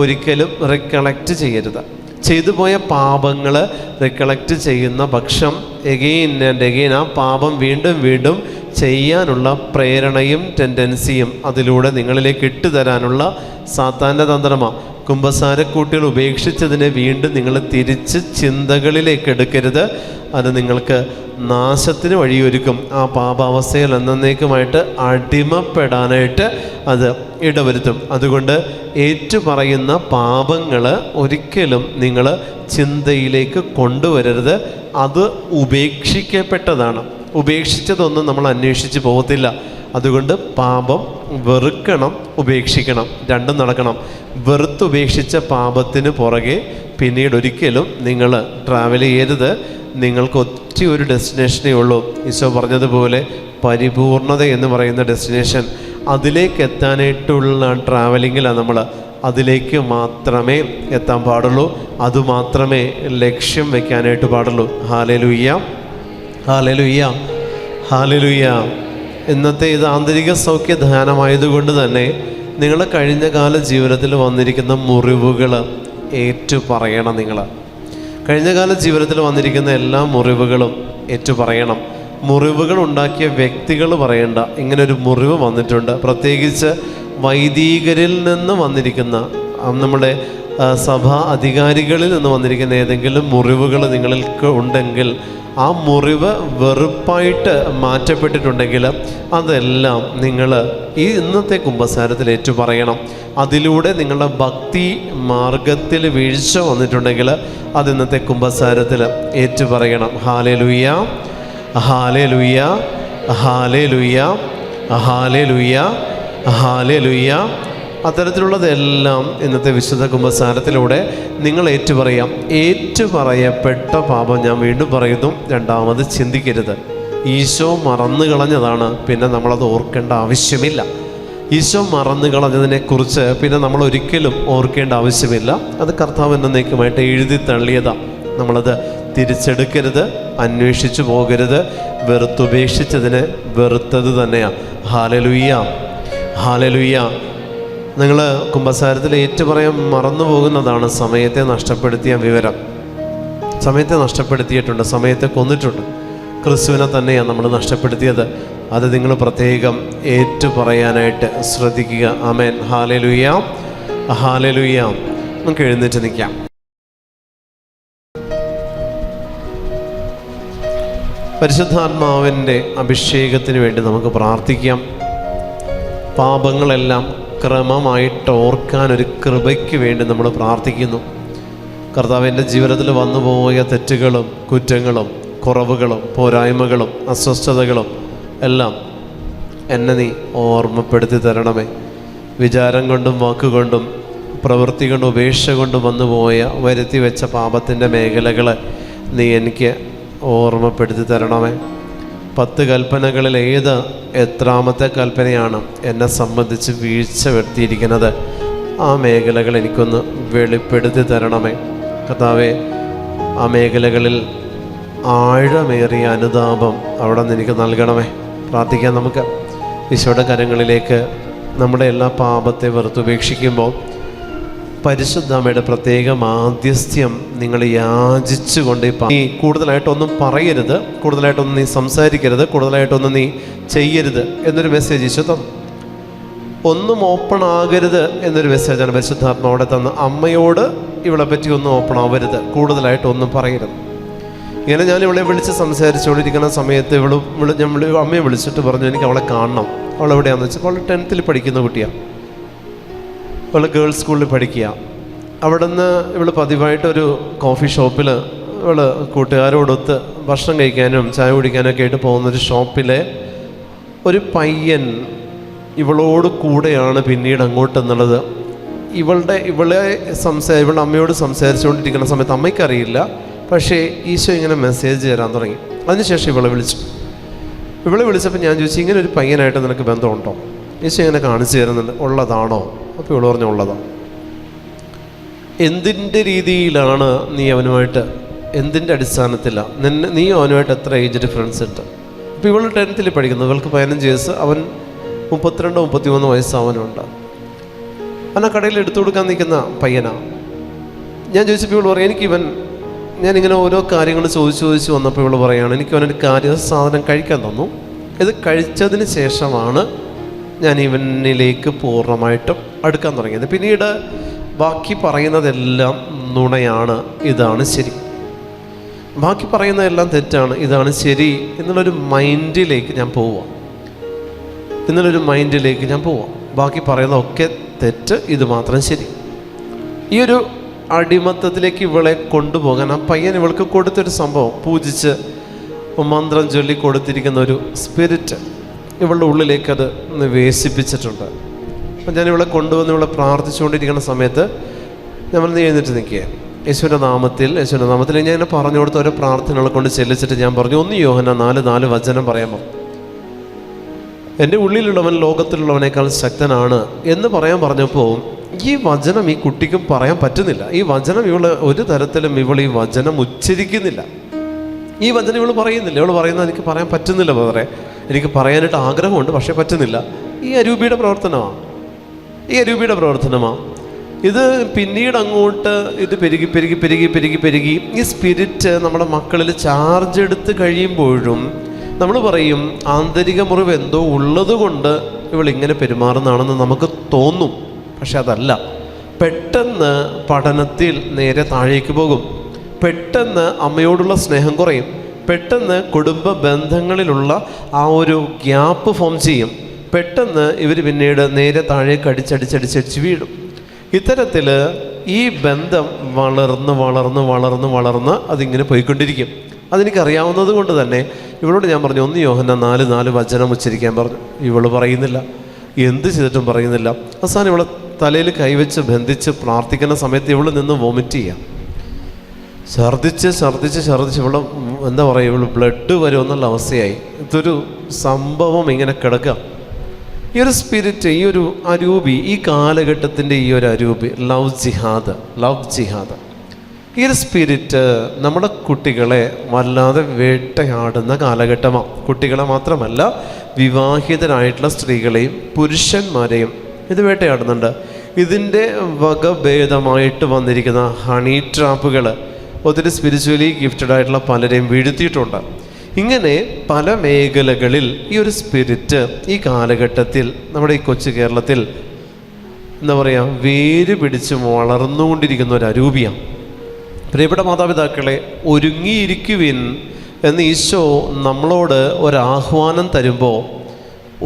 ഒരിക്കലും റിക്കളക്റ്റ് ചെയ്യരുത്. ചെയ്തു പോയ പാപങ്ങൾ റിക്കളക്റ്റ് ചെയ്യുന്ന പക്ഷം എഗെയിൻ ആൻഡ് എഗെയിൻ ആ പാപം വീണ്ടും വീണ്ടും ചെയ്യാനുള്ള പ്രേരണയും ടെൻഡൻസിയും അതിലൂടെ നിങ്ങളിലേക്ക് ഇട്ടുതരാനുള്ള സാത്താൻ്റെ തന്ത്രമാണ്. കുമ്പസാരക്കൂട്ടുകൾ ഉപേക്ഷിച്ചതിനെ വീണ്ടും നിങ്ങൾ തിരിച്ച് ചിന്തകളിലേക്ക് എടുക്കരുത്. അത് നിങ്ങൾക്ക് നാശത്തിന് വഴിയൊരുക്കും. ആ പാപാവസ്ഥയിൽ എന്നേക്കുമായിട്ട് അടിമപ്പെടാനായിട്ട് അത് ഇടവരുത്തും. അതുകൊണ്ട് ഏറ്റുപറയുന്ന പാപങ്ങൾ ഒരിക്കലും നിങ്ങൾ ചിന്തയിലേക്ക് കൊണ്ടുവരരുത്. അത് ഉപേക്ഷിക്കപ്പെട്ടതാണ്. ഉപേക്ഷിച്ചതൊന്നും നമ്മൾ അന്വേഷിച്ച് പോകത്തില്ല. അതുകൊണ്ട് പാപം വെറുക്കണം, ഉപേക്ഷിക്കണം, രണ്ടും നടക്കണം. വെറുത്തുപേക്ഷിച്ച പാപത്തിന് പുറകെ പിന്നീട് ഒരിക്കലും നിങ്ങൾ ട്രാവൽ ചെയ്യരുത്. നിങ്ങൾക്ക് ഒറ്റ ഒരു ഡെസ്റ്റിനേഷനേ ഉള്ളൂ. ഈശോ പറഞ്ഞതുപോലെ പരിപൂർണത എന്ന് പറയുന്ന ഡെസ്റ്റിനേഷൻ, അതിലേക്ക് എത്താനായിട്ടുള്ള ട്രാവലിങ്ങിലാണ് നമ്മൾ. അതിലേക്ക് മാത്രമേ എത്താൻ പാടുള്ളൂ. അതുമാത്രമേ ലക്ഷ്യം വയ്ക്കാനായിട്ട് പാടുള്ളൂ. Hallelujah, hallelujah, hallelujah. ഇന്നത്തെ ഇത് ആന്തരിക സൗഖ്യ ധ്യാനമായതുകൊണ്ട് തന്നെ നിങ്ങളുടെ കഴിഞ്ഞ കാല ജീവിതത്തിൽ വന്നിരിക്കുന്ന മുറിവുകൾ ഏറ്റുപറയണം. നിങ്ങൾ കഴിഞ്ഞകാല ജീവിതത്തിൽ വന്നിരിക്കുന്ന എല്ലാ മുറിവുകളും ഏറ്റുപറയണം. മുറിവുകൾ ഉണ്ടാക്കിയ വ്യക്തികൾ പറയണ്ട, ഇങ്ങനൊരു മുറിവ് വന്നിട്ടുണ്ട്. പ്രത്യേകിച്ച് വൈദികരിൽ നിന്ന് വന്നിരിക്കുന്ന, നമ്മുടെ സഭാ അധികാരികളിൽ നിന്ന് വന്നിരിക്കുന്ന ഏതെങ്കിലും മുറിവുകൾ നിങ്ങൾക്ക് ഉണ്ടെങ്കിൽ, ആ മുറിവ് വെറുപ്പായിട്ട് മാറ്റപ്പെട്ടിട്ടുണ്ടെങ്കിൽ അതെല്ലാം നിങ്ങൾ ഈ ഇന്നത്തെ കുമ്പസാരത്തിൽ ഏറ്റുപറയണം. അതിലൂടെ നിങ്ങളുടെ ഭക്തി മാർഗത്തിൽ വീഴ്ച വന്നിട്ടുണ്ടെങ്കിൽ അത് ഇന്നത്തെ കുമ്പസാരത്തിൽ ഏറ്റുപറയണം. Hallelujah, hallelujah, hallelujah, hallelujah, hallelujah. അത്തരത്തിലുള്ളതെല്ലാം ഇന്നത്തെ വിശുദ്ധ കുമ്പസാരത്തിലൂടെ നിങ്ങൾ ഏറ്റുപറയാം. ഏറ്റുപറയപ്പെട്ട പാപം, ഞാൻ വീണ്ടും പറയുന്നു, രണ്ടാമത് ചിന്തിക്കരുത്. ഈശോ മറന്നു കളഞ്ഞതാണ്, പിന്നെ നമ്മളത് ഓർക്കേണ്ട ആവശ്യമില്ല. ഈശോ മറന്നു കളഞ്ഞതിനെക്കുറിച്ച് പിന്നെ നമ്മൾ ഒരിക്കലും ഓർക്കേണ്ട ആവശ്യമില്ല. അത് കർത്താവ് എന്നേക്കുമായിട്ട് എഴുതി തള്ളിയതാണ്. നമ്മളത് തിരിച്ചെടുക്കരുത്, അന്വേഷിച്ചു പോകരുത്. വെറുത്തുപേക്ഷിച്ചതിന് വെറുത്തത് തന്നെയാണ്. Hallelujah, hallelujah. നിങ്ങൾ കുമ്പസാരത്തിൽ ഏറ്റുപറയാൻ മറന്നു പോകുന്നതാണ് സമയത്തെ നഷ്ടപ്പെടുത്തിയ വിവരം. സമയത്തെ നഷ്ടപ്പെടുത്തിയിട്ടുണ്ട്, സമയത്തെ കൊന്നിട്ടുണ്ട്. ക്രിസ്തുവിനെ തന്നെയാണ് നമ്മൾ നഷ്ടപ്പെടുത്തിയത്. അത് നിങ്ങൾ പ്രത്യേകം ഏറ്റുപറയാനായിട്ട് ശ്രദ്ധിക്കുക. ആമേൻ, ഹല്ലേലൂയ, ഹല്ലേലൂയ. നമുക്ക് എഴുന്നേറ്റ് നിൽക്കാം. പരിശുദ്ധാത്മാവിൻ്റെ അഭിഷേകത്തിന് വേണ്ടി നമുക്ക് പ്രാർത്ഥിക്കാം. പാപങ്ങളെല്ലാം ക്രമമായിട്ട് ഓർക്കാൻ ഒരു കൃപയ്ക്ക് വേണ്ടി നമ്മൾ പ്രാർത്ഥിക്കുന്നു. കർത്താവിൻ്റെ ജീവിതത്തിൽ വന്നുപോയ തെറ്റുകളും കുറ്റങ്ങളും കുറവുകളും പോരായ്മകളും അസ്വസ്ഥതകളും എല്ലാം എന്നെ നീ ഓർമ്മപ്പെടുത്തി തരണമേ. വിചാരം കൊണ്ടും വാക്കുകൊണ്ടും പ്രവൃത്തി കൊണ്ടും ഉപേക്ഷ കൊണ്ടും വന്നുപോയ വരുത്തി വെച്ച പാപത്തിൻ്റെ മേഖലകൾ നീ എനിക്ക് ഓർമ്മപ്പെടുത്തി തരണമേ. 10 കൽപ്പനകളിൽ എത്രാമത്തെ കൽപ്പനയാണ് എന്നെ സംബന്ധിച്ച് വീഴ്ച വരുത്തിയിരിക്കുന്നത്? ആ മേഖലകൾ എനിക്കൊന്ന് വെളിപ്പെടുത്തി തരണമേ കർത്താവേ. ആ മേഖലകളിൽ ആഴമേറിയ അനുതാപം അവിടെ നിന്ന് എനിക്ക് നൽകണമേ. പ്രാർത്ഥിക്കാൻ നമുക്ക് ഈശോയുടെ കരങ്ങളിലേക്ക് നമ്മുടെ എല്ലാ പാപത്തെ വെറുത്തുപേക്ഷിക്കുമ്പോൾ പരിശുദ്ധമ്മയുടെ പ്രത്യേക മാധ്യസ്ഥ്യം നിങ്ങൾ യാചിച്ചുകൊണ്ട് നീ കൂടുതലായിട്ടൊന്നും പറയരുത്, കൂടുതലായിട്ടൊന്നും നീ സംസാരിക്കരുത്, കൂടുതലായിട്ടൊന്നും നീ ചെയ്യരുത് എന്നൊരു മെസ്സേജ് ഈശോ തന്നു. ഒന്നും ഓപ്പൺ ആകരുത് എന്നൊരു മെസ്സേജാണ് പരിശുദ്ധാത്മാവിടെ തന്ന്. അമ്മയോട് ഇവളെ പറ്റി ഒന്നും ഓപ്പൺ ആവരുത്, കൂടുതലായിട്ടൊന്നും പറയരുത്. ഇങ്ങനെ ഞാൻ ഇവളെ വിളിച്ച് സംസാരിച്ചുകൊണ്ടിരിക്കുന്ന സമയത്ത് അമ്മയെ വിളിച്ചിട്ട് പറഞ്ഞു എനിക്ക് അവളെ കാണണം. അവളെവിടെയാണെന്ന് വെച്ചാൽ അവൾ 10th പഠിക്കുന്ന കുട്ടിയാണ്. അവൾ ഗേൾസ് സ്കൂളിൽ പഠിക്കുക. അവിടെ നിന്ന് ഇവൾ പതിവായിട്ടൊരു കോഫി ഷോപ്പിൽ ഇവൾ കൂട്ടുകാരോടൊത്ത് ഭക്ഷണം കഴിക്കാനും ചായ കുടിക്കാനൊക്കെ ആയിട്ട് പോകുന്നൊരു ഷോപ്പിലെ ഒരു പയ്യൻ ഇവളോട് കൂടെയാണ് പിന്നീട് അങ്ങോട്ടെന്നുള്ളത്. ഇവളുടെ അമ്മയോട് സംസാരിച്ചുകൊണ്ടിരിക്കുന്ന സമയത്ത് അമ്മയ്ക്കറിയില്ല, പക്ഷേ ഈശോ ഇങ്ങനെ മെസ്സേജ് തരാൻ തുടങ്ങി. അതിനുശേഷം ഇവളെ വിളിച്ചപ്പോൾ ഞാൻ ചോദിച്ചു, ഇങ്ങനെ ഒരു പയ്യനായിട്ട് നിനക്ക് ബന്ധമുണ്ടോ? ഈശോ ഇങ്ങനെ കാണിച്ചു തരുന്നുണ്ട്. ഉള്ളതാണോ? അപ്പോൾ ഇവള് പറഞ്ഞു ഉള്ളതാണ്. എന്തിൻ്റെ രീതിയിലാണ് നീ അവനുമായിട്ട്, എന്തിൻ്റെ അടിസ്ഥാനത്തിലാണ് നീ അവനുമായിട്ട് എത്ര ഏജ് ഡിഫറൻസ് ഉണ്ട്? അപ്പോൾ ഇവൾ 10th പഠിക്കുന്നു, ഇവൾക്ക് 15 വയസ്സ്, അവൻ 32-33 വയസ്സ് അവനുണ്ട്. അവൻ ആ കടയിൽ എടുത്തു കൊടുക്കാൻ നിൽക്കുന്ന പയ്യനാണ്. ഞാൻ ചോദിച്ചപ്പോൾ ഇവൾ പറയും, ഞാനിങ്ങനെ ഓരോ കാര്യങ്ങൾ ചോദിച്ചു വന്നപ്പോൾ ഇവൾ പറയുകയാണ്, എനിക്ക് അവനൊരു സാധനം കഴിക്കാൻ തന്നു. ഇത് കഴിച്ചതിന് ശേഷമാണ് ഞാൻ ഇവനിലേക്ക് പൂർണ്ണമായിട്ടും അടുക്കാൻ തുടങ്ങിയത്. പിന്നീട് ബാക്കി പറയുന്നതെല്ലാം നുണയാണ്, ഇതാണ് ശരി, ബാക്കി പറയുന്നതെല്ലാം തെറ്റാണ്, ഇതാണ് ശരി എന്നുള്ളൊരു മൈൻഡിലേക്ക് ഞാൻ പോവാം. ബാക്കി പറയുന്നതൊക്കെ തെറ്റ്, ഇത് മാത്രം ശരി. ഈ ഒരു അടിമത്തത്തിലേക്ക് ഇവളെ കൊണ്ടുപോകാൻ ആ പയ്യൻ ഇവൾക്ക് കൊടുത്തൊരു സംഭവം, പൂജിച്ച് മന്ത്രം ചൊല്ലി കൊടുത്തിരിക്കുന്ന ഒരു സ്പിരിറ്റ് ഇവളുടെ ഉള്ളിലേക്ക് അത് വേശിപ്പിച്ചിട്ടുണ്ട്. അപ്പം ഞാൻ ഇവളെ കൊണ്ടുവന്ന് ഇവളെ പ്രാർത്ഥിച്ചുകൊണ്ടിരിക്കുന്ന സമയത്ത് നമ്മൾ എഴുന്നേറ്റ് നിൽക്കുക, യേശുവിൻ്റെ നാമത്തിൽ ഞാൻ ഇങ്ങനെ പറഞ്ഞു കൊടുത്ത ഓരോ പ്രാർത്ഥനകളെ കൊണ്ട് ചെല്ലിച്ചിട്ട് ഞാൻ പറഞ്ഞു, 1 യോഹന്നാൻ 4:4 വചനം പറയാൻ പറഞ്ഞു. എൻ്റെ ഉള്ളിലുള്ളവൻ ലോകത്തിലുള്ളവനേക്കാൾ ശക്തനാണ് എന്ന് പറയാൻ പറഞ്ഞപ്പോൾ ഈ വചനം ഈ കുട്ടിക്കും പറയാൻ പറ്റുന്നില്ല. ഈ വചനം ഒരു തരത്തിലും ഈ വചനം ഉച്ചരിക്കുന്നില്ല. ഈ വചനം ഇവൾ പറയുന്നില്ല. ഇവൾ പറയുന്നത് എനിക്ക് പറയാൻ പറ്റുന്നില്ല വേറെ, എനിക്ക് പറയാനായിട്ട് ആഗ്രഹമുണ്ട് പക്ഷേ പറ്റുന്നില്ല. ഈ അരൂപിയുടെ പ്രവർത്തനമാണ്. ഇത് പിന്നീട് അങ്ങോട്ട് ഇത് പെരുകി ഈ സ്പിരിറ്റ് നമ്മുടെ മക്കളിൽ ചാർജ് എടുത്ത് കഴിയുമ്പോഴും നമ്മൾ പറയും ആന്തരിക മുറിവ് എന്തോ ഉള്ളത് കൊണ്ട് ഇവളിങ്ങനെ പെരുമാറുന്നതാണെന്ന് നമുക്ക് തോന്നും. പക്ഷെ അതല്ല. പെട്ടെന്ന് പഠനത്തിൽ നേരെ താഴേക്ക് പോകും, പെട്ടെന്ന് അമ്മയോടുള്ള സ്നേഹം കുറയും, പെട്ടെന്ന് കുടുംബ ബന്ധങ്ങളിലുള്ള ആ ഒരു ഗ്യാപ്പ് ഫോം ചെയ്യും, പെട്ടെന്ന് ഇവർ പിന്നീട് നേരെ താഴേക്ക് അടിച്ചടിച്ച് വീഴും. ഇത്തരത്തിൽ ഈ ബന്ധം വളർന്ന് അതിങ്ങനെ പോയിക്കൊണ്ടിരിക്കും. അതെനിക്കറിയാവുന്നത് കൊണ്ട് തന്നെ ഇവളോട് ഞാൻ പറഞ്ഞു, 1 യോഹന്നാൻ 4:4 വചനം ഉച്ചരിക്കാൻ പറഞ്ഞു. ഇവള് പറയുന്നില്ല, എന്ത് ചെയ്തിട്ടും പറയുന്നില്ല. അവസാനം ഇവളെ തലയിൽ കൈവച്ച് ബന്ധിച്ച് പ്രാർത്ഥിക്കുന്ന സമയത്ത് ഇവള് നിന്ന് വോമിറ്റ് ചെയ്യാം, ഛർദ്ദിച്ച് ഇവള് എന്താ പറയുക, ഇവള് ബ്ലഡ് വരുമെന്നുള്ള അവസ്ഥയായി. ഇതൊരു സംഭവം ഇങ്ങനെ കിടക്കുക. ഈ ഒരു സ്പിരിറ്റ്, ഈ ഒരു അരൂപി, ഈ കാലഘട്ടത്തിൻ്റെ ഈ ഒരു അരൂപി, ലവ് ജിഹാദ്, ഈ ഒരു സ്പിരിറ്റ് നമ്മുടെ കുട്ടികളെ വല്ലാതെ വേട്ടയാടുന്ന കാലഘട്ടമാണ്. കുട്ടികളെ മാത്രമല്ല, വിവാഹിതരായിട്ടുള്ള സ്ത്രീകളെയും പുരുഷന്മാരെയും ഇത് വേട്ടയാടുന്നുണ്ട്. ഇതിൻ്റെ വകഭേദമായിട്ട് വന്നിരിക്കുന്ന ഹണി ട്രാപ്പുകൾ ഒത്തിരി സ്പിരിച്വലി ഗിഫ്റ്റഡ് ആയിട്ടുള്ള പലരെയും വീഴ്ത്തിയിട്ടുണ്ട്. ഇങ്ങനെ പല മേഖലകളിൽ ഈ ഒരു സ്പിരിറ്റ് ഈ കാലഘട്ടത്തിൽ നമ്മുടെ ഈ കൊച്ചു കേരളത്തിൽ എന്താ പറയുക, വേര് പിടിച്ച് വളർന്നുകൊണ്ടിരിക്കുന്ന ഒരു അരൂപിയാണ്. പ്രിയപ്പെട്ട മാതാപിതാക്കളെ, ഒരുങ്ങിയിരിക്കുവിൻ എന്ന് ഈശോ നമ്മളോട് ഒരാഹ്വാനം തരുമ്പോൾ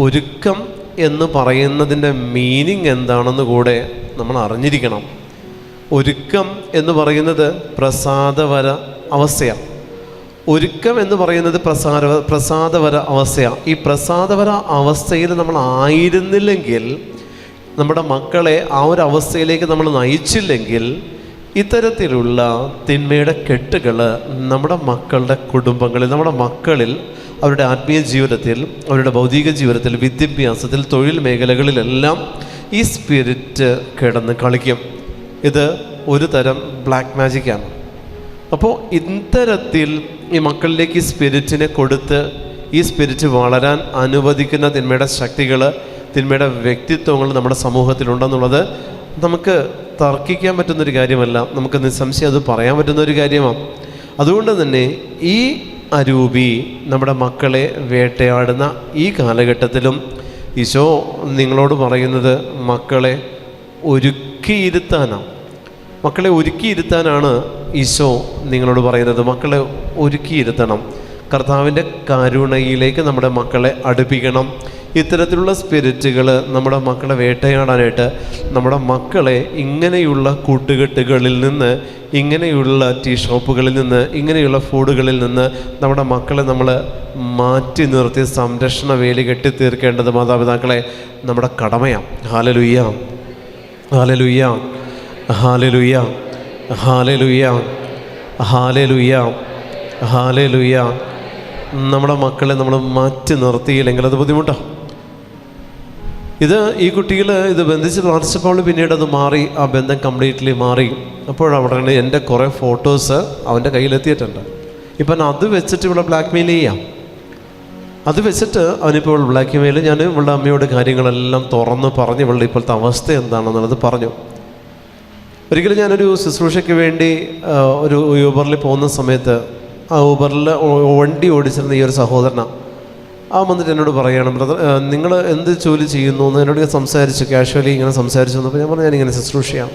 ഒരുക്കം എന്ന് പറയുന്നതിൻ്റെ മീനിങ് എന്താണെന്ന് കൂടെ നമ്മൾ അറിഞ്ഞിരിക്കണം. ഒരുക്കം എന്ന് പറയുന്നത് പ്രസാദവര അവസ്ഥയാണ്. ഒരുക്കം എന്ന് പറയുന്നത് പ്രസാദവര അവസ്ഥയാണ്. ഈ പ്രസാദവര അവസ്ഥയിൽ നമ്മൾ ആയിരുന്നില്ലെങ്കിൽ, നമ്മുടെ മക്കളെ ആ ഒരു അവസ്ഥയിലേക്ക് നമ്മൾ നയിച്ചില്ലെങ്കിൽ, ഇത്തരത്തിലുള്ള തിന്മയുടെ കെട്ടുകൾ നമ്മുടെ മക്കളുടെ കുടുംബങ്ങളിൽ, നമ്മുടെ മക്കളിൽ, അവരുടെ ആത്മീയ ജീവിതത്തിൽ, അവരുടെ ഭൗതിക ജീവിതത്തിൽ, വിദ്യാഭ്യാസത്തിൽ, തൊഴിൽ മേഖലകളിലെല്ലാം ഈ സ്പിരിറ്റ് കിടന്ന് കളിക്കും. ഇത് ഒരു തരം ബ്ലാക്ക് മാജിക്കാണ്. അപ്പോൾ ഇത്തരത്തിൽ ഈ മക്കളിലേക്ക് ഈ സ്പിരിറ്റിനെ കൊടുത്ത് ഈ സ്പിരിറ്റ് വളരാൻ അനുവദിക്കുന്ന തിന്മയുടെ ശക്തികൾ, തിന്മയുടെ വ്യക്തിത്വങ്ങൾ നമ്മുടെ സമൂഹത്തിലുണ്ടെന്നുള്ളത് നമുക്ക് തർക്കിക്കാൻ പറ്റുന്നൊരു കാര്യമല്ല, നമുക്ക് നിസ്സംശയം അത് പറയാൻ പറ്റുന്നൊരു കാര്യമാണ്. അതുകൊണ്ട് തന്നെ ഈ അരൂപി നമ്മുടെ മക്കളെ വേട്ടയാടുന്ന ഈ കാലഘട്ടത്തിലും ഈശോ നിങ്ങളോട് പറയുന്നത് മക്കളെ ഒരുക്കിയിരുത്താനാണ് ഈശോ നിങ്ങളോട് പറയുന്നത്. മക്കളെ ഒരുക്കിയിരുത്തണം, കർത്താവിൻ്റെ കരുണയിലേക്ക് നമ്മുടെ മക്കളെ അടുപ്പിക്കണം. ഇത്തരത്തിലുള്ള സ്പിരിറ്റുകൾ നമ്മുടെ മക്കളെ വേട്ടയാടാനായിട്ട് നമ്മുടെ മക്കളെ ഇങ്ങനെയുള്ള കൂട്ടുകെട്ടുകളിൽ നിന്ന്, ഇങ്ങനെയുള്ള ടീ ഷോപ്പുകളിൽ നിന്ന്, ഇങ്ങനെയുള്ള ഫുഡുകളിൽ നിന്ന് നമ്മുടെ മക്കളെ നമ്മൾ മാറ്റി നിർത്തി സംരക്ഷണ വേലി കെട്ടി തീർക്കേണ്ടത് മാതാപിതാക്കളെ നമ്മുടെ കടമയാണ്. Hallelujah, hallelujah, hallelujah, hallelujah, hallelujah, hallelujah. നമ്മുടെ മക്കളെ നമ്മൾ മാറ്റി നിർത്തിയില്ലെങ്കിൽ അത് ബുദ്ധിമുട്ടാണ്. ഈ കുട്ടികൾ ഇത് ബന്ധിച്ച് പ്രാർത്ഥിച്ചപ്പോൾ പിന്നീട് അത് മാറി, ആ ബന്ധം കംപ്ലീറ്റ്ലി മാറി. അപ്പോഴവിടെ എൻ്റെ കുറേ ഫോട്ടോസ് അവൻ്റെ കയ്യിലെത്തിയിട്ടുണ്ട്. ഇപ്പം അത് വെച്ചിട്ട് ഇവിടെ ബ്ലാക്ക് മെയിൽ ചെയ്യാം. അത് വെച്ചിട്ട് അവനിപ്പോൾ ബ്ലാക്ക് മെയിൽ, ഞാൻ ഇവളുടെ അമ്മയോട് കാര്യങ്ങളെല്ലാം തുറന്ന് പറഞ്ഞ് ഇവളുടെ ഇപ്പോഴത്തെ അവസ്ഥ എന്താണെന്നുള്ളത് പറഞ്ഞു. ഒരിക്കലും ഞാനൊരു ശുശ്രൂഷയ്ക്ക് വേണ്ടി ഒരു ഊബറിൽ പോകുന്ന സമയത്ത് ആ ഊബറിൽ വണ്ടി ഓടിച്ചിരുന്ന ഈ ഒരു സഹോദരനാണ്. വന്നിട്ട് എന്നോട് പറയുകയാണ്, ബ്രദർ നിങ്ങൾ എന്ത് ജോലി ചെയ്യുന്നു എന്ന് എന്നോട് സംസാരിച്ചു, കാഷ്വലി ഇങ്ങനെ സംസാരിച്ചു വന്നപ്പോൾ ഞാൻ പറഞ്ഞു ഞാനിങ്ങനെ ശുശ്രൂഷയാണ്.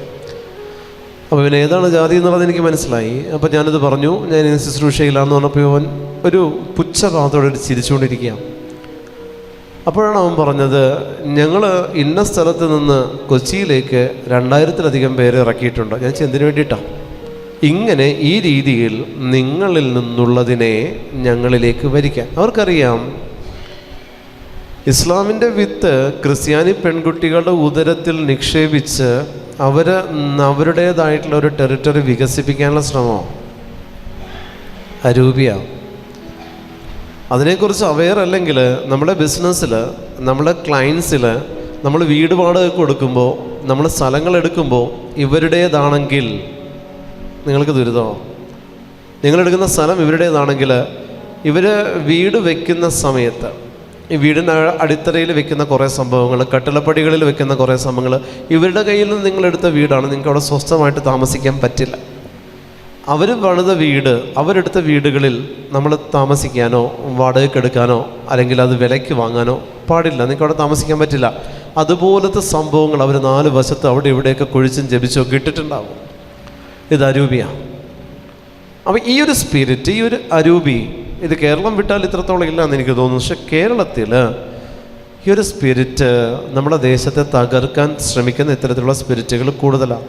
അപ്പോൾ പിന്നെ ഏതാണ് ജാതി എന്നുള്ളത് എനിക്ക് മനസ്സിലായി. അപ്പോൾ ഞാനിത് പറഞ്ഞു, ഞാനിങ്ങനെ ശുശ്രൂഷയിലാന്ന് പറഞ്ഞപ്പോൾ അവൻ ഒരു പുച്ഛഭാവത്തോടെ ചിരിച്ചുകൊണ്ടിരിക്കുകയാണ്. അപ്പോഴാണ് അവൻ പറഞ്ഞത്, ഞങ്ങൾ ഇന്ന സ്ഥലത്ത് നിന്ന് കൊച്ചിയിലേക്ക് 2000-ലധികം പേര് ഇറക്കിയിട്ടുണ്ട്. ഞാൻ എന്തിനു വേണ്ടിയിട്ടാണ്? ഇങ്ങനെ ഈ രീതിയിൽ നിങ്ങളിൽ നിന്നുള്ളതിനെ ഞങ്ങളിലേക്ക് വരിക്കാൻ. അവർക്കറിയാം ഇസ്ലാമിൻ്റെ വിത്ത് ക്രിസ്ത്യാനി പെൺകുട്ടികളുടെ ഉദരത്തിൽ നിക്ഷേപിച്ച് അവരുടേതായിട്ടുള്ള ഒരു ടെറിട്ടറി വികസിപ്പിക്കാനുള്ള ശ്രമം അരൂപിയാണ്. അതിനെക്കുറിച്ച് അവെയർ അല്ലെങ്കിൽ നമ്മുടെ ബിസിനസ്സിൽ, നമ്മുടെ ക്ലയൻസിൽ നമ്മൾ വീട് വാടക കൊടുക്കുമ്പോൾ, നമ്മൾ സ്ഥലങ്ങൾ എടുക്കുമ്പോൾ ഇവരുടേതാണെങ്കിൽ നിങ്ങൾക്ക് ദുരിതമാണ്. നിങ്ങളെടുക്കുന്ന സ്ഥലം ഇവരുടേതാണെങ്കിൽ ഇവർ വീട് വയ്ക്കുന്ന സമയത്ത് ഈ വീടിന് അടിത്തറയിൽ വെക്കുന്ന കുറേ സംഭവങ്ങൾ, കട്ടിളപ്പടികളിൽ വെക്കുന്ന കുറേ സംഭവങ്ങൾ ഇവരുടെ കയ്യിൽ നിന്ന് നിങ്ങളെടുത്ത വീടാണ്. നിങ്ങൾക്ക് അവിടെ സ്വസ്ഥമായിട്ട് താമസിക്കാൻ പറ്റില്ല. അവർ പണിത വീട്, അവരെടുത്ത വീടുകളിൽ നമ്മൾ താമസിക്കാനോ വാടകയ്ക്കെടുക്കാനോ അല്ലെങ്കിൽ അത് വിലയ്ക്ക് വാങ്ങാനോ പാടില്ല. നിങ്ങൾക്ക് അവിടെ താമസിക്കാൻ പറ്റില്ല. അതുപോലത്തെ സംഭവങ്ങൾ അവർ 4 വശത്ത് അവിടെ ഇവിടെയൊക്കെ കുഴിച്ചും ജപിച്ചൊക്കെ ഇട്ടിട്ടുണ്ടാവും. ഇത് അരൂപിയാണ്. അപ്പോൾ ഈ ഒരു സ്പിരിറ്റ്, ഈ ഒരു അരൂപി, ഇത് കേരളം വിട്ടാൽ ഇത്രത്തോളം ഇല്ല എന്ന് എനിക്ക് തോന്നുന്നു. പക്ഷെ കേരളത്തിൽ ഈ ഒരു സ്പിരിറ്റ് നമ്മുടെ ദേശത്തെ തകർക്കാൻ ശ്രമിക്കുന്ന ഇത്തരത്തിലുള്ള സ്പിരിറ്റുകൾ കൂടുതലാണ്.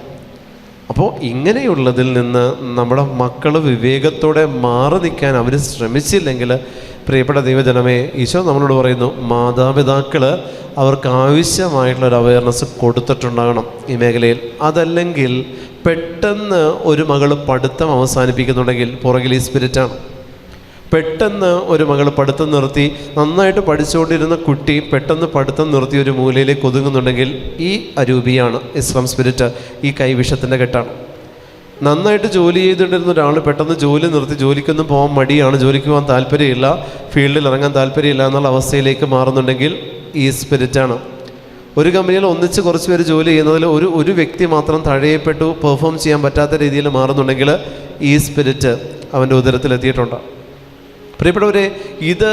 അപ്പോൾ ഇങ്ങനെയുള്ളതിൽ നിന്ന് നമ്മുടെ മക്കൾ വിവേകത്തോടെ മാറി നിൽക്കാൻ അവർ ശ്രമിച്ചില്ലെങ്കിൽ, പ്രിയപ്പെട്ട ദൈവജനമേ, ഈശോ നമ്മളോട് പറയുന്നു, മാതാപിതാക്കൾ അവർക്ക് ആവശ്യമായിട്ടുള്ളൊരു അവയർനെസ് കൊടുത്തിട്ടുണ്ടാകണം ഈ മേഖലയിൽ. അതല്ലെങ്കിൽ പെട്ടെന്ന് ഒരു മകൾ പഠിത്തം അവസാനിപ്പിക്കുന്നുണ്ടെങ്കിൽ പുറകിൽ ഈ സ്പിരിറ്റാണ്. പെട്ടെന്ന് ഒരു മകൾ പഠിത്തം നിർത്തി, നന്നായിട്ട് പഠിച്ചുകൊണ്ടിരുന്ന കുട്ടി പെട്ടെന്ന് പഠിത്തം നിർത്തി ഒരു മൂലയിലേക്ക് ഒതുങ്ങുന്നുണ്ടെങ്കിൽ ഈ അരൂപിയാണ്, ഇസ്ലാം സ്പിരിറ്റ്. ഈ കൈവിഷത്തിൻ്റെ കെട്ടാണ്. നന്നായിട്ട് ജോലി ചെയ്തുകൊണ്ടിരുന്ന ഒരാൾ പെട്ടെന്ന് ജോലി നിർത്തി, ജോലിക്കൊന്നും പോകാൻ മടിയാണ്, ജോലിക്ക് പോകാൻ താല്പര്യമില്ല, ഫീൽഡിൽ ഇറങ്ങാൻ താല്പര്യമില്ല എന്നുള്ള അവസ്ഥയിലേക്ക് മാറുന്നുണ്ടെങ്കിൽ ഈ സ്പിരിറ്റാണ്. ഒരു കമ്പനിയിൽ ഒന്നിച്ച് കുറച്ച് പേര് ജോലി ചെയ്യുന്നതിൽ ഒരു വ്യക്തി മാത്രം തഴയപ്പെട്ടു പെർഫോം ചെയ്യാൻ പറ്റാത്ത രീതിയിൽ മാറുന്നുണ്ടെങ്കിൽ ഈ സ്പിരിറ്റ് അവൻ്റെ ഉദരത്തിലെത്തിയിട്ടുണ്ട്. പ്രിയപ്പെട്ടവരെ, ഇത്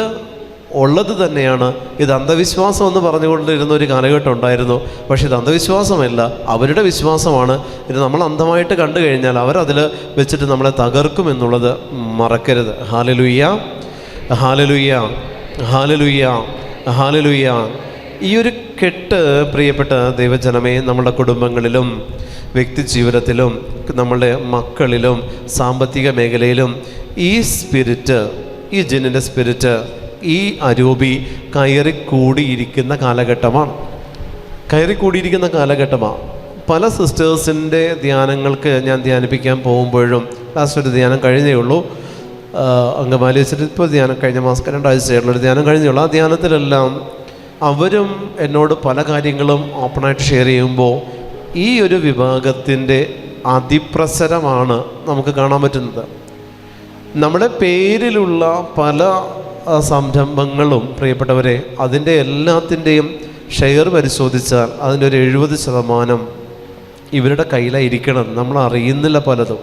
ഉള്ളത് തന്നെയാണ്. ഇത് അന്ധവിശ്വാസം എന്ന് പറഞ്ഞുകൊണ്ടിരുന്ന ഒരു കാലഘട്ടം ഉണ്ടായിരുന്നു. പക്ഷേ ഇത് അന്ധവിശ്വാസമല്ല, അവരുടെ വിശ്വാസമാണ്. ഇത് നമ്മൾ അന്ധമായിട്ട് കണ്ടു കഴിഞ്ഞാൽ അവരതിൽ വെച്ചിട്ട് നമ്മളെ തകർക്കുമെന്നുള്ളത് മറക്കരുത്. Hallelujah, hallelujah, hallelujah, hallelujah. ഈ ഒരു കെട്ട്, പ്രിയപ്പെട്ട ദൈവജനമേ, നമ്മുടെ കുടുംബങ്ങളിലും വ്യക്തി ജീവിതത്തിലും നമ്മളുടെ മക്കളിലും സാമ്പത്തിക മേഖലയിലും ഈ സ്പിരിറ്റ്, ഈ ജിന്നിൻ്റെ സ്പിരിറ്റ്, ഈ അരൂപി കയറിക്കൂടിയിരിക്കുന്ന കാലഘട്ടമാണ്. കയറിക്കൂടിയിരിക്കുന്ന കാലഘട്ടമാണ്. പല സിസ്റ്റേഴ്സിൻ്റെ ധ്യാനങ്ങൾക്ക് ഞാൻ ധ്യാനിപ്പിക്കാൻ പോകുമ്പോഴും, ലാസ്റ്റ് ഒരു ധ്യാനം കഴിഞ്ഞേ ഉള്ളൂ, അങ്കമാലി വെച്ചിട്ട് ഇപ്പോൾ ധ്യാനം കഴിഞ്ഞ മാസം 2 ആഴ്ചയായിട്ടുള്ളൊരു ധ്യാനം കഴിഞ്ഞേ ഉള്ളൂ. ആ ധ്യാനത്തിലെല്ലാം അവരും എന്നോട് പല കാര്യങ്ങളും ഓപ്പണായിട്ട് ഷെയർ ചെയ്യുമ്പോൾ ഈ ഒരു വിഭാഗത്തിൻ്റെ അതിപ്രസരമാണ് നമുക്ക് കാണാൻ പറ്റുന്നത്. നമ്മുടെ പേരിലുള്ള പല സംരംഭങ്ങളും, പ്രിയപ്പെട്ടവരെ, അതിൻ്റെ എല്ലാത്തിൻ്റെയും ഷെയർ പരിശോധിച്ചാൽ അതിൻ്റെ ഒരു 70% ഇവരുടെ കയ്യിലായിരിക്കണം. നമ്മൾ അറിയുന്നില്ല പലതും.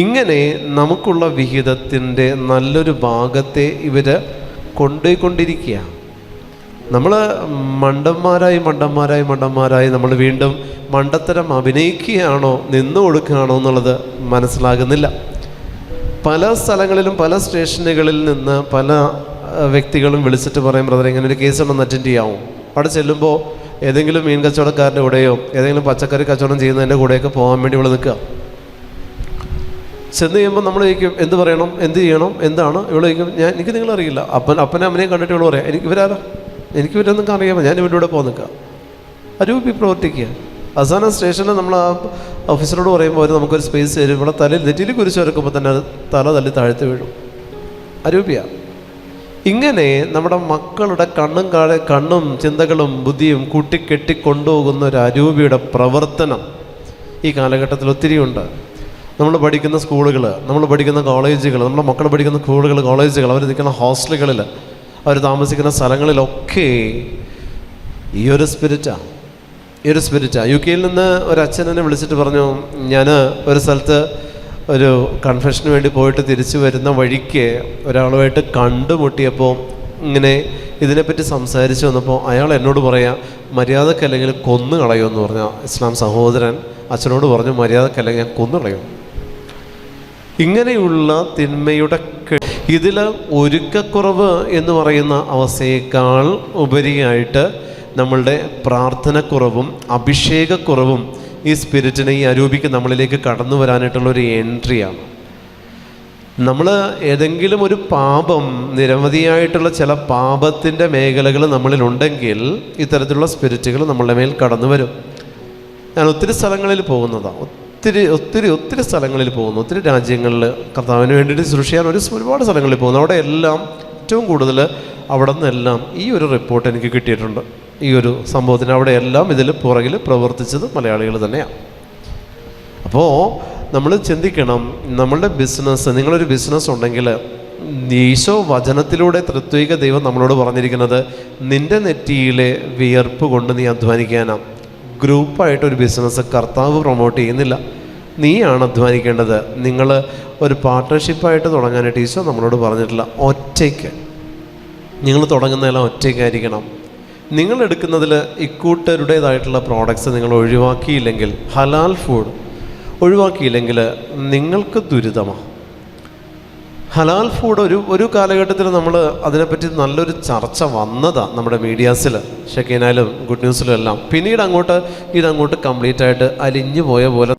ഇങ്ങനെ നമുക്കുള്ള വിഹിതത്തിൻ്റെ നല്ലൊരു ഭാഗത്തെ ഇവർ കൊണ്ടുപോയിക്കൊണ്ടിരിക്കുകയാണ്. നമ്മൾ മണ്ടന്മാരായി നമ്മൾ വീണ്ടും മണ്ടത്തരം അഭിനയിക്കുകയാണോ നിന്നു കൊടുക്കുകയാണോ എന്നുള്ളത് മനസ്സിലാകുന്നില്ല. പല സ്ഥലങ്ങളിലും പല സ്റ്റേഷനുകളിൽ നിന്ന് പല വ്യക്തികളും വിളിച്ചിട്ട് പറയും, ബ്രദർ ഇങ്ങനെ ഒരു കേസ് ഉണ്ടെന്ന് അറ്റൻഡ് ചെയ്യാമോ? അവിടെ ചെല്ലുമ്പോൾ ഏതെങ്കിലും മീൻ കച്ചവടക്കാരൻ്റെ കൂടെയോ ഏതെങ്കിലും പച്ചക്കറി കച്ചവടം ചെയ്യുന്നതിൻ്റെ കൂടെയൊക്കെ പോകാൻ വേണ്ടി ഇവിടെ നിൽക്കുക. ചെന്ന് കഴിയുമ്പോൾ നമ്മൾ ചോദിക്കും, എന്ത് പറയണം, എന്ത് ചെയ്യണം, എന്താണ്? ഇവിടെ ചോദിക്കും, എനിക്ക് നിങ്ങളറിയില്ല. അപ്പനെ അമ്മനെയും കണ്ടിട്ട് ഇവിടെ പറയാം, ഇവരാരാ, എനിക്ക് ഇവരൊന്നും അറിയാമോ, ഞാൻ ഇവരുടെ കൂടെ പോകാൻ നിൽക്കുക. അരൂപി പ്രവർത്തിക്കുക. അവസാന സ്റ്റേഷനിൽ നമ്മൾ ആ ഓഫീസറോട് പറയുമ്പോൾ അവർ നമുക്കൊരു സ്പേസ് തരും. ഇവിടെ തലയിൽ നെറ്റിയിൽ കുരിശ് വരക്കുമ്പോൾ തന്നെ അത് തല തല്ലി താഴ്ത്തി വീഴും. അരൂപിയാണ്. ഇങ്ങനെ നമ്മുടെ മക്കളുടെ കണ്ണും ചിന്തകളും ബുദ്ധിയും കൂട്ടിക്കെട്ടി കൊണ്ടുപോകുന്ന ഒരു അരൂപിയുടെ പ്രവർത്തനം ഈ കാലഘട്ടത്തിൽ ഒത്തിരിയുണ്ട്. നമ്മൾ പഠിക്കുന്ന സ്കൂളുകൾ, നമ്മൾ പഠിക്കുന്ന കോളേജുകൾ, നമ്മുടെ മക്കൾ പഠിക്കുന്ന സ്കൂളുകൾ, കോളേജുകൾ, അവർ നിൽക്കുന്ന ഹോസ്റ്റലുകളിൽ, അവർ താമസിക്കുന്ന സ്ഥലങ്ങളിലൊക്കെ ഈ ഒരു സ്പിരിറ്റാണ്. യു കെയിൽ നിന്ന് ഒരു അച്ഛൻ എന്നെ വിളിച്ചിട്ട് പറഞ്ഞു, ഞാൻ ഒരു സ്ഥലത്ത് ഒരു കൺഫെഷന് വേണ്ടി പോയിട്ട് തിരിച്ചു വരുന്ന വഴിക്ക് ഒരാളുമായിട്ട് കണ്ടുമുട്ടിയപ്പോൾ ഇങ്ങനെ ഇതിനെപ്പറ്റി സംസാരിച്ചു വന്നപ്പോൾ അയാൾ എന്നോട് പറയാം, മര്യാദക്കല്ലെങ്കിൽ കൊന്നു കളയുമെന്ന് പറഞ്ഞ ഇസ്ലാം സഹോദരൻ അച്ഛനോട് പറഞ്ഞു, മര്യാദക്കല്ലെങ്കിൽ ഞാൻ കൊന്നു കളയും. ഇങ്ങനെയുള്ള തിന്മയുടെ ഇതിൽ ഒരുക്കക്കുറവ് എന്ന് പറയുന്ന അവസ്ഥയേക്കാൾ ഉപരിയായിട്ട് നമ്മളുടെ പ്രാർത്ഥനക്കുറവും അഭിഷേകക്കുറവും ഈ സ്പിരിറ്റിനെ, ഈ അരൂപിക്ക് നമ്മളിലേക്ക് കടന്നു വരാനായിട്ടുള്ളൊരു എൻട്രിയാണ്. നമ്മൾ ഏതെങ്കിലും ഒരു പാപം, നിരവധിയായിട്ടുള്ള ചില പാപത്തിൻ്റെ മേഖലകൾ നമ്മളിലുണ്ടെങ്കിൽ ഇത്തരത്തിലുള്ള സ്പിരിറ്റുകൾ നമ്മളുടെ മേൽ കടന്നു വരും. ഞാൻ ഒത്തിരി സ്ഥലങ്ങളിൽ പോകുന്നതാണ്, ഒത്തിരി സ്ഥലങ്ങളിൽ പോകുന്നു, ഒത്തിരി രാജ്യങ്ങളിൽ കർത്താവിന് വേണ്ടിയിട്ട് സൃഷ്ടിക്കാൻ ഒരുപാട് സ്ഥലങ്ങളിൽ പോകുന്നു. അവിടെ എല്ലാം ഏറ്റവും കൂടുതൽ അവിടെ നിന്നെല്ലാം ഈ ഒരു റിപ്പോർട്ട് എനിക്ക് കിട്ടിയിട്ടുണ്ട്. ഈ ഒരു സംഭവത്തിന് അവിടെ എല്ലാം ഇതിൽ പുറകിൽ പ്രവർത്തിച്ചത് മലയാളികൾ തന്നെയാണ്. അപ്പോൾ നമ്മൾ ചിന്തിക്കണം, നമ്മളുടെ ബിസിനസ്, നിങ്ങളൊരു ബിസിനസ് ഉണ്ടെങ്കിൽ ഈശോ വചനത്തിലൂടെ ത്രിത്വിക ദൈവം നമ്മളോട് പറഞ്ഞിരിക്കുന്നത് നിൻ്റെ നെറ്റിയിലെ വിയർപ്പ് കൊണ്ട് നീ അധ്വാനിക്കാനാണ്. ഗ്രൂപ്പായിട്ടൊരു ബിസിനസ് കർത്താവ് പ്രൊമോട്ട് ചെയ്യുന്നില്ല, നീയാണ് അധ്വാനിക്കേണ്ടത്. നിങ്ങൾ ഒരു പാർട്ട്ണർഷിപ്പായിട്ട് തുടങ്ങാനായിട്ട് ഈശോ നമ്മളോട് പറഞ്ഞിട്ടില്ല. ഒറ്റയ്ക്ക് നിങ്ങൾ തുടങ്ങുന്നതെല്ലാം ഒറ്റയ്ക്കായിരിക്കണം. നിങ്ങളെടുക്കുന്നതിൽ ഇക്കൂട്ടരുടേതായിട്ടുള്ള പ്രോഡക്ട്സ് നിങ്ങൾ ഒഴിവാക്കിയില്ലെങ്കിൽ, ഹലാൽ ഫുഡ് ഒഴിവാക്കിയില്ലെങ്കിൽ നിങ്ങൾക്ക് ദുരിതമാണ്. ഹലാൽ ഫുഡ് ഒരു കാലഘട്ടത്തിൽ നമ്മൾ അതിനെപ്പറ്റി നല്ലൊരു ചർച്ച വന്നതാണ് നമ്മുടെ മീഡിയാസിൽ, ഷെക്കീനായാലും ഗുഡ് ന്യൂസിലും എല്ലാം. പിന്നീട് ഇതങ്ങോട്ട് കംപ്ലീറ്റ് ആയിട്ട് അലിഞ്ഞു പോയ പോലെ